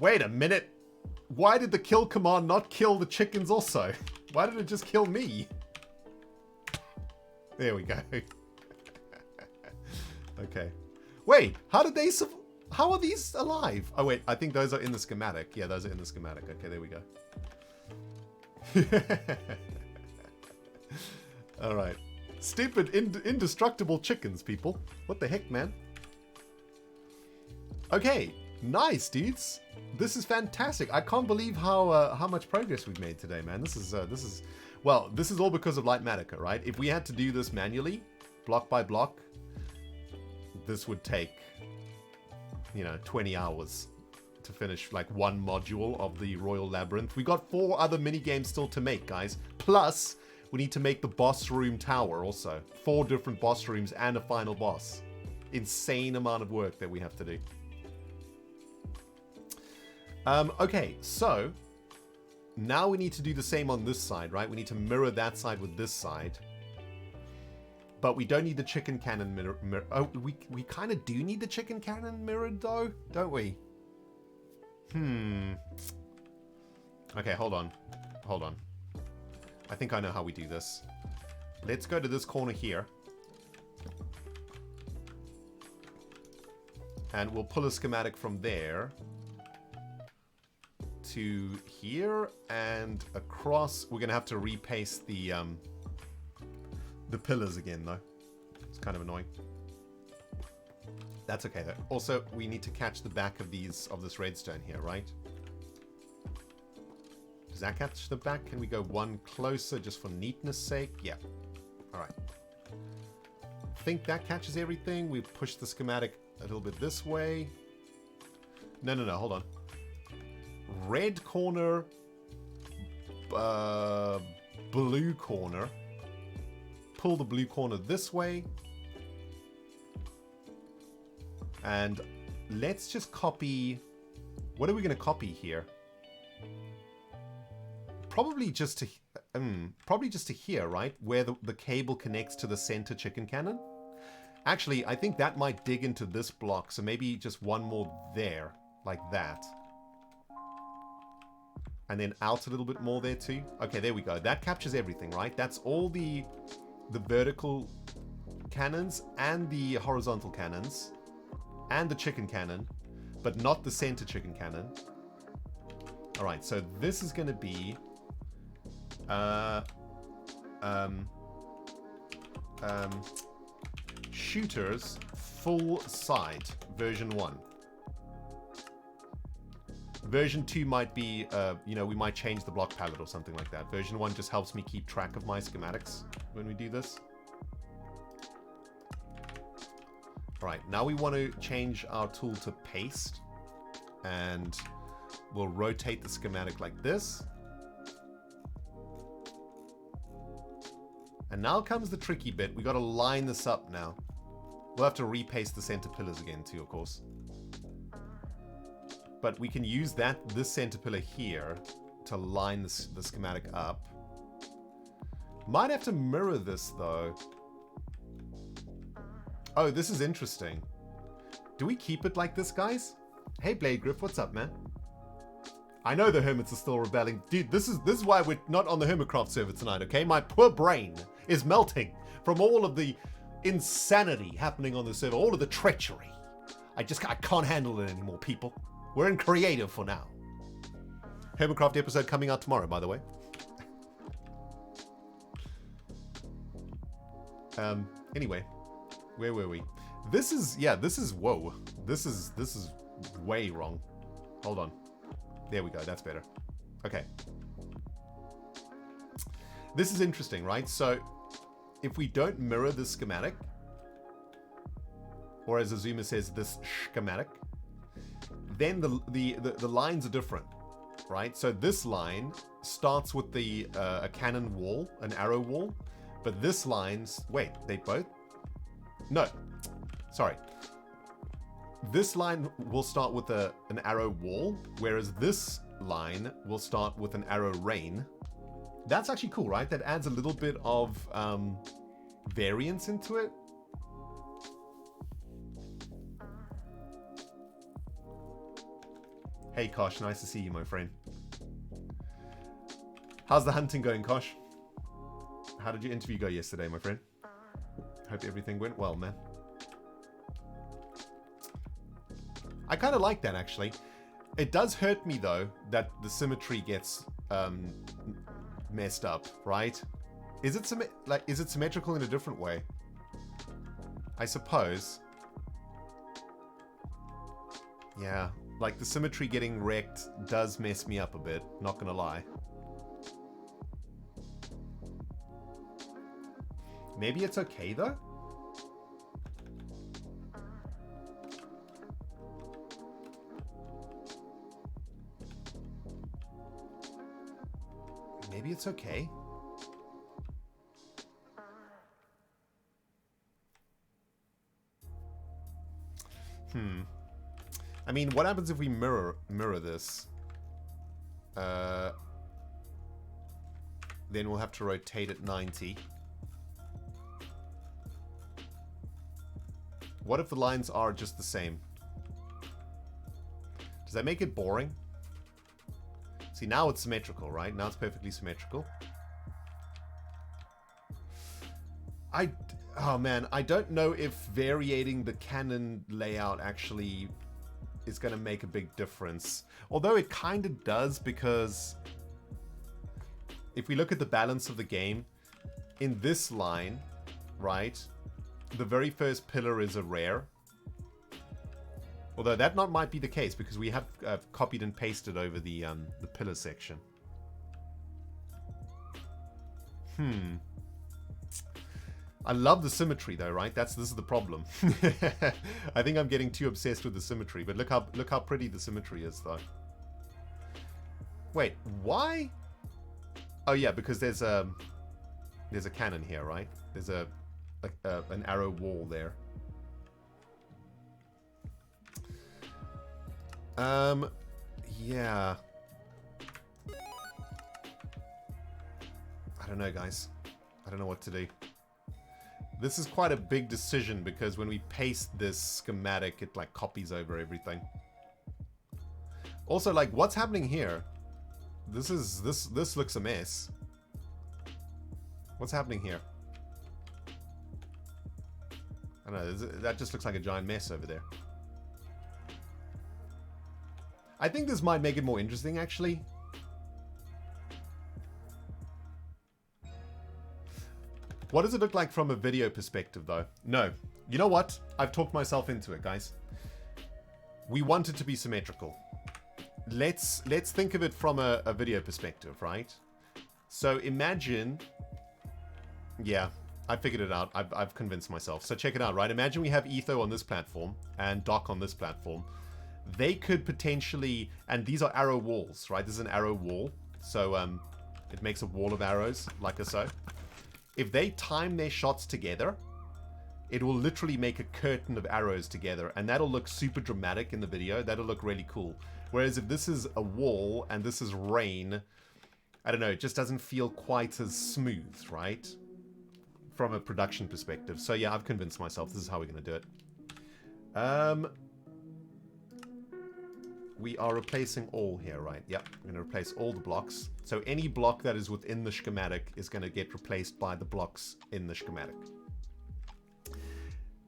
A: Wait a minute. Why did the kill command not kill the chickens also? Why did it just kill me? There we go. Okay. Wait, how did they how are these alive? Oh wait, I think those are in the schematic. Yeah, those are in the schematic. Okay, there we go. Alright. Stupid, indestructible chickens, people. What the heck, man? Okay, nice, dudes. This is fantastic. I can't believe how much progress we've made today, man. This is well, this is all because of Lightmatica, right? If we had to do this manually, block by block, this would take, 20 hours to finish like one module of the Royal Labyrinth. We got 4 other mini games still to make, guys. Plus, we need to make the boss room tower also. 4 different boss rooms and a final boss. Insane amount of work that we have to do. Okay, so now we need to do the same on this side, right? We need to mirror that side with this side. But we don't need the chicken cannon mirror. Oh, we kind of do need the chicken cannon mirrored though, don't we? Okay, hold on. I think I know how we do this. Let's go to this corner here. And we'll pull a schematic from there to here and across. We're gonna have to repaste the pillars again though. It's kind of annoying. That's okay though. Also, we need to catch the back of this redstone here, right? Does that catch the back? Can we go one closer just for neatness sake? Yeah. All right. I think that catches everything. We push the schematic a little bit this way. No, hold on. Red corner, blue corner. Pull the blue corner this way. And let's just copy... What are we going to copy here? Probably just to here, right? Where the cable connects to the center chicken cannon. Actually, I think that might dig into this block. So maybe just one more there, like that. And then out a little bit more there too. Okay, there we go. That captures everything, right? That's all the vertical cannons and the horizontal cannons and the chicken cannon, but not the center chicken cannon. All right, so this is going to be shooters full side version 1. Version 2 might be, we might change the block palette or something like that. Version 1 just helps me keep track of my schematics when we do this. All right, now we want to change our tool to paste. And we'll rotate the schematic like this. And now comes the tricky bit. We got to line this up now. We'll have to repaste the center pillars again too, of course. But we can use this center pillar here to line the schematic up. Might have to mirror this though. Oh, this is interesting. Do we keep it like this, guys? Hey, Blade Griff, what's up, man? I know the Hermits are still rebelling. Dude, this is why we're not on the Hermitcraft server tonight, okay? My poor brain is melting from all of the insanity happening on the server, all of the treachery. I can't handle it anymore, people. We're in creative for now. Hermitcraft episode coming out tomorrow, by the way. Anyway, where were we? This is whoa. This is way wrong. Hold on. There we go. That's better. Okay. This is interesting, right? So if we don't mirror this schematic, or as Azuma says, this schematic, then the lines are different, right? So this line starts with a cannon wall, an arrow wall, but this line's, wait, they both? No, sorry. This line will start with an arrow wall, whereas this line will start with an arrow rain. That's actually cool, right? That adds a little bit of variance into it. Hey Kosh, nice to see you, my friend. How's the hunting going, Kosh? How did your interview go yesterday, my friend? Hope everything went well, man. I kind of like that, actually. It does hurt me, though, that the symmetry gets messed up, right? Is it is it symmetrical in a different way? I suppose. Yeah, like the symmetry getting wrecked does mess me up a bit, not gonna lie. Maybe it's okay though? Maybe it's okay. I mean, what happens if we mirror this? Then we'll have to rotate it 90. What if the lines are just the same? Does that make it boring? See, now it's symmetrical, right? Now it's perfectly symmetrical. Oh man, I don't know if varying the cannon layout actually is going to make a big difference. Although it kind of does, because if we look at the balance of the game, in this line, right, the very first pillar is a rare. Although that might be the case, because we have copied and pasted over the pillar section. I love the symmetry though, right? This is the problem. I think I'm getting too obsessed with the symmetry, but look how pretty the symmetry is though. Wait, why? Oh yeah, because there's a cannon here, right? There's an arrow wall there. Yeah. I don't know, guys. I don't know what to do. This is quite a big decision, because when we paste this schematic, it like copies over everything. Also, like, what's happening here? This looks a mess. What's happening here? I don't know, that just looks like a giant mess over there. I think this might make it more interesting, actually. What does it look like from a video perspective, though? No. You know what? I've talked myself into it, guys. We want it to be symmetrical. Let's think of it from a video perspective, right? So imagine... Yeah, I figured it out. I've convinced myself. So check it out, right? Imagine we have Etho on this platform and Doc on this platform. They could potentially... And these are arrow walls, right? This is an arrow wall. So it makes a wall of arrows, like so. If they time their shots together, it will literally make a curtain of arrows together, and that'll look super dramatic in the video. That'll look really cool. Whereas if this is a wall and this is rain, I don't know, it just doesn't feel quite as smooth, right? From a production perspective. So yeah, I've convinced myself this is how we're going to do it. We are replacing all here, right? Yep, we're going to replace all the blocks. So any block that is within the schematic is going to get replaced by the blocks in the schematic.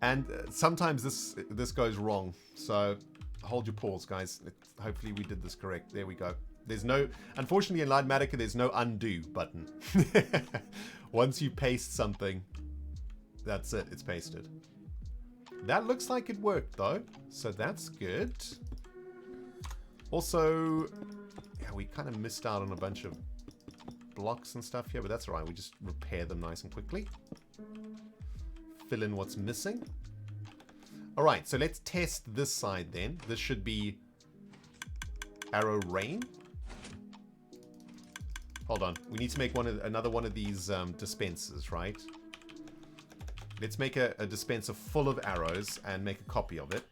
A: And sometimes this goes wrong. So hold your pause, guys. Hopefully we did this correct. There we go. There's no... Unfortunately, in Lightmatica, there's no undo button. Once you paste something, that's it. It's pasted. That looks like it worked, though. So that's good. Also, yeah, we kind of missed out on a bunch of blocks and stuff here, but that's all right. We just repair them nice and quickly. Fill in what's missing. All right, so let's test this side then. This should be arrow rain. Hold on. We need to make another one of these dispensers, right? Let's make a dispenser full of arrows and make a copy of it.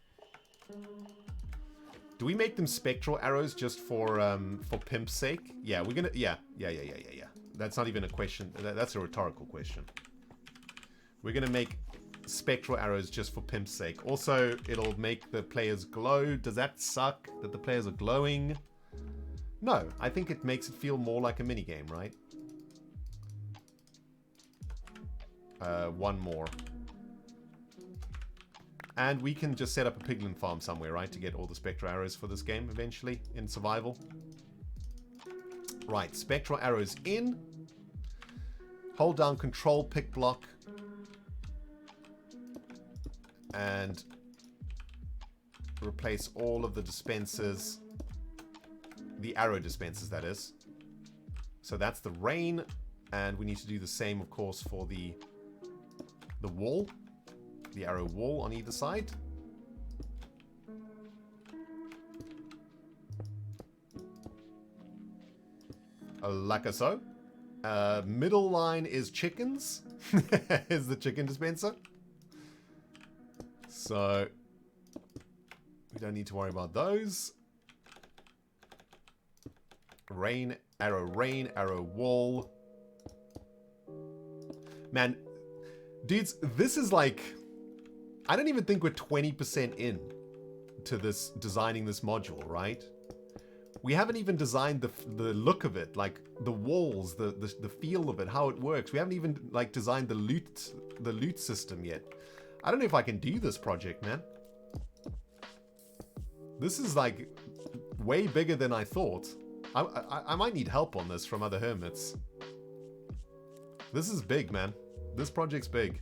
A: Do we make them spectral arrows just for pimp's sake? Yeah, we're gonna... Yeah. That's not even a question. That's a rhetorical question. We're gonna make spectral arrows just for pimp's sake. Also, it'll make the players glow. Does that suck that the players are glowing? No, I think it makes it feel more like a minigame, right? One more. And we can just set up a piglin farm somewhere, right? To get all the spectral arrows for this game eventually in survival. Right, spectral arrows in. hold down control pick block and replace all of the dispensers, the arrow dispensers that is. So that's the rain, and we need to do the same of course for the wall, the arrow wall on either side. Like so. Middle line is chickens. Is the chicken dispenser. So we don't need to worry about those. Rain, arrow wall. Man, dudes, this is like, I don't even think we're 20% in to this, designing this module, right? We haven't even designed the look of it, like the walls, the feel of it, how it works. We haven't even like designed the loot system yet. I don't know if I can do this project, man. This is like way bigger than I thought. I might need help on this from other hermits. This is big, man. This project's big.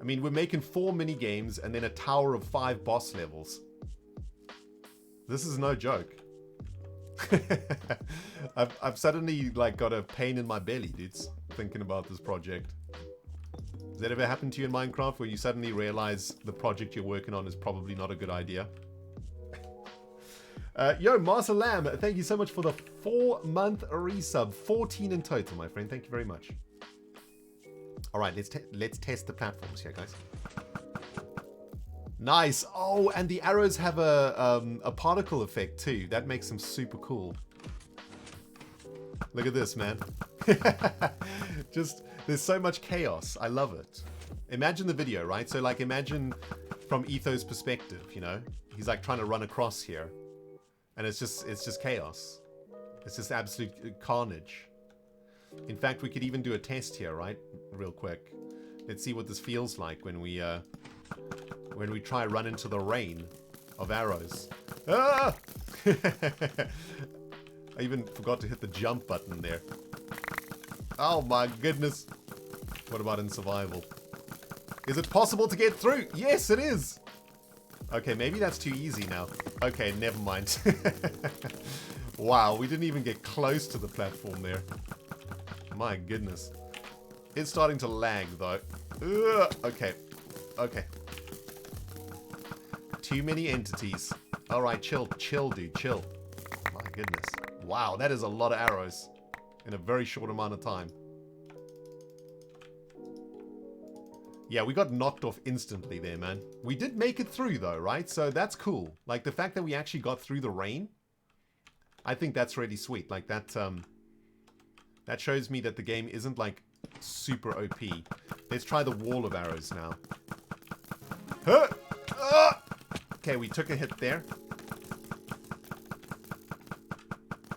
A: I mean, we're making 4 mini games and then a tower of 5 boss levels. This is no joke. I've suddenly like got a pain in my belly, dudes, thinking about this project. Has that ever happened to you in Minecraft where you suddenly realize the project you're working on is probably not a good idea? Yo, Master Lamb, thank you so much for the 4-month resub. 14 in total, my friend. Thank you very much. All right, let's test the platforms here, guys. Nice. Oh, and the arrows have a particle effect too. That makes them super cool. Look at this, man. Just, there's so much chaos. I love it. Imagine the video, right? So like imagine from Etho's perspective, you know? He's like trying to run across here. And it's just chaos. It's just absolute carnage. In fact, we could even do a test here, right? Real quick. Let's see what this feels like when we try run into the rain of arrows. Ah! I even forgot to hit the jump button there. Oh my goodness. What about in survival? Is it possible to get through? Yes, it is. Okay, maybe that's too easy now. Okay, never mind. Wow, we didn't even get close to the platform there. My goodness. It's starting to lag though. Ugh, okay. Okay. Too many entities. Alright, chill, dude, chill. My goodness. Wow, that is a lot of arrows in a very short amount of time. Yeah, we got knocked off instantly there, man. We did make it through though, right? So that's cool. Like the fact that we actually got through the rain, I think that's really sweet. Like that, that shows me that the game isn't like super OP. Let's try the wall of arrows now. Huh! Okay, we took a hit there.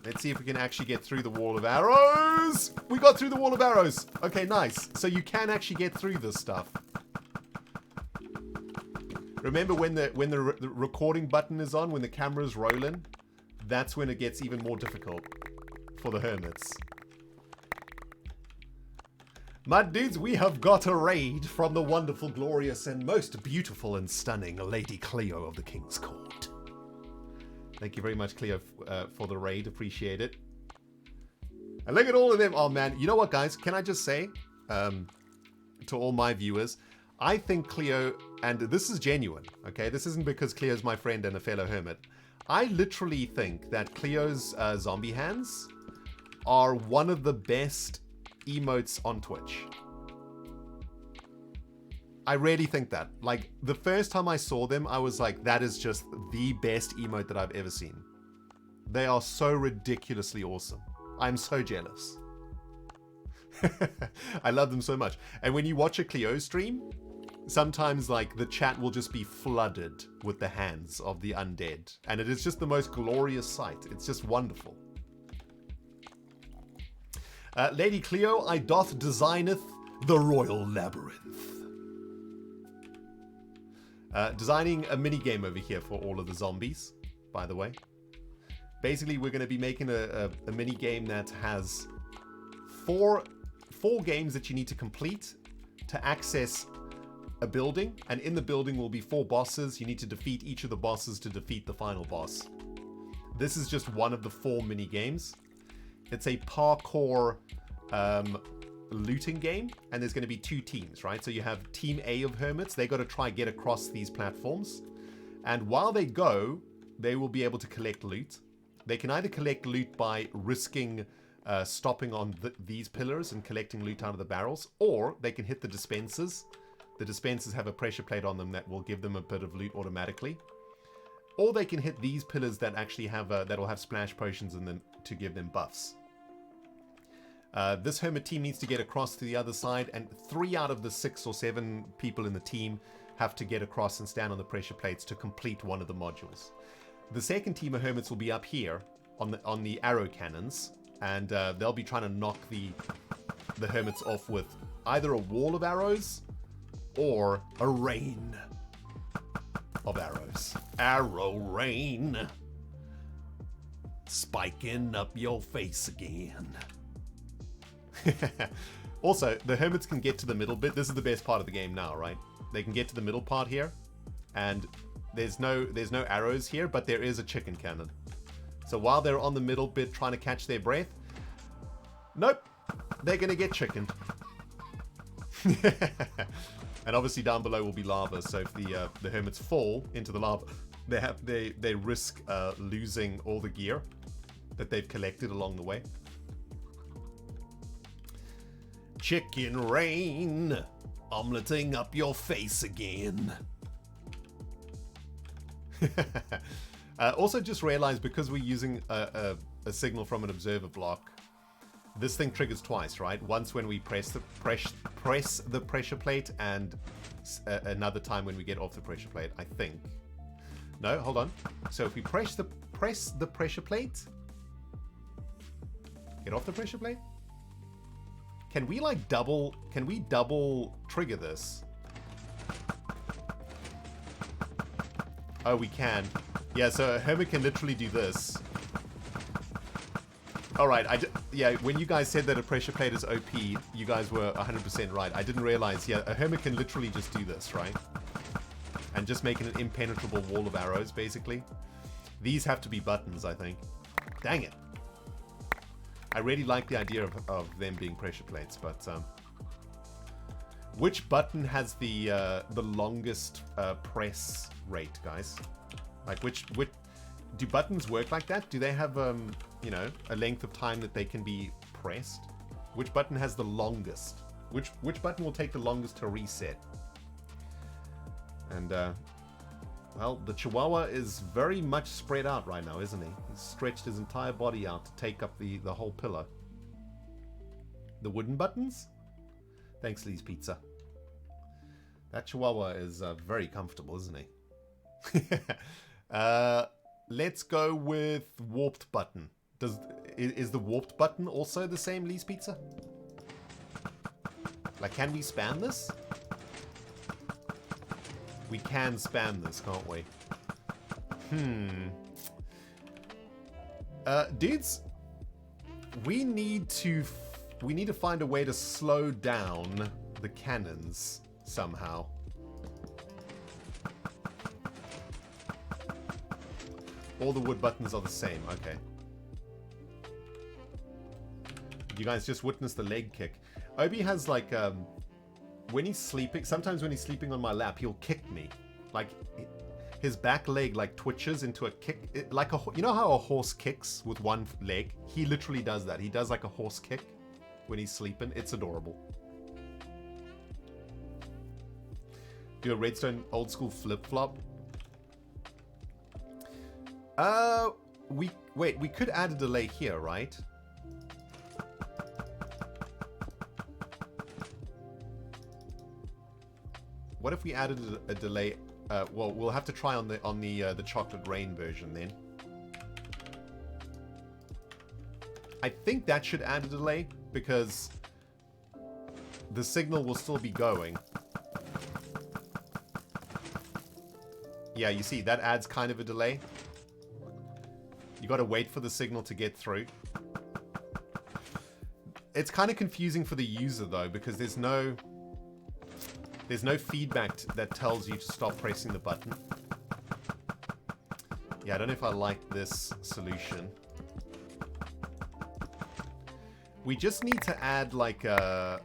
A: Let's see if we can actually get through the wall of arrows. We got through the wall of arrows. Okay, nice. So you can actually get through this stuff. Remember when the recording button is on, when the camera's rolling, that's when it gets even more difficult for the hermits. My dudes, we have got a raid from the wonderful, glorious, and most beautiful and stunning Lady Cleo of the King's Court. Thank you very much, Cleo, for the raid. Appreciate it. And look at all of them. Oh, man. You know what, guys? Can I just say to all my viewers, I think Cleo, and this is genuine, okay? This isn't because Cleo's my friend and a fellow hermit. I literally think that Cleo's zombie hands are one of the best emotes on Twitch. I really think that. Like, the first time I saw them, I was like, that is just the best emote that I've ever seen. They are so ridiculously awesome. I'm so jealous. I love them so much. And when you watch a Cleo stream, sometimes like the chat will just be flooded with the hands of the undead. And it is just the most glorious sight. It's just wonderful. Lady Cleo, I doth designeth the Royal Labyrinth. Designing a mini game over here for all of the zombies, by the way. Basically, we're going to be making a mini game that has 4 4 games that you need to complete to access a building, and in the building will be 4 bosses. You need to defeat each of the bosses to defeat the final boss. This is just one of the 4 mini games. It's a parkour looting game, and there's going to be 2 teams, right? So you have Team A of hermits. They got to try get across these platforms, and while they go, they will be able to collect loot. They can either collect loot by risking stopping on these pillars and collecting loot out of the barrels, or they can hit the dispensers. The dispensers have a pressure plate on them that will give them a bit of loot automatically. Or they can hit these pillars that actually have that'll have splash potions in them to give them buffs. This hermit team needs to get across to the other side, and 3 out of the 6 or 7 people in the team have to get across and stand on the pressure plates to complete one of the modules. The second team of hermits will be up here on the arrow cannons, and they'll be trying to knock the hermits off with either a wall of arrows or a rain of arrows. Arrow rain. Spiking up your face again. Also, the hermits can get to the middle bit. This is the best part of the game now, right? They can get to the middle part here, and there's no arrows here, but there is a chicken cannon. So while they're on the middle bit trying to catch their breath, nope, they're gonna get chickened. And obviously down below will be lava, so if the hermits fall into the lava, they risk losing all the gear that they've collected along the way. Chicken rain, omeleting up your face again. Also just realized, because we're using a signal from an observer block, this thing triggers twice, right? Once when we press the pressure plate, and another time when we get off the pressure plate, I think. No, hold on. So if we press the pressure plate, get off the pressure plate. Can we like double trigger this? Oh, we can. Yeah, so a hermit can literally do this. Alright, yeah, when you guys said that a pressure plate is OP, you guys were 100% right. I didn't realize, yeah, a hermit can literally just do this, right? And just make an impenetrable wall of arrows, basically. These have to be buttons, I think. Dang it. I really like the idea of them being pressure plates, but which button has the longest press rate, guys? Like which do buttons work like that? Do they have you know, a length of time that they can be pressed? Which button has the longest? Which button will take the longest to reset? And well, the Chihuahua is very much spread out right now, isn't he? He's stretched his entire body out to take up the whole pillar. The wooden buttons? Thanks, Lee's Pizza. That Chihuahua is very comfortable, isn't he? Let's go with warped button. Is the warped button also the same, Lee's Pizza? Like, can we spam this? We can spam this, can't we? Dudes, we need to find a way to slow down the cannons somehow. All the wood buttons are the same. Okay. You guys just witnessed the leg kick. Obi has like when he's sleeping, sometimes when he's sleeping on my lap, he'll kick me. Like, his back leg like twitches into a kick, like you know how a horse kicks with one leg? He literally does that. He does like a horse kick when he's sleeping. It's adorable. Do a redstone old school flip flop. We could add a delay here, right? What if we added a delay? Well, we'll have to try on the chocolate rain version then. I think that should add a delay because the signal will still be going. Yeah, you see, that adds kind of a delay. You got to wait for the signal to get through. It's kind of confusing for the user though, because there's no feedback that tells you to stop pressing the button. Yeah, I don't know if I like this solution. We just need to add like a...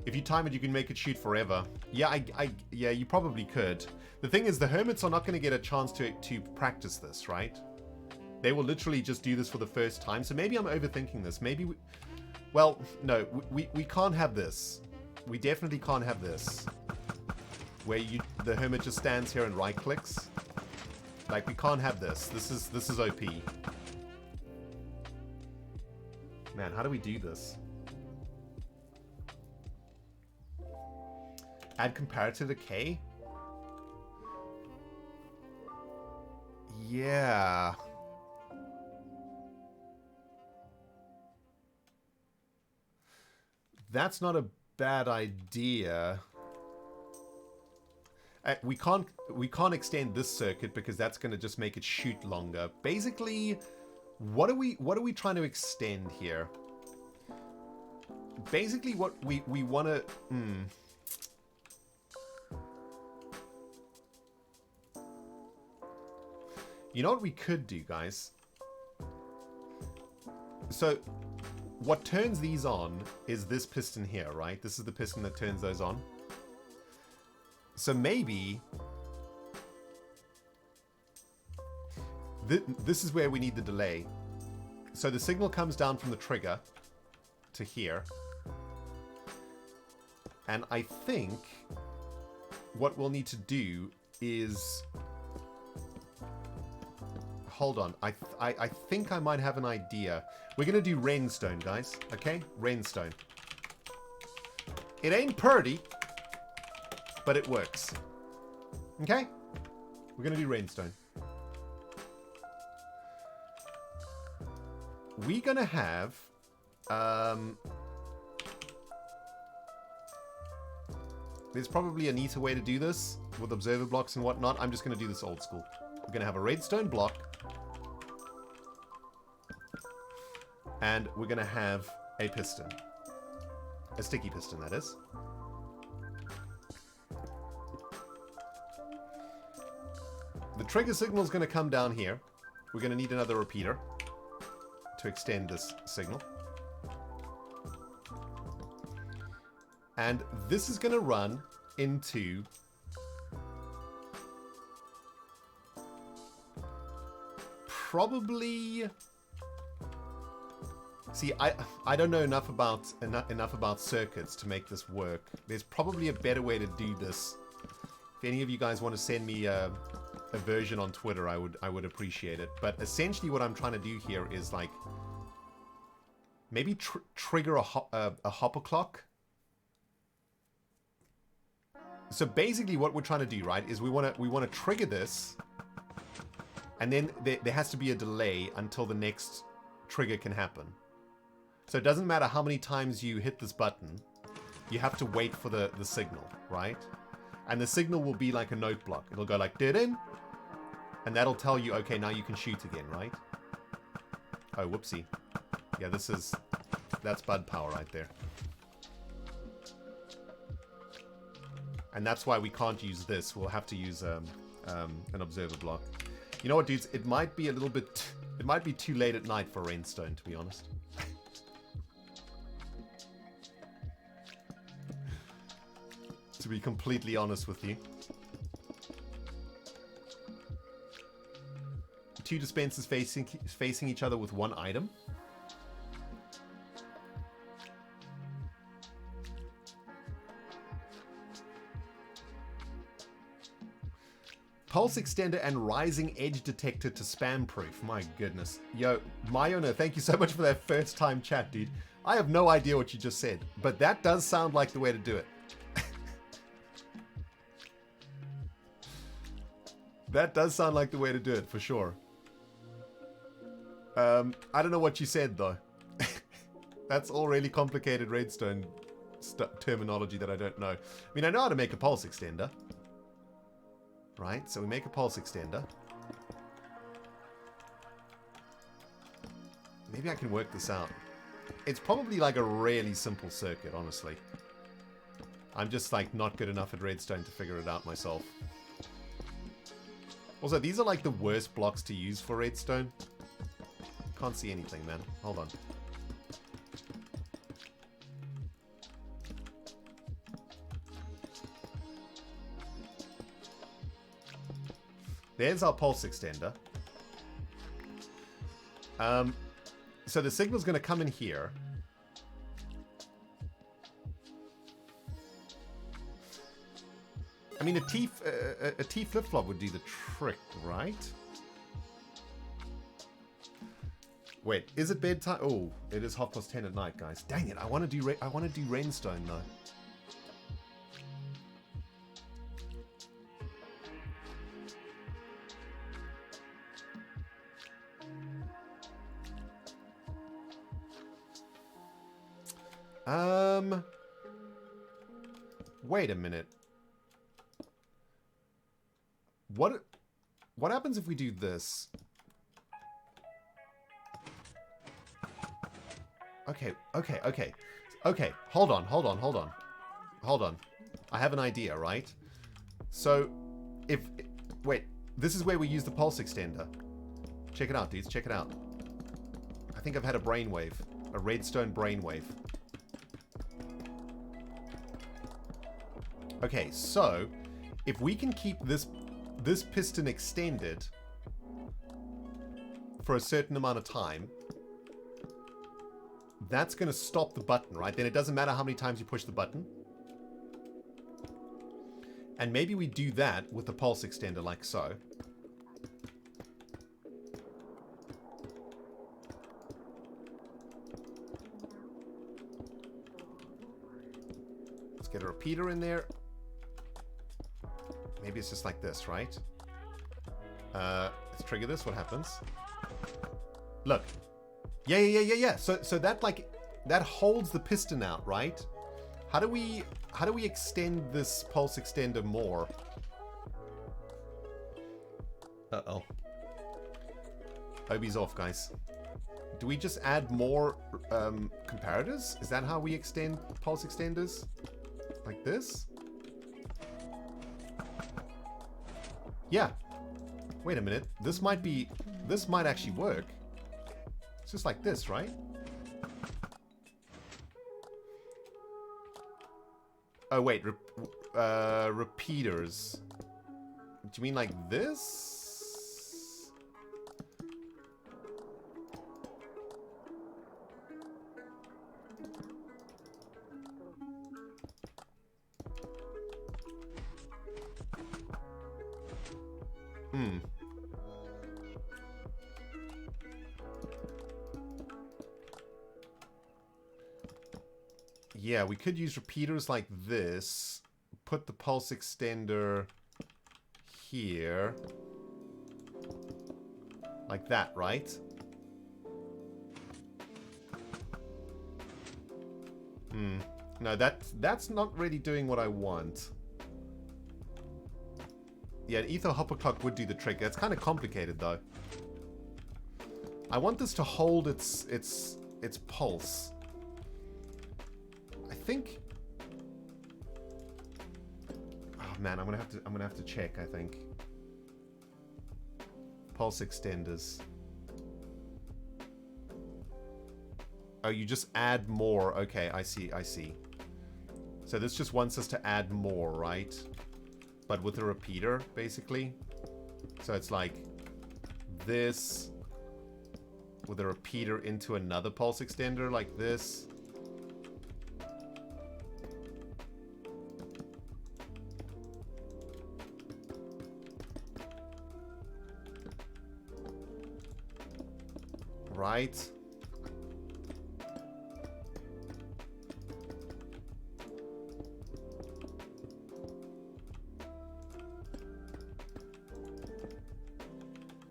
A: If you time it, you can make it shoot forever. Yeah, yeah, you probably could. The thing is, the hermits are not going to get a chance to practice this, right? They will literally just do this for the first time. So maybe I'm overthinking this. Maybe we... Well, no, we can't have this. We definitely can't have this. Where the hermit just stands here and right clicks. Like, we can't have this. This is OP. Man, how do we do this? Add comparative decay? Yeah. That's not a bad idea. We can't extend this circuit because that's going to just make it shoot longer. Basically, what are we trying to extend here? Basically, what we want to... You know what we could do, guys? So, what turns these on is this piston here, right? This is the piston that turns those on. So maybe... This is where we need the delay. So the signal comes down from the trigger to here. And I think what we'll need to do is... Hold on. I think I might have an idea. We're going to do rainstone, guys. Okay? Rainstone. It ain't pretty, but it works. Okay? We're going to do rainstone. We're going to have... there's probably a neater way to do this with observer blocks and whatnot. I'm just going to do this old school. We're going to have a redstone block. And we're going to have a piston. A sticky piston, that is. The trigger signal is going to come down here. We're going to need another repeater to extend this signal. And this is going to run into... probably... See, I don't know enough about circuits to make this work. There's probably a better way to do this. If any of you guys want to send me a version on Twitter, I would appreciate it. But essentially, what I'm trying to do here is like maybe trigger a hopper clock. So basically, what we're trying to do, right, is we want to trigger this, and then there has to be a delay until the next trigger can happen. So it doesn't matter how many times you hit this button, you have to wait for the signal, right? And the signal will be like a note block. It'll go like, did-in, and that'll tell you, okay, now you can shoot again, right? Oh, whoopsie. Yeah, that's bud power right there. And that's why we can't use this. We'll have to use an observer block. You know what, dudes? It might be a little bit... It might be too late at night for rainstone, to be honest. To be completely honest with you. 2 dispensers facing each other with 1 item. Pulse extender and rising edge detector to spam proof. My goodness. Yo, Mayona, thank you so much for that first time chat, dude. I have no idea what you just said, but that does sound like the way to do it. That does sound like the way to do it, for sure. I don't know what you said, though. That's all really complicated redstone terminology that I don't know. I mean, I know how to make a pulse extender. Right, so we make a pulse extender. Maybe I can work this out. It's probably like a really simple circuit, honestly. I'm just like not good enough at redstone to figure it out myself. Also, these are like the worst blocks to use for redstone. Can't see anything, man. Hold on. There's our pulse extender. So the signal's going to come in here. I mean, a T flip-flop would do the trick, right? Wait, is it bedtime? Oh, it is 10:30 at night, guys. Dang it! I want to do Rainstone though. Wait a minute. What happens if we do this? Okay. Hold on. I have an idea, right? So, wait, this is where we use the pulse extender. Check it out, dudes. Check it out. I think I've had a brainwave, a redstone brainwave. Okay, so if we can keep this piston extended for a certain amount of time, that's going to stop the button, right? Then it doesn't matter how many times you push the button. And maybe we do that with the pulse extender like so. Let's get a repeater in there. Maybe it's just like this, right? Let's trigger this. What happens? Look. Yeah. So that that holds the piston out, right? How do we extend this pulse extender more? Uh-oh. Obi's off, guys. Do we just add more comparators? Is that how we extend pulse extenders? Like this? Yeah. Wait a minute. This might actually work. It's just like this, right? Oh, wait. Repeaters. Do you mean like this? Yeah, we could use repeaters like this. Put the pulse extender here. Like that, right? No, that's not really doing what I want. Yeah, an ether hopper clock would do the trick. That's kind of complicated, though. I want this to hold its pulse. I think. Oh man, I'm gonna have to check. I think. Pulse extenders. Oh, you just add more. Okay, I see. So this just wants us to add more, right? But with a repeater, basically. So it's like this with a repeater into another pulse extender, like this. Right.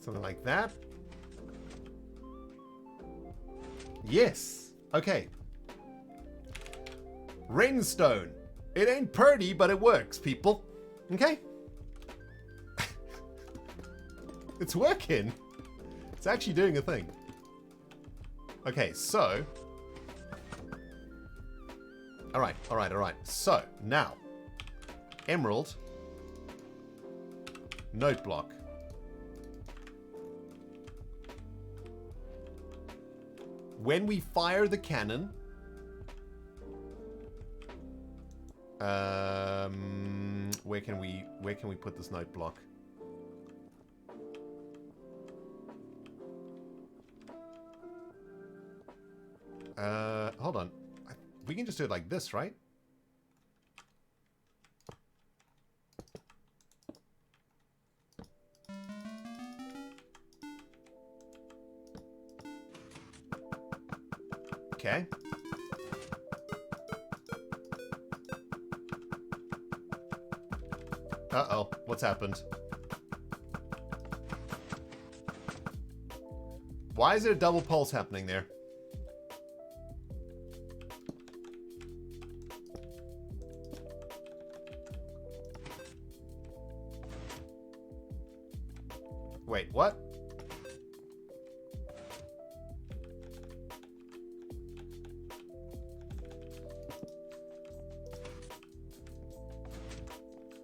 A: Something like that. Yes. Okay. Rainstone. It ain't pretty, but it works, people. Okay? It's working. It's actually doing a thing. Okay, so... Alright. So, now. Emerald. Note block. When we fire the cannon... where can we put this note block? Hold on. We can just do it like this, right? Okay. Uh-oh. What's happened? Why is there a double pulse happening there? Wait, what?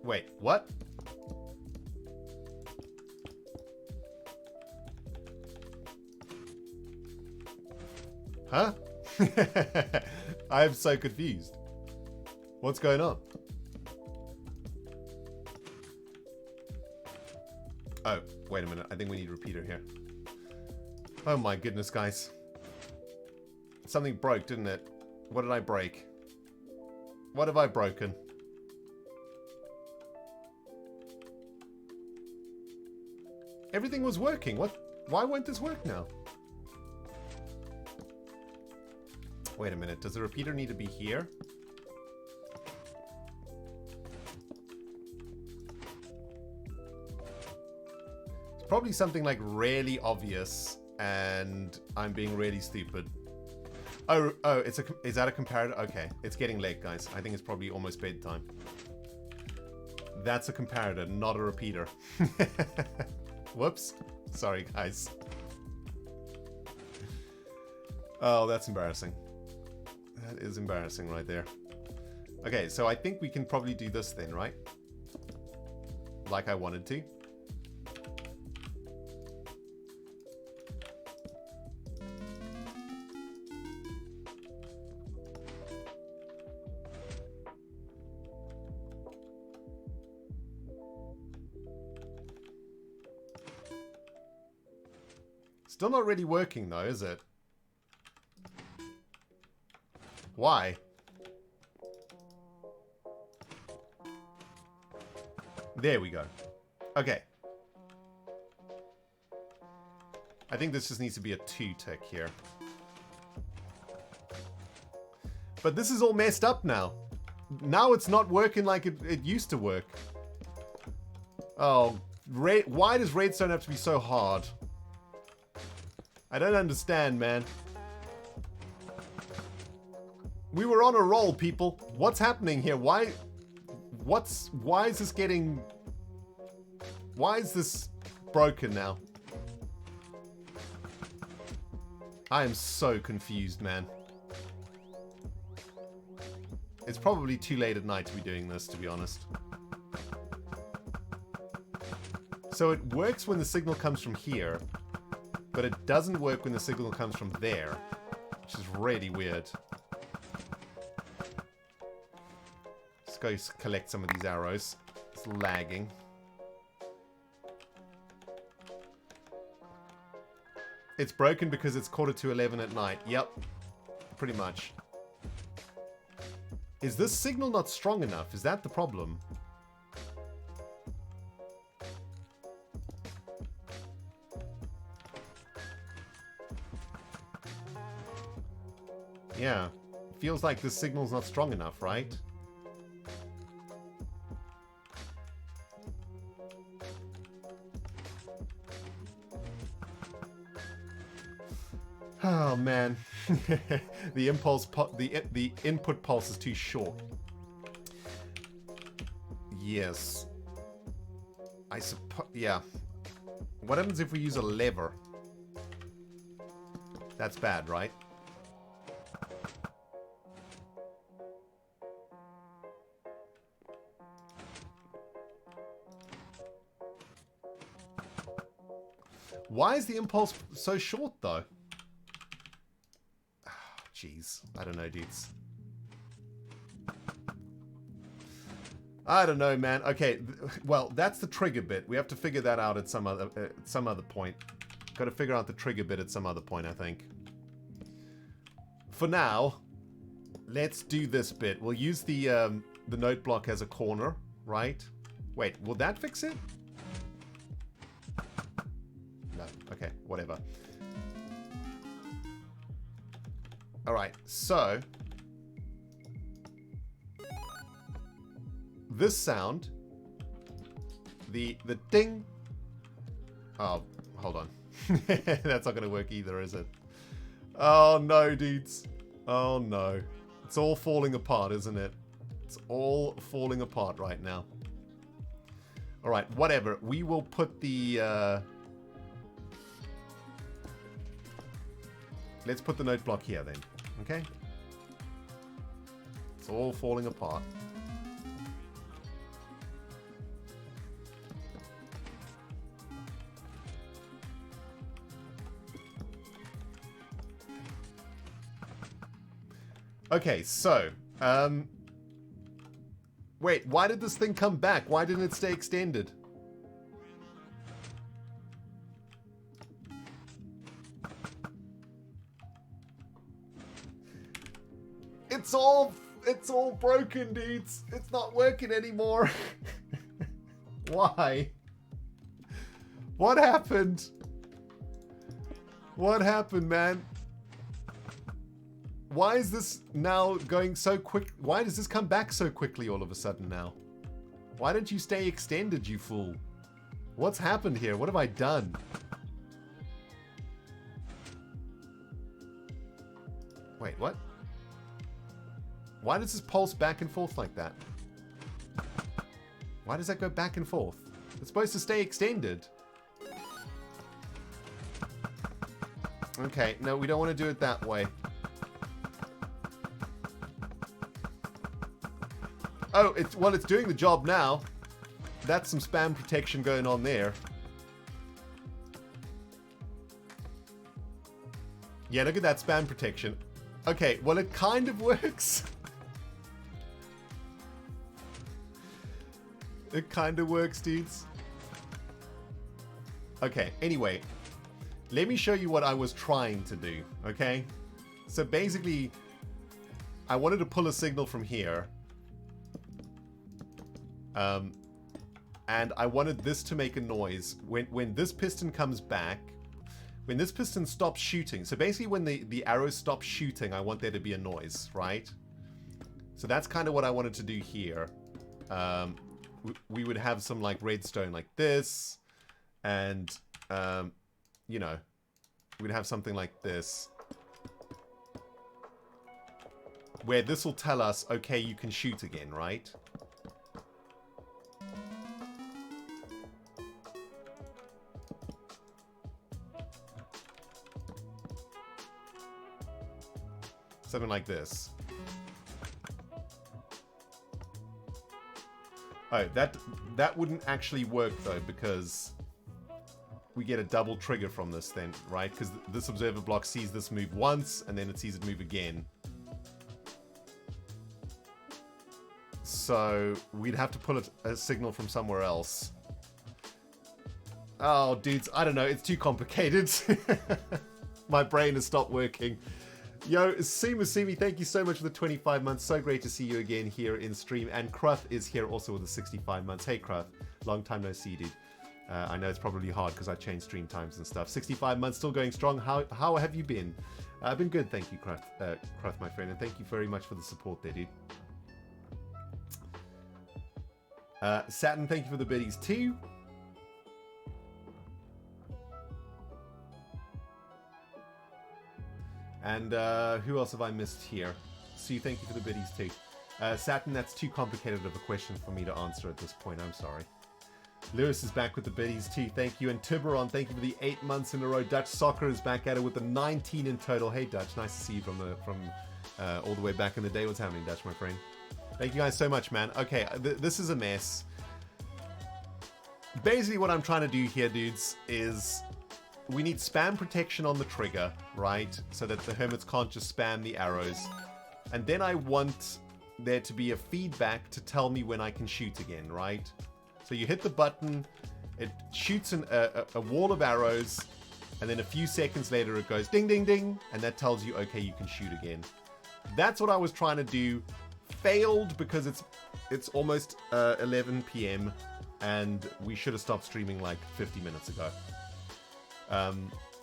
A: Wait, what? Huh? I'm so confused. What's going on? Oh, wait a minute. I think we need a repeater here. Oh my goodness, guys. Something broke, didn't it? What did I break? What have I broken? Everything was working. What? Why won't this work now? Wait a minute. Does the repeater need to be here? It's probably something like really obvious and I'm being really stupid. Oh, is that a comparator? Okay, it's getting late, guys. I think it's probably almost bedtime. That's a comparator, not a repeater. Whoops. Sorry, guys. Oh, that's embarrassing. That is embarrassing right there. Okay, so I think we can probably do this then, right? Like I wanted to. Still not really working though, is it? Why? There we go. Okay. I think this just needs to be a 2-tick here. But this is all messed up now. Now it's not working like it used to work. Oh, why does redstone have to be so hard? I don't understand, man. We were on a roll, people. What's happening here? Why is this getting... Why is this broken now? I am so confused, man. It's probably too late at night to be doing this, to be honest. So it works when the signal comes from here, but it doesn't work when the signal comes from there, which is really weird. Let's go collect some of these arrows. It's lagging. It's broken because it's 11:15 at night. Yep, pretty much. Is this signal not strong enough? Is that the problem? Yeah, feels like this signal's not strong enough, right? Oh man, the input pulse is too short. Yes, I suppose. Yeah, What happens if we use a lever? That's bad, right? Why is the impulse so short, though? Jeez. I don't know, dudes. I don't know, man. Okay, well, that's the trigger bit. We have to figure that out at some other point. Got to figure out the trigger bit at some other point, I think. For now, let's do this bit. We'll use the note block as a corner, right? Wait, will that fix it? No. Okay, whatever. All right, so this sound, the ding. Oh, hold on. That's not going to work either, is it? Oh no, dudes. Oh no. It's all falling apart, isn't it? It's all falling apart right now. All right, whatever. We will put the let's put the note block here then. Okay? It's all falling apart. Okay, so, wait, why did this thing come back? Why didn't it stay extended? It's all broken, dudes. It's not working anymore. Why? What happened? What happened, man? Why is this now going so quick? Why does this come back so quickly all of a sudden now? Why don't you stay extended, you fool? What's happened here? What have I done? Wait, what? Why does this pulse back and forth like that? Why does that go back and forth? It's supposed to stay extended. Okay, no, we don't want to do it that way. Oh, it's doing the job now. That's some spam protection going on there. Yeah, look at that spam protection. Okay, well, it kind of works. It kind of works, dudes. Okay, anyway. Let me show you what I was trying to do, okay? So basically, I wanted to pull a signal from here. And I wanted this to make a noise when this piston comes back, when this piston stops shooting. So basically when the arrow stops shooting, I want there to be a noise, right? So that's kind of what I wanted to do here. We would have some like redstone like this, and you know, we'd have something like this, where this will tell us, okay, you can shoot again, right? Something like this. Oh, that wouldn't actually work though, because we get a double trigger from this then, right? Because this observer block sees this move once, and then it sees it move again. So we'd have to pull a signal from somewhere else. Oh, dudes, I don't know. It's too complicated. My brain has stopped working. Yo, Simi, thank you so much for the 25 months. So great to see you again here in stream. And Kruth is here also with the 65 months. Hey, Kruth. Long time no see, dude. I know it's probably hard because I changed stream times and stuff. 65 months, still going strong. How have you been? I've been good, thank you, Kruth, my friend. And thank you very much for the support there, dude. Saturn, thank you for the biddies too. And who else have I missed here? Sue, thank you for the biddies too. Saturn, that's too complicated of a question for me to answer at this point. I'm sorry. Lewis is back with the biddies too. Thank you. And Tiburon, thank you for the 8 months in a row. Dutch Soccer is back at it with the 19 in total. Hey, Dutch. Nice to see you from all the way back in the day. What's happening, Dutch, my friend? Thank you guys so much, man. Okay, this is a mess. Basically, what I'm trying to do here, dudes, is we need spam protection on the trigger, right? So that the hermits can't just spam the arrows. And then I want there to be a feedback to tell me when I can shoot again, right? So you hit the button, it shoots a wall of arrows, and then a few seconds later it goes ding, ding, ding, and that tells you, okay, you can shoot again. That's what I was trying to do. Failed because it's almost 11 p.m. and we should have stopped streaming like 50 minutes ago.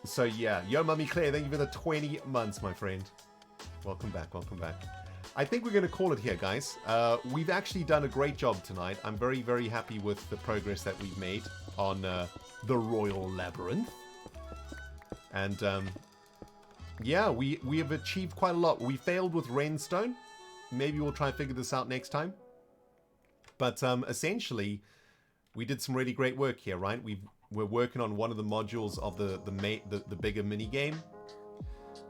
A: So yeah, yo, Mummy Claire, thank you for the 20 months, my friend. Welcome back, welcome back. I think we're going to call it here, guys. We've actually done a great job tonight. I'm very, very happy with the progress that we've made on the Royal Labyrinth. And yeah, we have achieved quite a lot. We failed with Renstone. Maybe we'll try and figure this out next time. But essentially, we did some really great work here, right? We're working on one of the modules of the bigger mini game.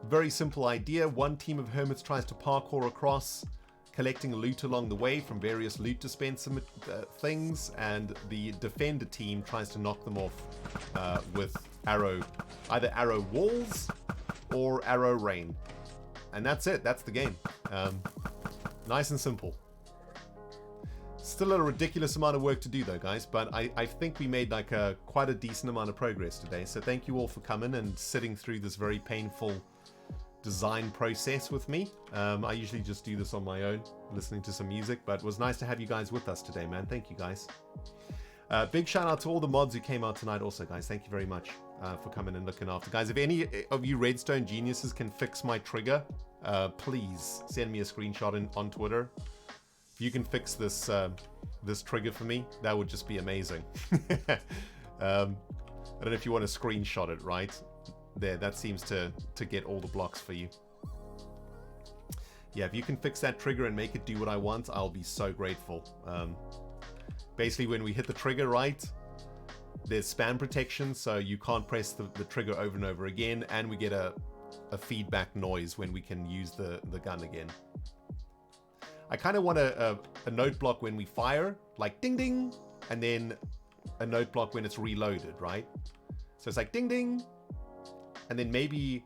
A: Very simple idea. One team of hermits tries to parkour across, collecting loot along the way from various loot dispenser things, and the defender team tries to knock them off with either arrow walls or arrow rain. And that's it. That's the game. Nice and simple. Still a ridiculous amount of work to do though, guys, but I think we made like quite a decent amount of progress today. So thank you all for coming and sitting through this very painful design process with me. I usually just do this on my own, listening to some music, but it was nice to have you guys with us today, man. Thank you, guys. Big shout out to all the mods who came out tonight also, guys. Thank you very much for coming and looking after. Guys, if any of you Redstone geniuses can fix my trigger, please send me a screenshot on Twitter. If you can fix this this trigger for me, that would just be amazing. I don't know if you want to screenshot it, right? There, that seems to get all the blocks for you. Yeah, if you can fix that trigger and make it do what I want, I'll be so grateful. Basically, when we hit the trigger, right, there's spam protection, so you can't press the trigger over and over again, and we get a feedback noise when we can use the gun again. I kind of want a note block when we fire, like ding ding, and then a note block when it's reloaded, right? So it's like ding ding, and then maybe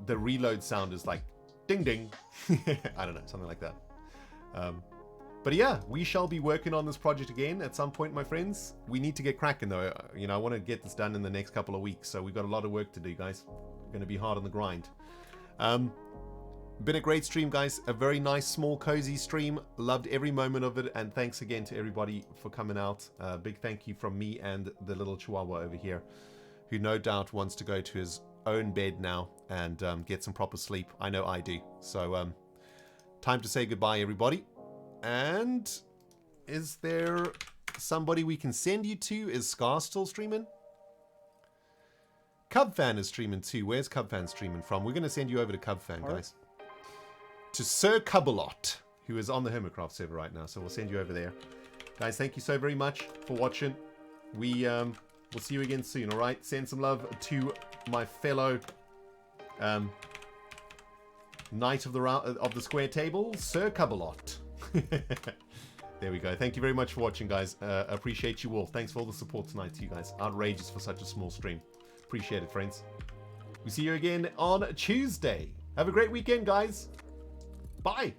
A: the reload sound is like ding ding. I don't know, something like that. But yeah, we shall be working on this project again at some point, my friends. We need to get cracking though. You know, I want to get this done in the next couple of weeks, so we've got a lot of work to do, guys. We're going to be hard on the grind. Been a great stream, guys. A very nice, small, cozy stream. Loved every moment of it, and thanks again to everybody for coming out. Big thank you from me and the little chihuahua over here, who no doubt wants to go to his own bed now and get some proper sleep. I know I do. So, time to say goodbye, everybody. And is there somebody we can send you to? Is Scar still streaming? Cubfan is streaming too. Where's Cubfan streaming from? We're going to send you over to Cubfan, guys. To Sir Cubbalot, who is on the Hermitcraft server right now. So we'll send you over there. Guys, thank you so very much for watching. We'll see you again soon, all right? Send some love to my fellow knight of the square table, Sir Cubbalot. There we go. Thank you very much for watching, guys. Appreciate you all. Thanks for all the support tonight to you guys. Outrageous for such a small stream. Appreciate it, friends. We see you again on Tuesday. Have a great weekend, guys. Bye.